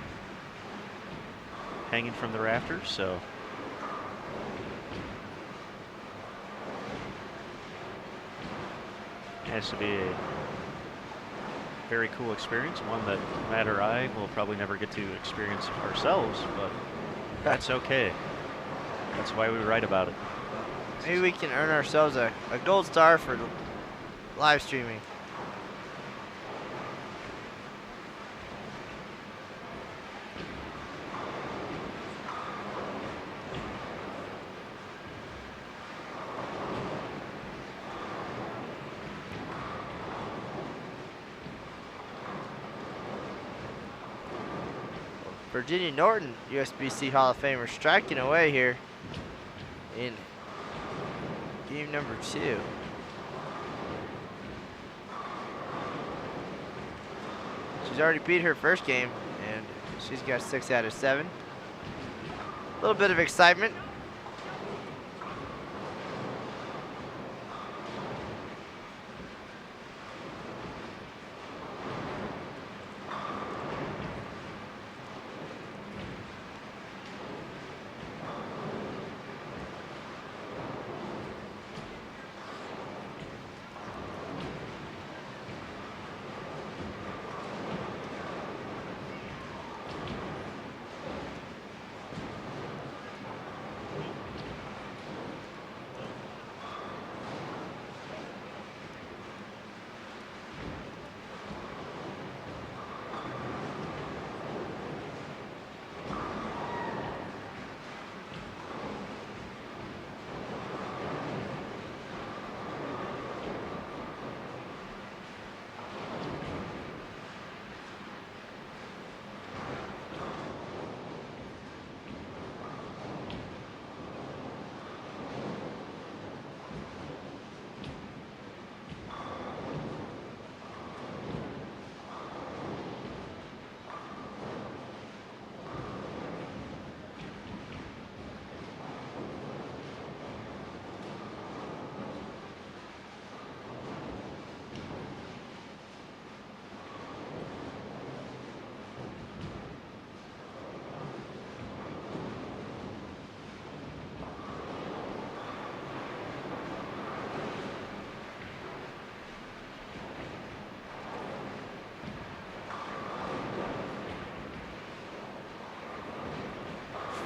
hanging from the rafters. So has to be a very cool experience, one that Matt or I will probably never get to experience ourselves, but that's okay. That's why we write about it. Maybe we can earn ourselves a gold star for live streaming. Virginia Norton, USBC Hall of Famer, striking away here in game number 2. She's already beat her first game, and she's got 6 out of 7. A little bit of excitement.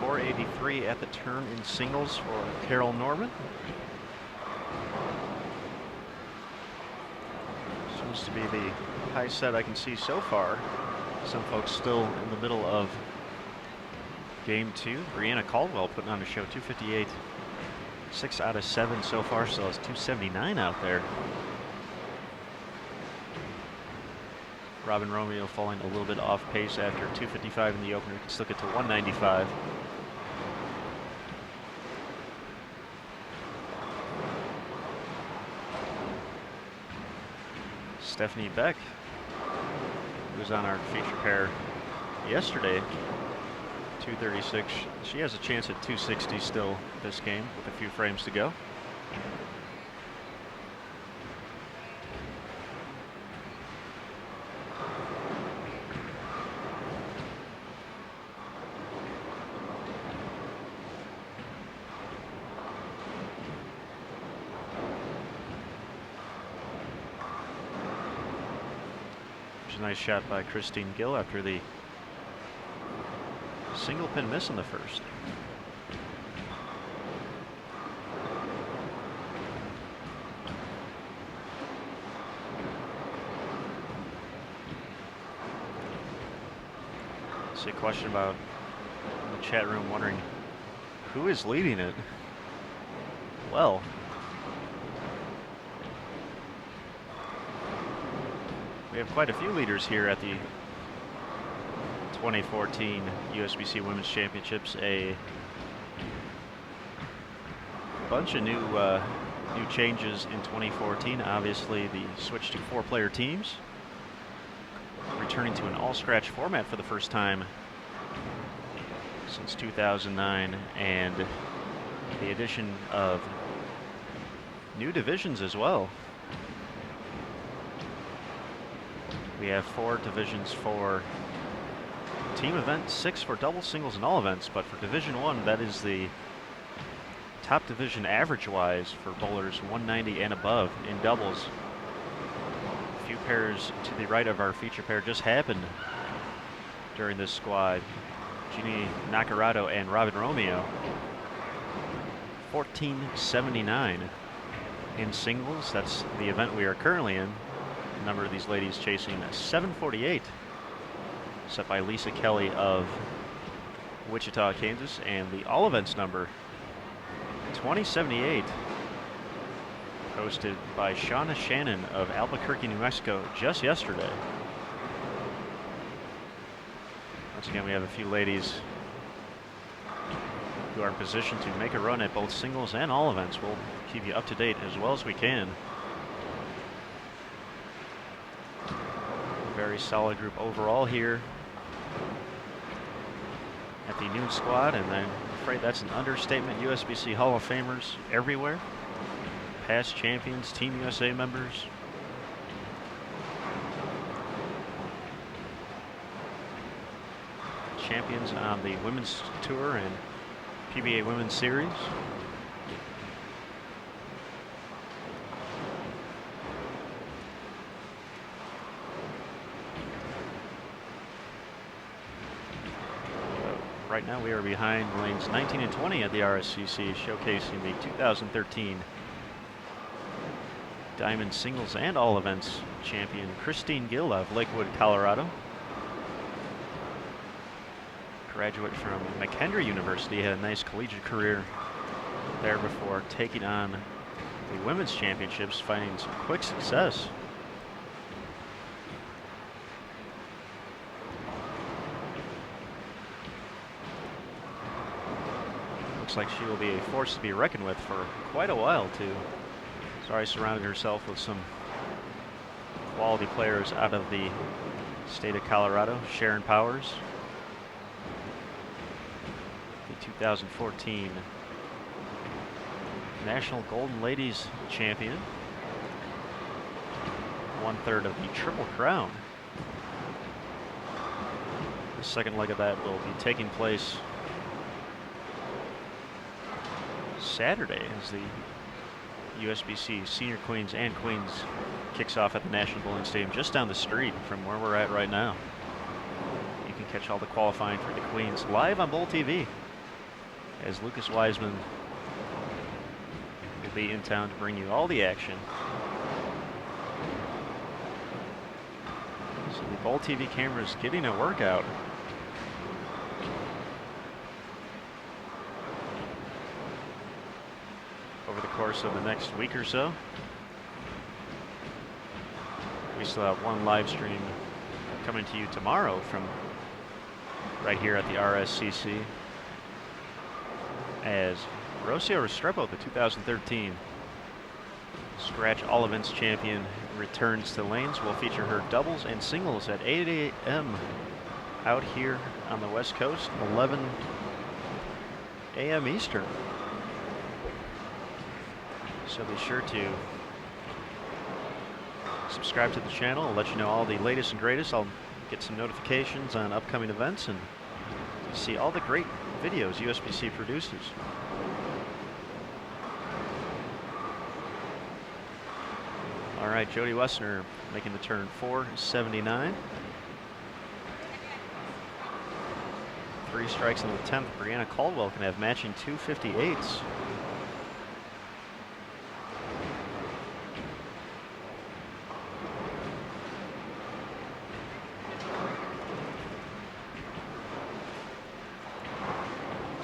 .483 at the turn in singles for Carol Norman. Seems to be the high set I can see so far. Some folks still in the middle of game 2. Brianna Caldwell putting on a show, 258. 6 out of 7 so far, so it's 279 out there. Robin Romeo falling a little bit off pace after 255 in the opener. Can still get to 195. Stephanie Beck, who was on our feature pair yesterday, 236. She has a chance at 260 still this game with a few frames to go. Nice shot by Christine Gill after the single pin miss in the first. See a question about in the chat room wondering who is leading it. Well, we have quite a few leaders here at the 2014 USBC Women's Championships. A bunch of new changes in 2014. Obviously, the switch to 4-player teams, returning to an all-scratch format for the first time since 2009, and the addition of new divisions as well. We have 4 divisions for team event, 6 for double, singles, and all events. But for Division 1, that is the top division average-wise for bowlers 190 and above in doubles. A few pairs to the right of our feature pair just happened during this squad. Jeannie Nacarado and Robin Romeo. 1479 in singles. That's the event we are currently in. A number of these ladies chasing 748, set by Lisa Kelly of Wichita, Kansas, and the all events number 2078, posted by Shauna Shannon of Albuquerque, New Mexico, just yesterday. Once again, we have a few ladies who are in position to make a run at both singles and all events. We'll keep you up to date as well as we can. Very solid group overall here at the noon squad, and I'm afraid that's an understatement. USBC Hall of Famers everywhere. Past champions, Team USA members. Champions on the Women's Tour and PBA Women's Series. Right now we are behind lanes 19 and 20 at the RSCC, showcasing the 2013 Diamond Singles and All Events champion Christine Gill of Lakewood, Colorado. Graduate from McHenry University, had a nice collegiate career there before taking on the Women's Championships, finding some quick success. Looks like she will be a force to be reckoned with for quite a while, too. Sorry, surrounded herself with some quality players out of the state of Colorado. Sharon Powers, the 2014 National Golden Ladies champion. 1/3 of the Triple Crown. The second leg of that will be taking place Saturday as the USBC Senior Queens and Queens kicks off at the National Bowling Stadium just down the street from where we're at right now. You can catch all the qualifying for the Queens live on Bowl TV as Lucas Wiseman will be in town to bring you all the action. So the Bowl TV camera is getting a workout. Over the course of the next week or so. We still have one live stream coming to you tomorrow from right here at the RSCC as Rocio Restrepo, the 2013 Scratch All Events champion, returns to lanes. We'll feature her doubles and singles at 8 a.m. out here on the West Coast, 11 a.m. Eastern. So be sure to subscribe to the channel. I'll let you know all the latest and greatest. I'll get some notifications on upcoming events and see all the great videos USBC produces. All right, Jody Wessner making the turn 479. 3 strikes in the 10th. Brianna Caldwell can have matching 258s.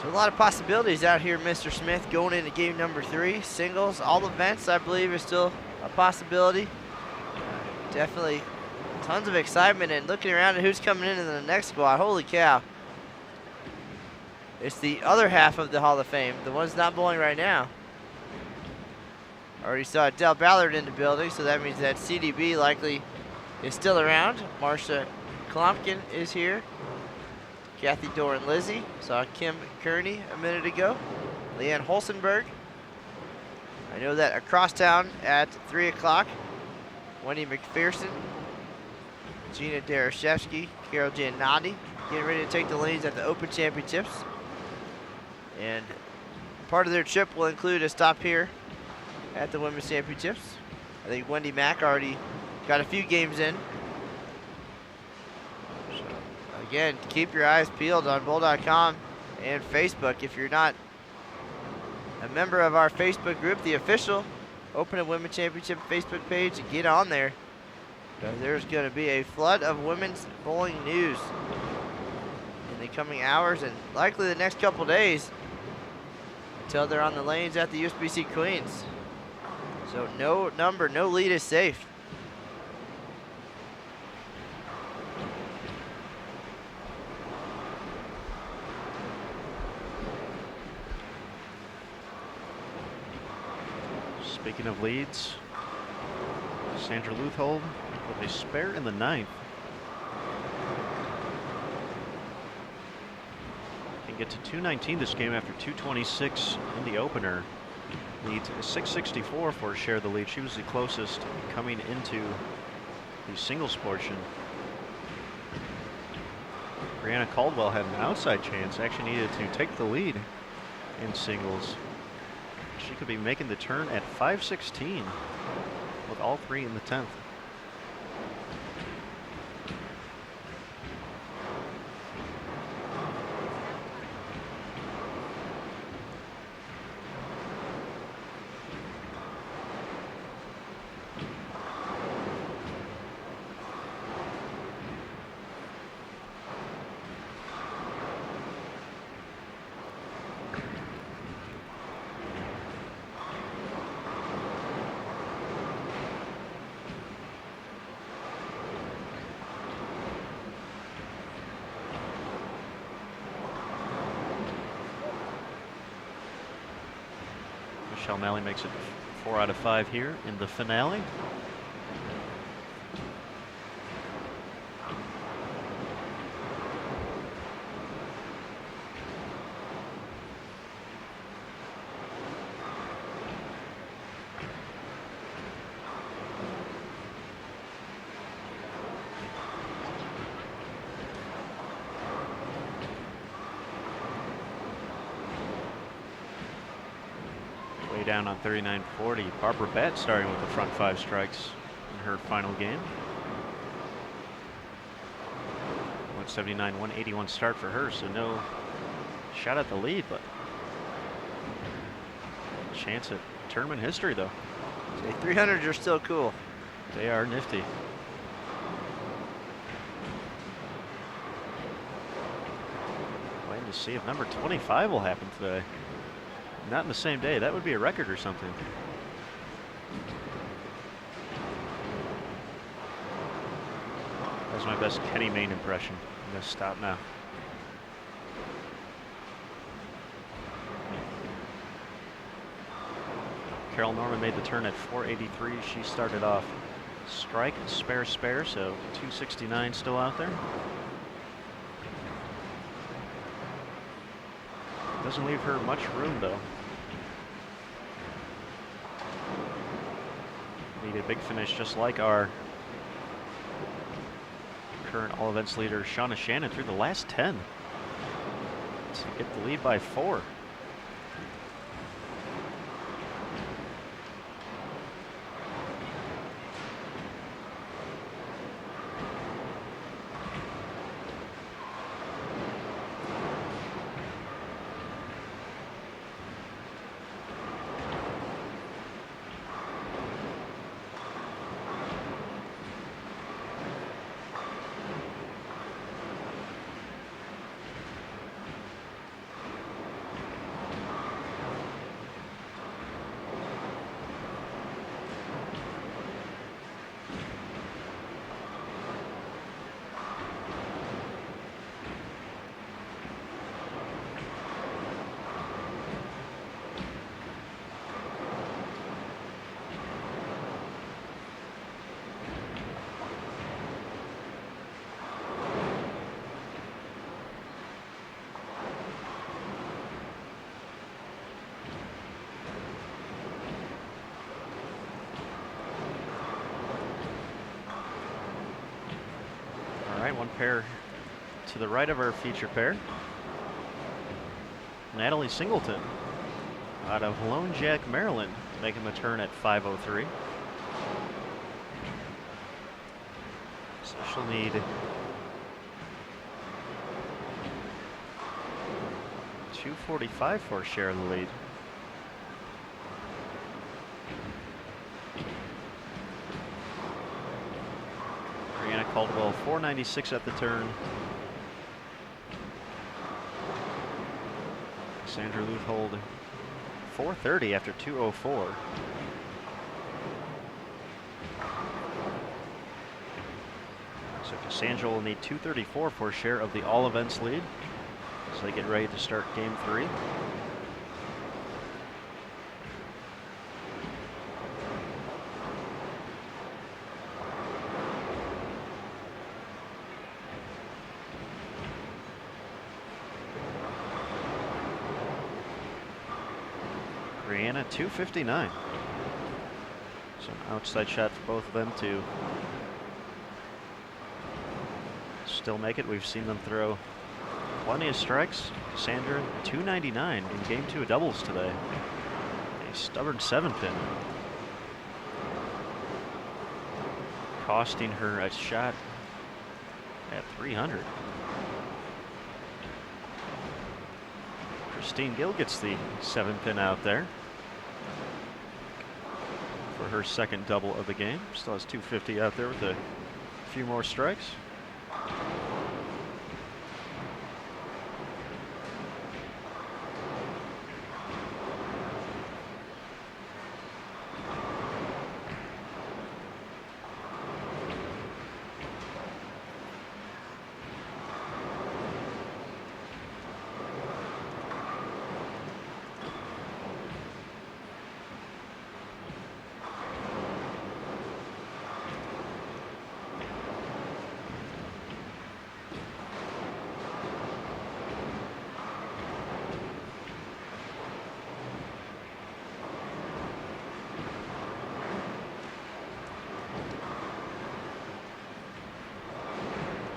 A lot of possibilities out here, Mr. Smith, going into game number 3. Singles, all events, I believe, is still a possibility. Definitely tons of excitement, and looking around at who's coming in the next squad. Holy cow. It's the other half of the Hall of Fame, the ones not bowling right now. Already saw Dell Ballard in the building, so that means that CDB likely is still around. Marsha Klompkin is here. Kathy Doran Lizzie. Saw Kim Kearney a minute ago. Leanne Holsenberg. I know that across town at 3 o'clock, Wendy McPherson, Gina Darashevsky, Carol Giannotti getting ready to take the lanes at the Open Championships. And part of their trip will include a stop here at the Women's Championships. I think Wendy Mack already got a few games in. Again, keep your eyes peeled on bowl.com and Facebook. If you're not a member of our Facebook group, the official Open and Women's Championship Facebook page, get on there. There's going to be a flood of women's bowling news in the coming hours and likely the next couple days until they're on the lanes at the USBC Queens. So no number, no lead is safe. Speaking of leads, Sandra Luthold with a spare in the 9th. Can get to 219 this game after 226 in the opener. Leads 664 for a share of the lead. She was the closest coming into the singles portion. Brianna Caldwell had an outside chance, actually needed to take the lead in singles. She could be making the turn at 5:16 with all 3 in the 10th. Michelle Malley makes it 4 out of 5 here in the finale. Down on 39.40. Barbara Bett starting with the front 5 strikes in her final game. 179, 181 start for her, so no shot at the lead, but chance at tournament history though. Say 300s are still cool. They are nifty. Waiting to see if number 25 will happen today. Not in the same day. That would be a record or something. That's my best Kenny Mayne impression. I'm going to stop now. Carol Norman made the turn at 483. She started off strike, spare, so 269 still out there. Doesn't leave her much room though. Need a big finish just like our current all events leader Shauna Shannon through the last 10 to get the lead by 4. One pair to the right of our feature pair. Natalie Singleton out of Lone Jack, Maryland, making the turn at 5:03. So she'll need 245 for a share of the lead. Caldwell 496 at the turn. Sandra Luthold 430 after 204. So Cassandra will need 234 for a share of the all events lead as they get ready to start game 3. Brianna, 259. So an outside shot for both of them to still make it. We've seen them throw plenty of strikes. Cassandra, 299 in game 2 of doubles today. A stubborn 7-pin. Costing her a shot at 300. Christine Gill gets the 7-pin out there for her second double of the game. Still has 250 out there with a few more strikes.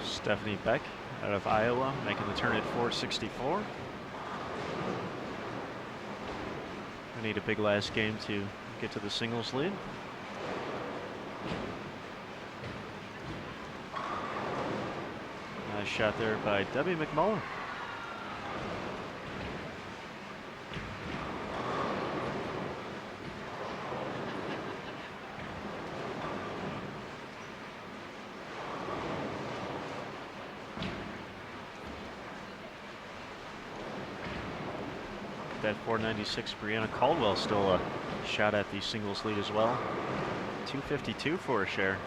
Stephanie Beck out of Iowa making the turn at 464. We need a big last game to get to the singles lead. Nice shot there by Debbie McMullen. That 496, Brianna Caldwell still a shot at the singles lead as well. 252 for a share.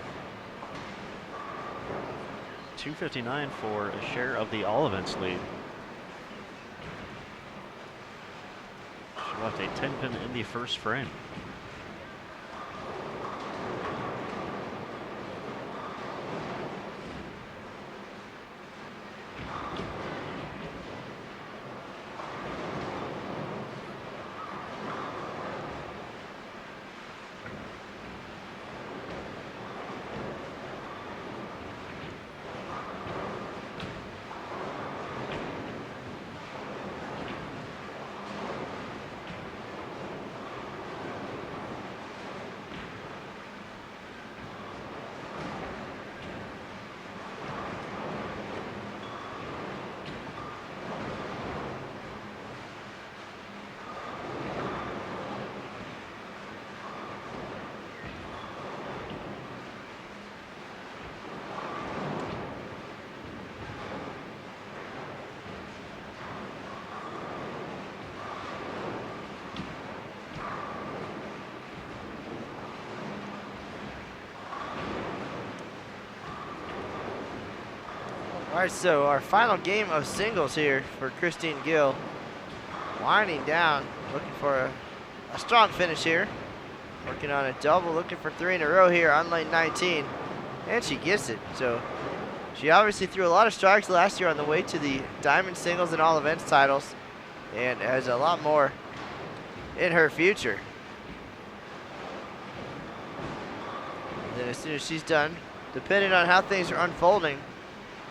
259 for a share of the all events lead. She left a 10-pin in the first frame. All right, so our final game of singles here for Christine Gill. Winding down, looking for a strong finish here. Working on a double, looking for 3 in a row here on lane 19. And she gets it. So she obviously threw a lot of strikes last year on the way to the Diamond Singles and All Events titles. And has a lot more in her future. And then as soon as she's done, depending on how things are unfolding,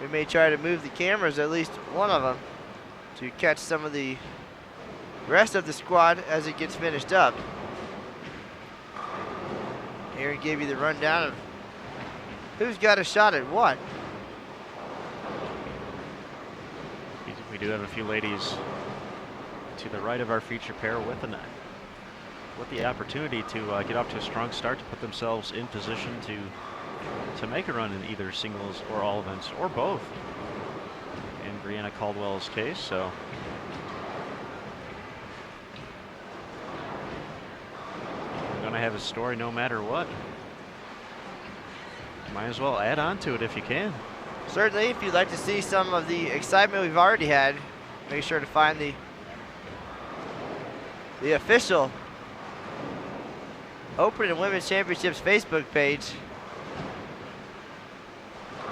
we may try to move the cameras, at least one of them, to catch some of the rest of the squad as it gets finished up. Aaron gave you the rundown of who's got a shot at what. We do have a few ladies to the right of our feature pair with the opportunity to get off to a strong start, to put themselves in position to make a run in either singles or all events or both in Brianna Caldwell's case. So we're going to have a story no matter what. Might as well add on to it if you can. Certainly, if you'd like to see some of the excitement we've already had, make sure to find the official Open and Women's Championships Facebook page.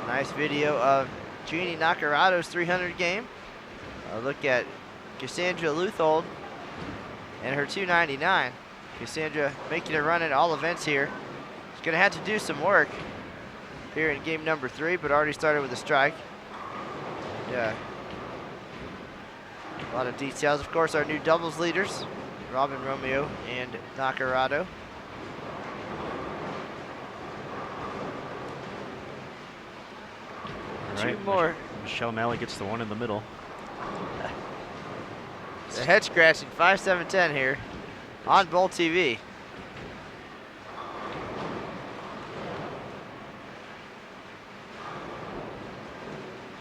Nice video of Jeannie Nakarato's 300 game. A look at Cassandra Luthold and her 299. Cassandra making a run at all events here. She's going to have to do some work here in game number 3, but already started with a strike. Yeah. A lot of details. Of course, our new doubles leaders, Robin Romeo and Nakarado. All right, Two more. Michelle Malley gets the one in the middle. The head scratching 5-7-10 here on Bowl TV.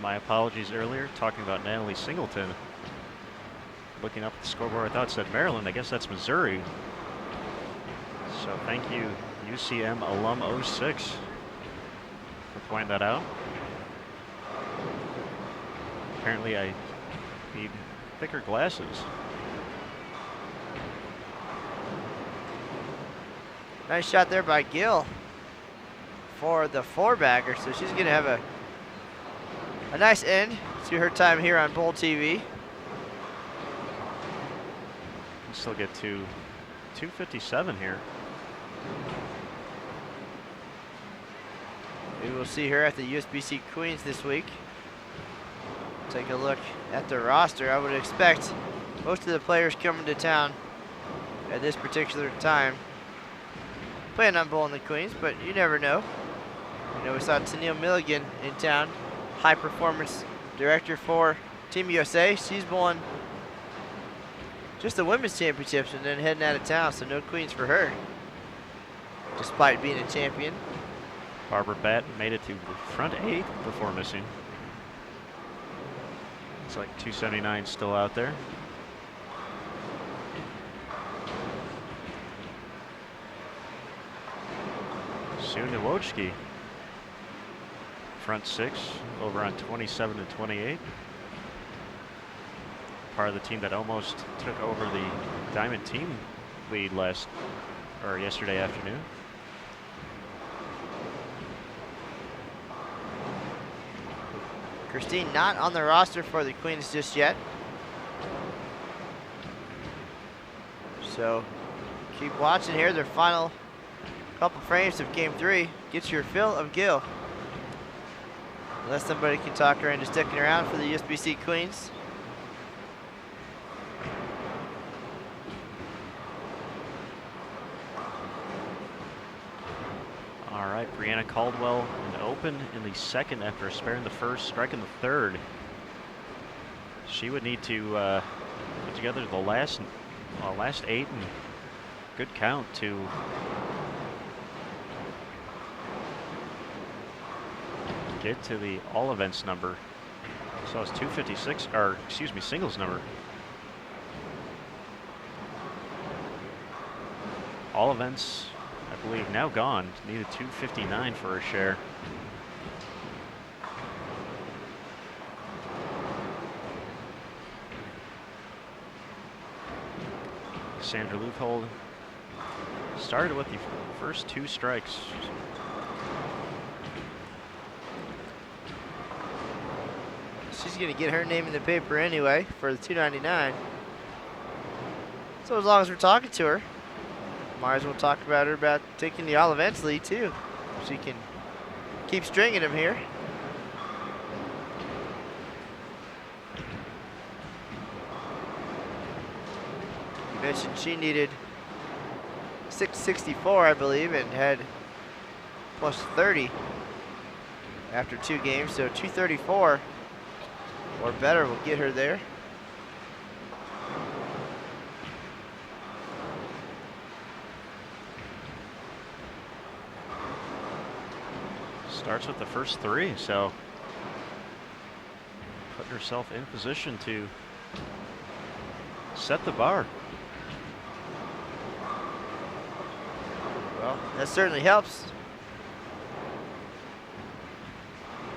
My apologies earlier, talking about Natalie Singleton. Looking up at the scoreboard, I thought it said Maryland. I guess that's Missouri. So thank you, UCM alum 06, for pointing that out. Apparently I need thicker glasses. Nice shot there by Gill for the 4-bagger. So she's going to have a nice end to her time here on Bowl TV. Can still get to 257 here. We will see her at the USBC Queens this week. Take a look at the roster. I would expect most of the players coming to town at this particular time plan on bowling the Queens, but you never know. You know, we saw Tennille Milligan in town, high performance director for Team USA. She's won just the women's championships and then heading out of town, so no Queens for her, despite being a champion. Barbara Batten made it to the front 8 before missing. It's like 279 still out there. Suna Wojcicki, front 6 over on 27 and 28. Part of the team that almost took over the Diamond team lead yesterday afternoon. Christine not on the roster for the Queens just yet. So keep watching here. Their final couple frames of game 3. Get your fill of Gill. Unless somebody can talk her into sticking around for the USBC Queens. All right, Brianna Caldwell an open in the second after sparing the first, striking the third. She would need to put together the last 8 and good count to get to the all events number. So it's 256, or excuse me, singles number. All events, I believe, now gone. Needed 259 for her share. Sandra Leupold started with the first 2 strikes. She's going to get her name in the paper anyway for the 299. So as long as we're talking to her, might as well talk about her about taking the all events lead too. She can keep stringing them here. You mentioned she needed 664, I believe, and had plus 30 after 2 games, so 234 or better will get her there. Starts with the first 3, so putting herself in position to set the bar. Well, that certainly helps.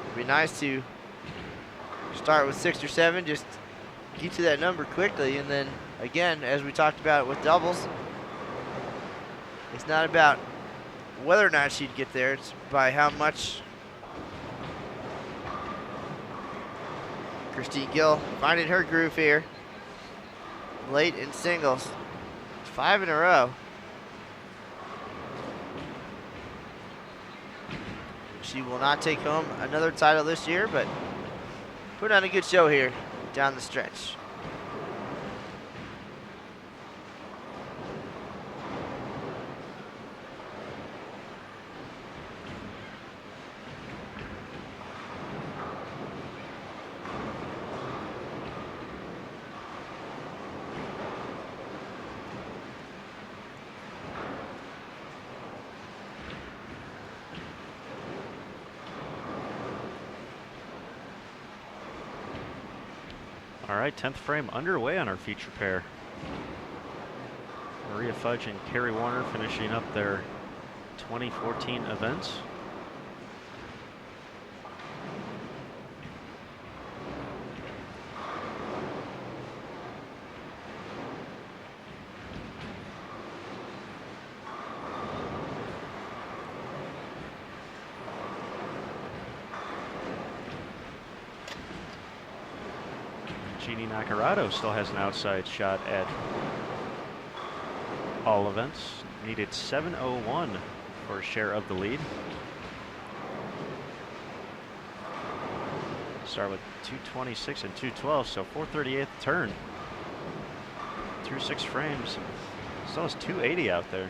It'd be nice to start with 6 or 7, just get to that number quickly, and then again, as we talked about with doubles, it's not about whether or not she'd get there, it's by how much. Christine Gill finding her groove here late in singles. 5 in a row. She will not take home another title this year, but put on a good show here down the stretch. All right, 10th frame underway on our feature pair. Maria Fudge and Carrie Warner finishing up their 2014 events. Jeannie Nacarado still has an outside shot at all events. Needed 7:01 for a share of the lead. Start with 226 and 212, so 438th turn. Through 6 frames. Still has 280 out there.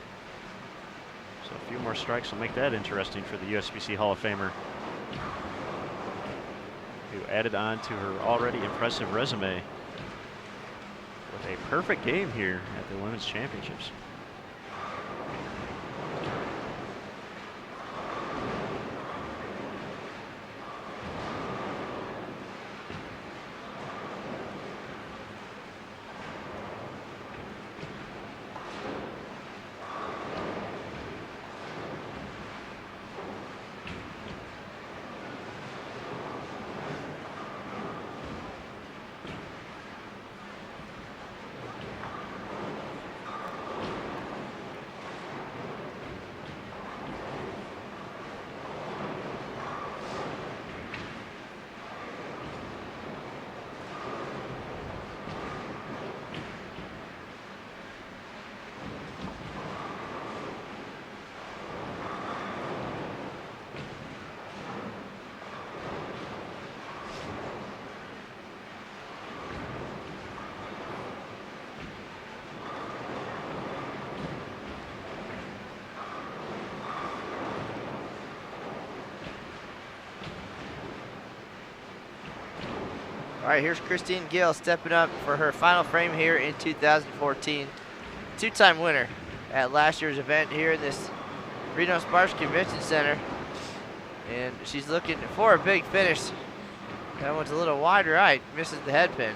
So a few more strikes will make that interesting for the USBC Hall of Famer, who added on to her already impressive resume with a perfect game here at the Women's Championships. All right, here's Christine Gill stepping up for her final frame here in 2014. Two-time winner at last year's event here in this Reno-Sparks Convention Center. And she's looking for a big finish. That one's a little wide right, misses the head pin.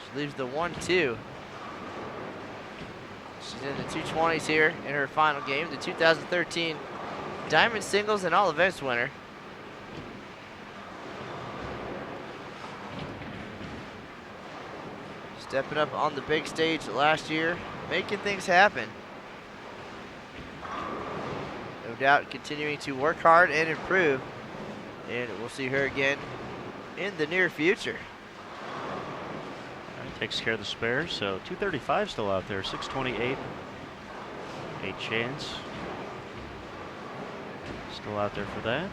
She leaves the 1-2. She's in the 220s here in her final game, the 2013 Diamond Singles and All Events winner. Stepping up on the big stage last year, making things happen. No doubt continuing to work hard and improve. And we'll see her again in the near future. Takes care of the spare, so 235 still out there, 628. A chance. Still out there for that.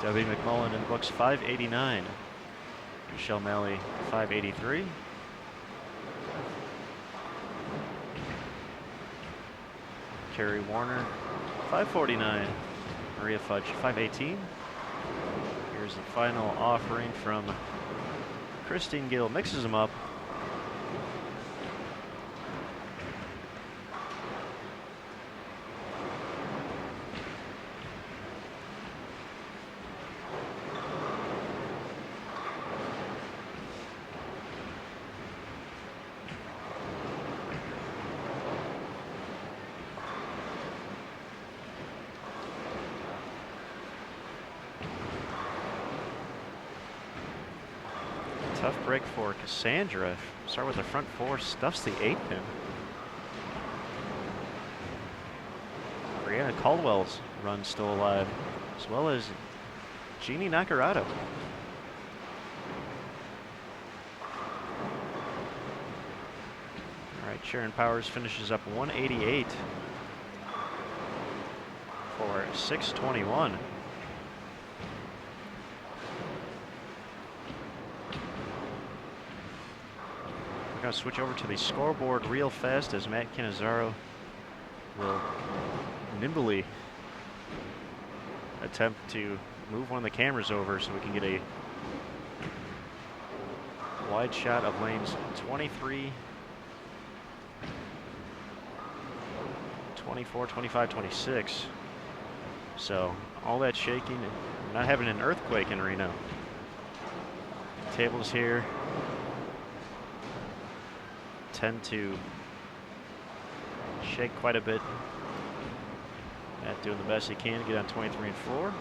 Debbie McMullen in the books, 589. Michelle Malley, 583. Carrie Warner, 549. Maria Fudge, 518. Here's the final offering from Christine Gill. Mixes them up. Tough break for Cassandra. Start with the front 4, stuffs the 8 pin. Brianna Caldwell's run still alive, as well as Jeannie Nacarado. Sharon Powers finishes up 188 for 621. We're going to switch over to the scoreboard real fast as Matt Cannizzaro will nimbly attempt to move one of the cameras over so we can get a wide shot of lanes 23, 24, 25, 26. So all that shaking, not having an earthquake in Reno. Tables here tend to shake quite a bit. Matt doing the best he can to get on 23 and 4.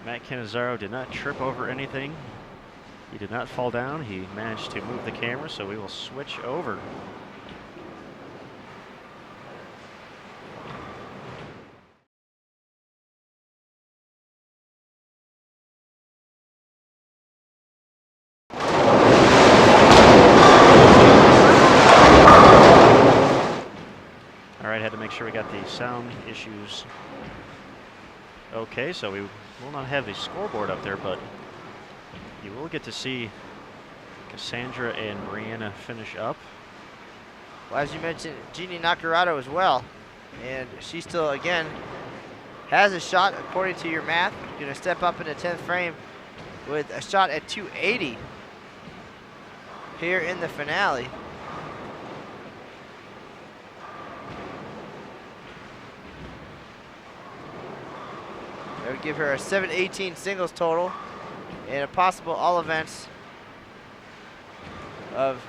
Matt Cannizzaro did not trip over anything. He did not fall down. He managed to move the camera, so we will switch over. All right, had to make sure we got the sound issues okay, so we will not have the scoreboard up there, but you will get to see Cassandra and Brianna finish up. Well, as you mentioned, Jeannie Nacarado as well, and she still, again, has a shot according to your math. Going to step up in the 10th frame with a shot at 280 here in the finale. That would give her a 718 singles total and a possible all events of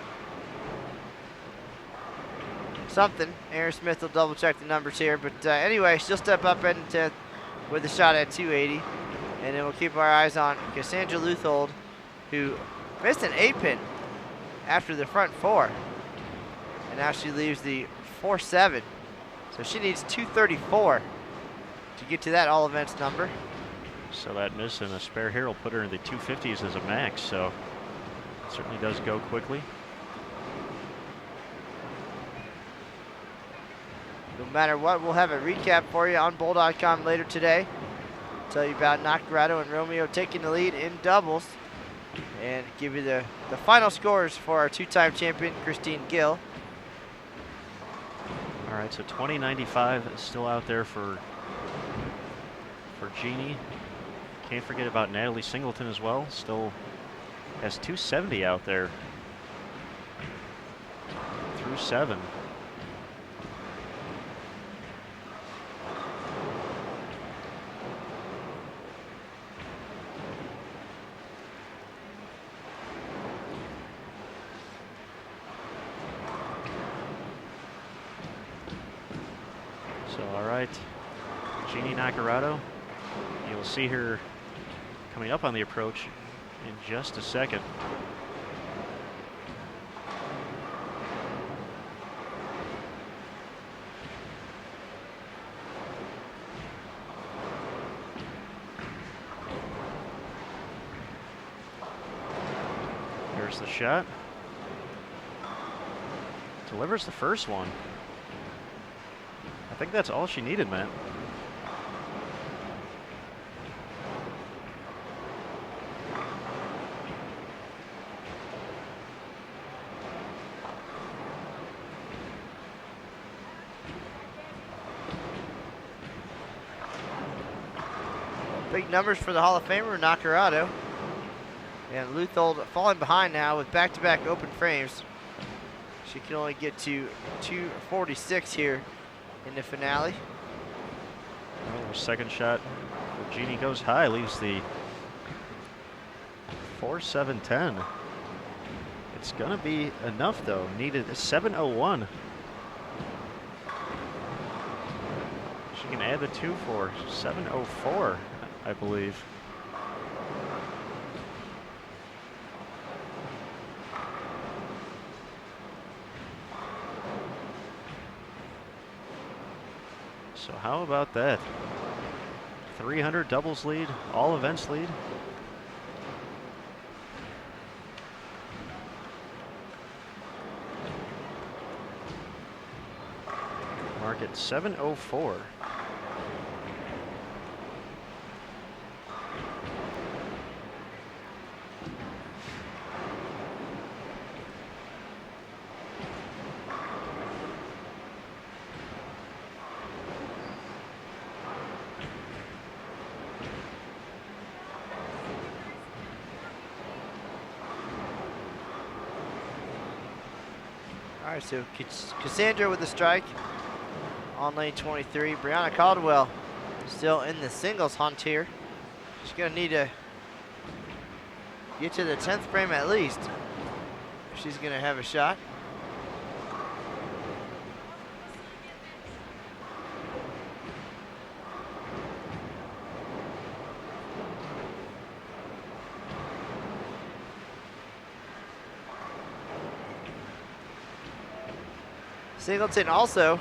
something. Aaron Smith will double check the numbers here, but anyway, she'll step up in 10th with a shot at 280, and then we'll keep our eyes on Cassandra Luthold, who missed an 8-pin after the front 4, and now she leaves the 4-7, so she needs 234 to get to that all events number. So that miss and a spare here will put her in the 250s as a max, so it certainly does go quickly. No matter what, we'll have a recap for you on Bull.com later today. Tell you about Nacarado and Romeo taking the lead in doubles, and give you the final scores for our two-time champion, Christine Gill. All right, so 2095 is still out there for Jeannie. Can't forget about Natalie Singleton as well. Still has 270 out there through 7. So, all right, Jeannie Nacarado. You'll see her coming up on the approach in just a second. Here's the shot. Delivers the first one. I think that's all she needed, Matt. Big numbers for the Hall of Famer, Nacarado. And Luthold falling behind now with back-to-back open frames. She can only get to 246 here in the finale. Well, second shot for Jeannie goes high, leaves the 4.710. It's gonna be enough though. Needed a 7.01. She can add the 2 for 7.04, I believe. So how about that? 300 doubles lead, all events lead. Mark at 7.04. All right, so Cassandra with the strike on lane 23. Brianna Caldwell still in the singles hunt here. She's gonna need to get to the 10th frame at least if she's gonna have a shot. Singleton also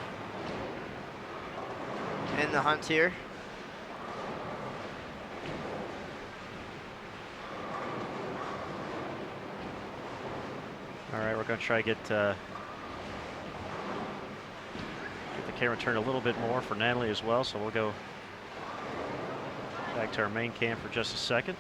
in the hunt here. All right, we're going to try to get the camera turned a little bit more for Natalie as well, so we'll go back to our main cam for just a second.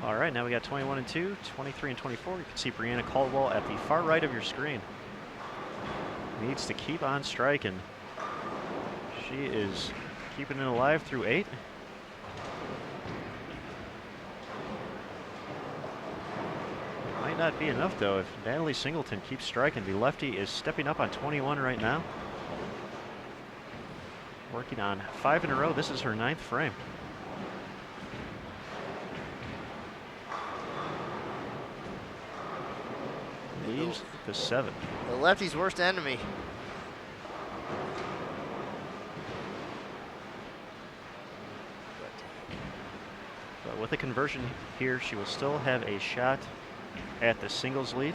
All right, now we got 21 and 2, 23 and 24. You can see Brianna Caldwell at the far right of your screen. Needs to keep on striking. She is keeping it alive through 8. Might not be enough though if Natalie Singleton keeps striking. The lefty is stepping up on 21 right now. Working on 5 in a row. This is her 9th frame. Leaves the 7. The lefty's worst enemy. But with a conversion here, she will still have a shot at the singles lead.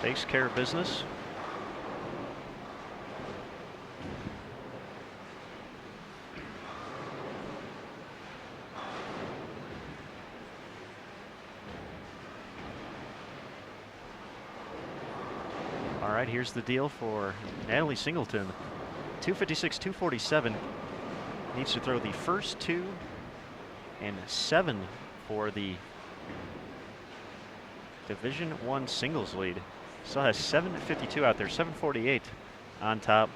Takes care of business. All right, here's the deal for Natalie Singleton. 256, 247. Needs to throw the first 2 and 7 for the Division 1 singles lead. Still has 752 out there, 748 on top.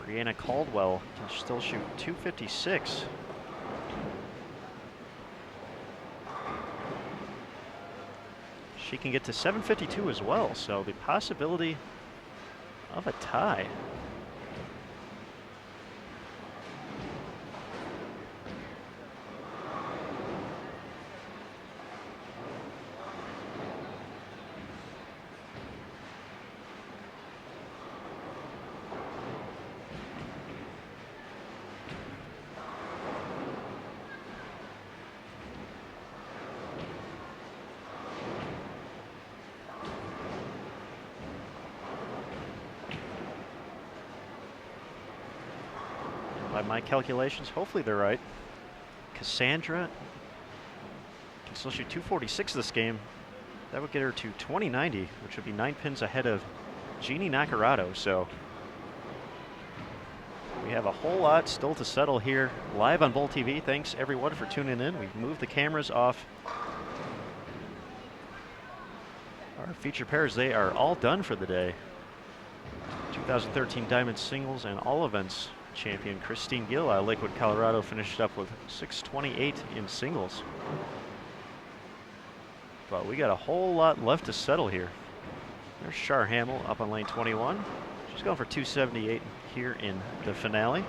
Brianna Caldwell can still shoot 256. She can get to 752 as well, so the possibility of a tie. By my calculations, hopefully they're right. Cassandra can still shoot 246 this game. That would get her to 2090, which would be 9 pins ahead of Jeannie Nacarado. So we have a whole lot still to settle here live on Bull TV. Thanks everyone for tuning in. We've moved the cameras off our feature pairs. They are all done for the day. 2013 Diamond Singles and All Events champion Christine Gill out of Lakewood, Colorado finished up with 628 in singles. But we got a whole lot left to settle here. There's Char Hamill up on lane 21. She's going for 278 here in the finale.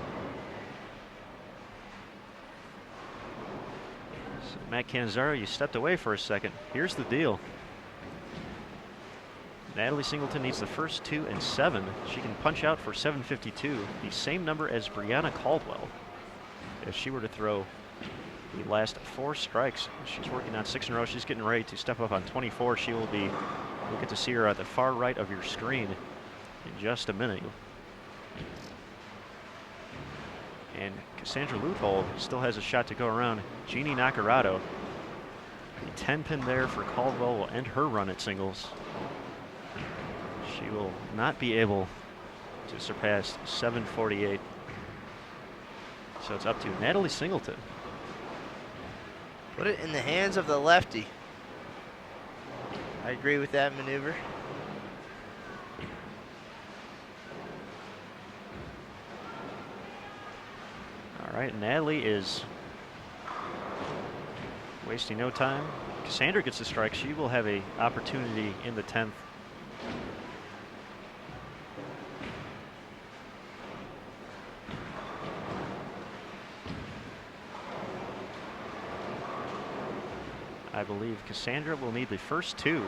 So Matt Cannizzaro, you stepped away for a second. Here's the deal. Natalie Singleton needs the first 2 and 7. She can punch out for 752, the same number as Brianna Caldwell. If she were to throw the last 4 strikes, she's working on 6 in a row. She's getting ready to step up on 24. She will be, we'll get to see her at the far right of your screen in just a minute. And Cassandra Luthold still has a shot to go around. Jeannie Nacarado, the 10-pin there for Caldwell will end her run at singles. She will not be able to surpass 748. So it's up to Natalie Singleton. Put it in the hands of the lefty. I agree with that maneuver. All right, Natalie is wasting no time. Cassandra gets the strike. She will have an opportunity in the 10th. I believe Cassandra will need the first 2.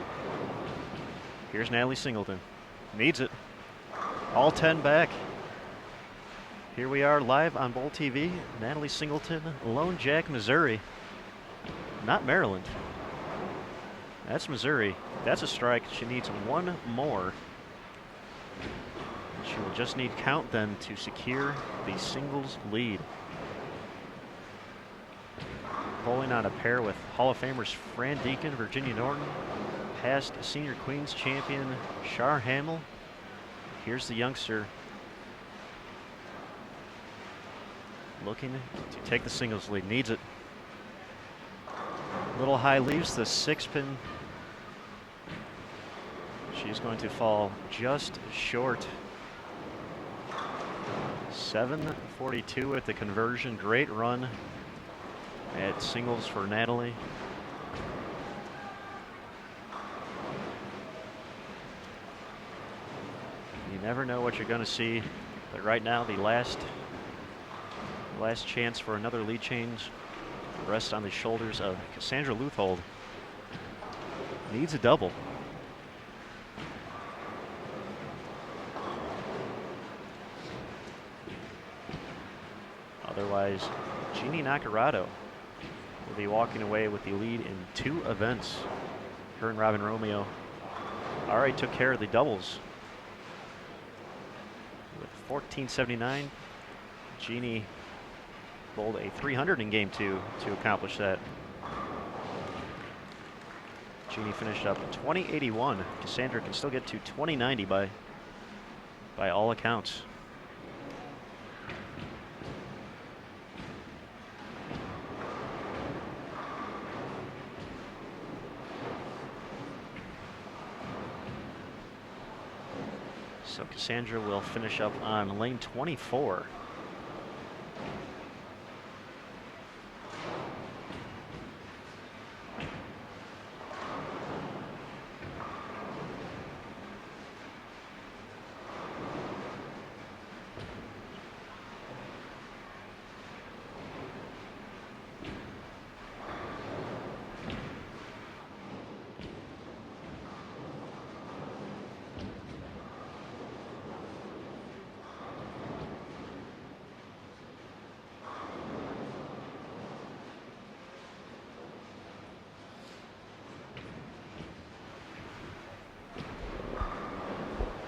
Here's Natalie Singleton. Needs it. All 10 back. Here we are live on Bull TV. Natalie Singleton, Lone Jack, Missouri. Not Maryland. That's Missouri. That's a strike. She needs 1 more. She will just need count then to secure the singles lead. Pulling on a pair with Hall of Famers Fran Deacon, Virginia Norton, past Senior Queens champion Char Hamill. Here's the youngster looking to take the singles lead. Needs it. Little high, leaves the 6-pin. She's going to fall just short. 742 at the conversion. Great run at singles for Natalie. You never know what you're going to see, but right now the last chance for another lead change rests on the shoulders of Cassandra Luthold. Needs a double. Otherwise, Jeannie Nacarado will be walking away with the lead in 2 events. Her and Robin Romeo already took care of the doubles. With 1479, Jeannie bowled a 300 in game 2 to accomplish that. Jeannie finished up 2081. Cassandra can still get to 2090 by all accounts. So Cassandra will finish up on lane 24.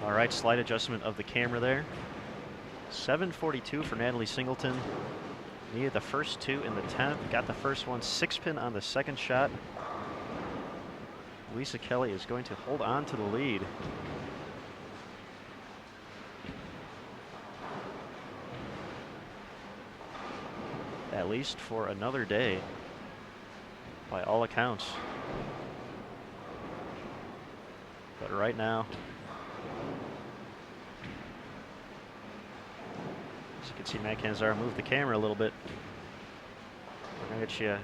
All right, slight adjustment of the camera there. 742 for Natalie Singleton. Needed the first 2 in the 10th. Got the first one. 6-pin on the second shot. Lisa Kelly is going to hold on to the lead. at least for another day, by all accounts. But right now, as you can see, Matt Cannizzaro move the camera a little bit. We're going to get you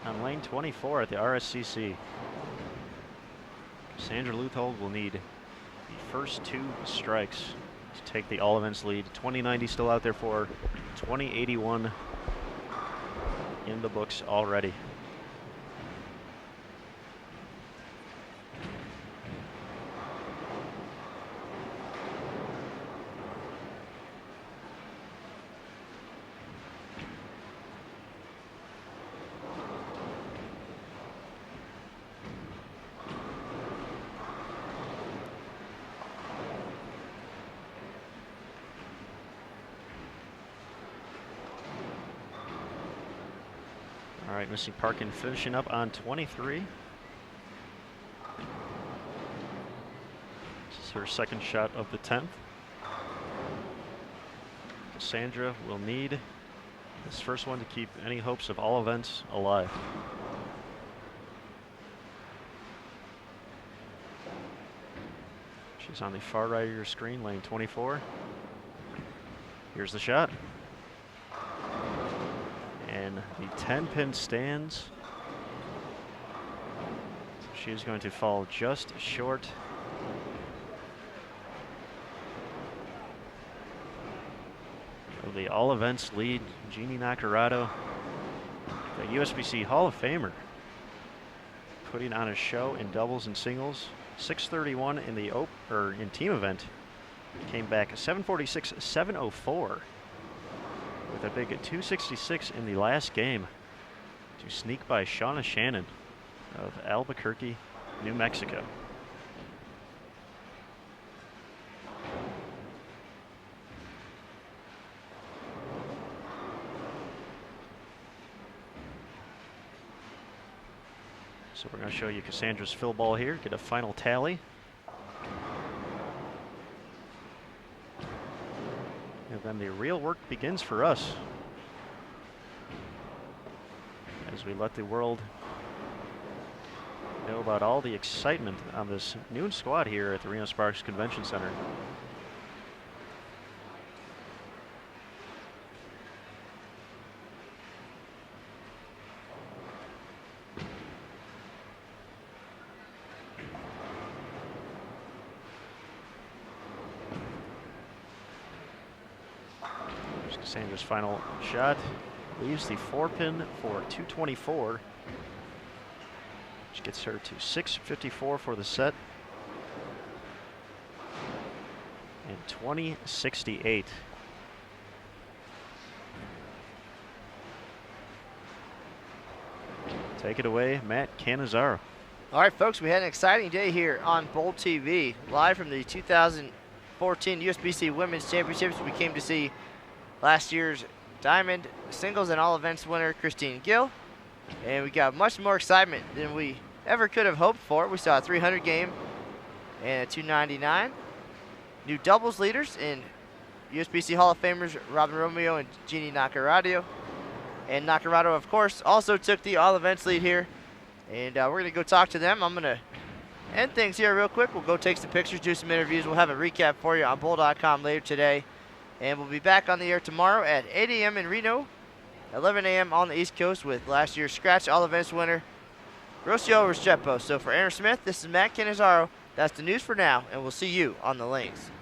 on lane 24 at the RSCC. Sandra Luthold will need the first 2 strikes to take the all events lead. 2090 still out there for 2081 in the books already. All right, Missy Parkin finishing up on 23. This is her second shot of the 10th. Cassandra will need this first one to keep any hopes of all events alive. She's on the far right of your screen, lane 24. Here's the shot. And the 10-pin stands. So she's going to fall just short. Of the all events lead, Jeannie Nacarado, the USBC Hall of Famer, putting on a show in doubles and singles. 631 in the in team event. Came back 746, 704. With a big 266 in the last game to sneak by Shauna Shannon of Albuquerque, New Mexico. So we're going to show you Cassandra's fill ball here, get a final tally. And then the real work begins for us as we let the world know about all the excitement on this noon squad here at the Reno-Sparks Convention Center. Cassandra's final shot leaves the 4-pin for 224, which gets her to 654 for the set and 2068. Take it away, Matt Cannizzaro. All right, folks, we had an exciting day here on Bold TV, live from the 2014 USBC Women's Championships. We came to see last year's Diamond Singles and All Events winner, Christine Gill. And we got much more excitement than we ever could have hoped for. We saw a 300 game and a 299. New doubles leaders in USBC Hall of Famers Robin Romeo and Jeannie Nacarado. And Nacarado, of course, also took the All Events lead here. And we're going to go talk to them. I'm going to end things here real quick. We'll go take some pictures, do some interviews. We'll have a recap for you on Bull.com later today. And we'll be back on the air tomorrow at 8 a.m. in Reno, 11 a.m. on the East Coast with last year's Scratch All Events winner, Rocio Restrepo. So for Aaron Smith, this is Matt Cannizzaro. That's the news for now, and we'll see you on the lanes.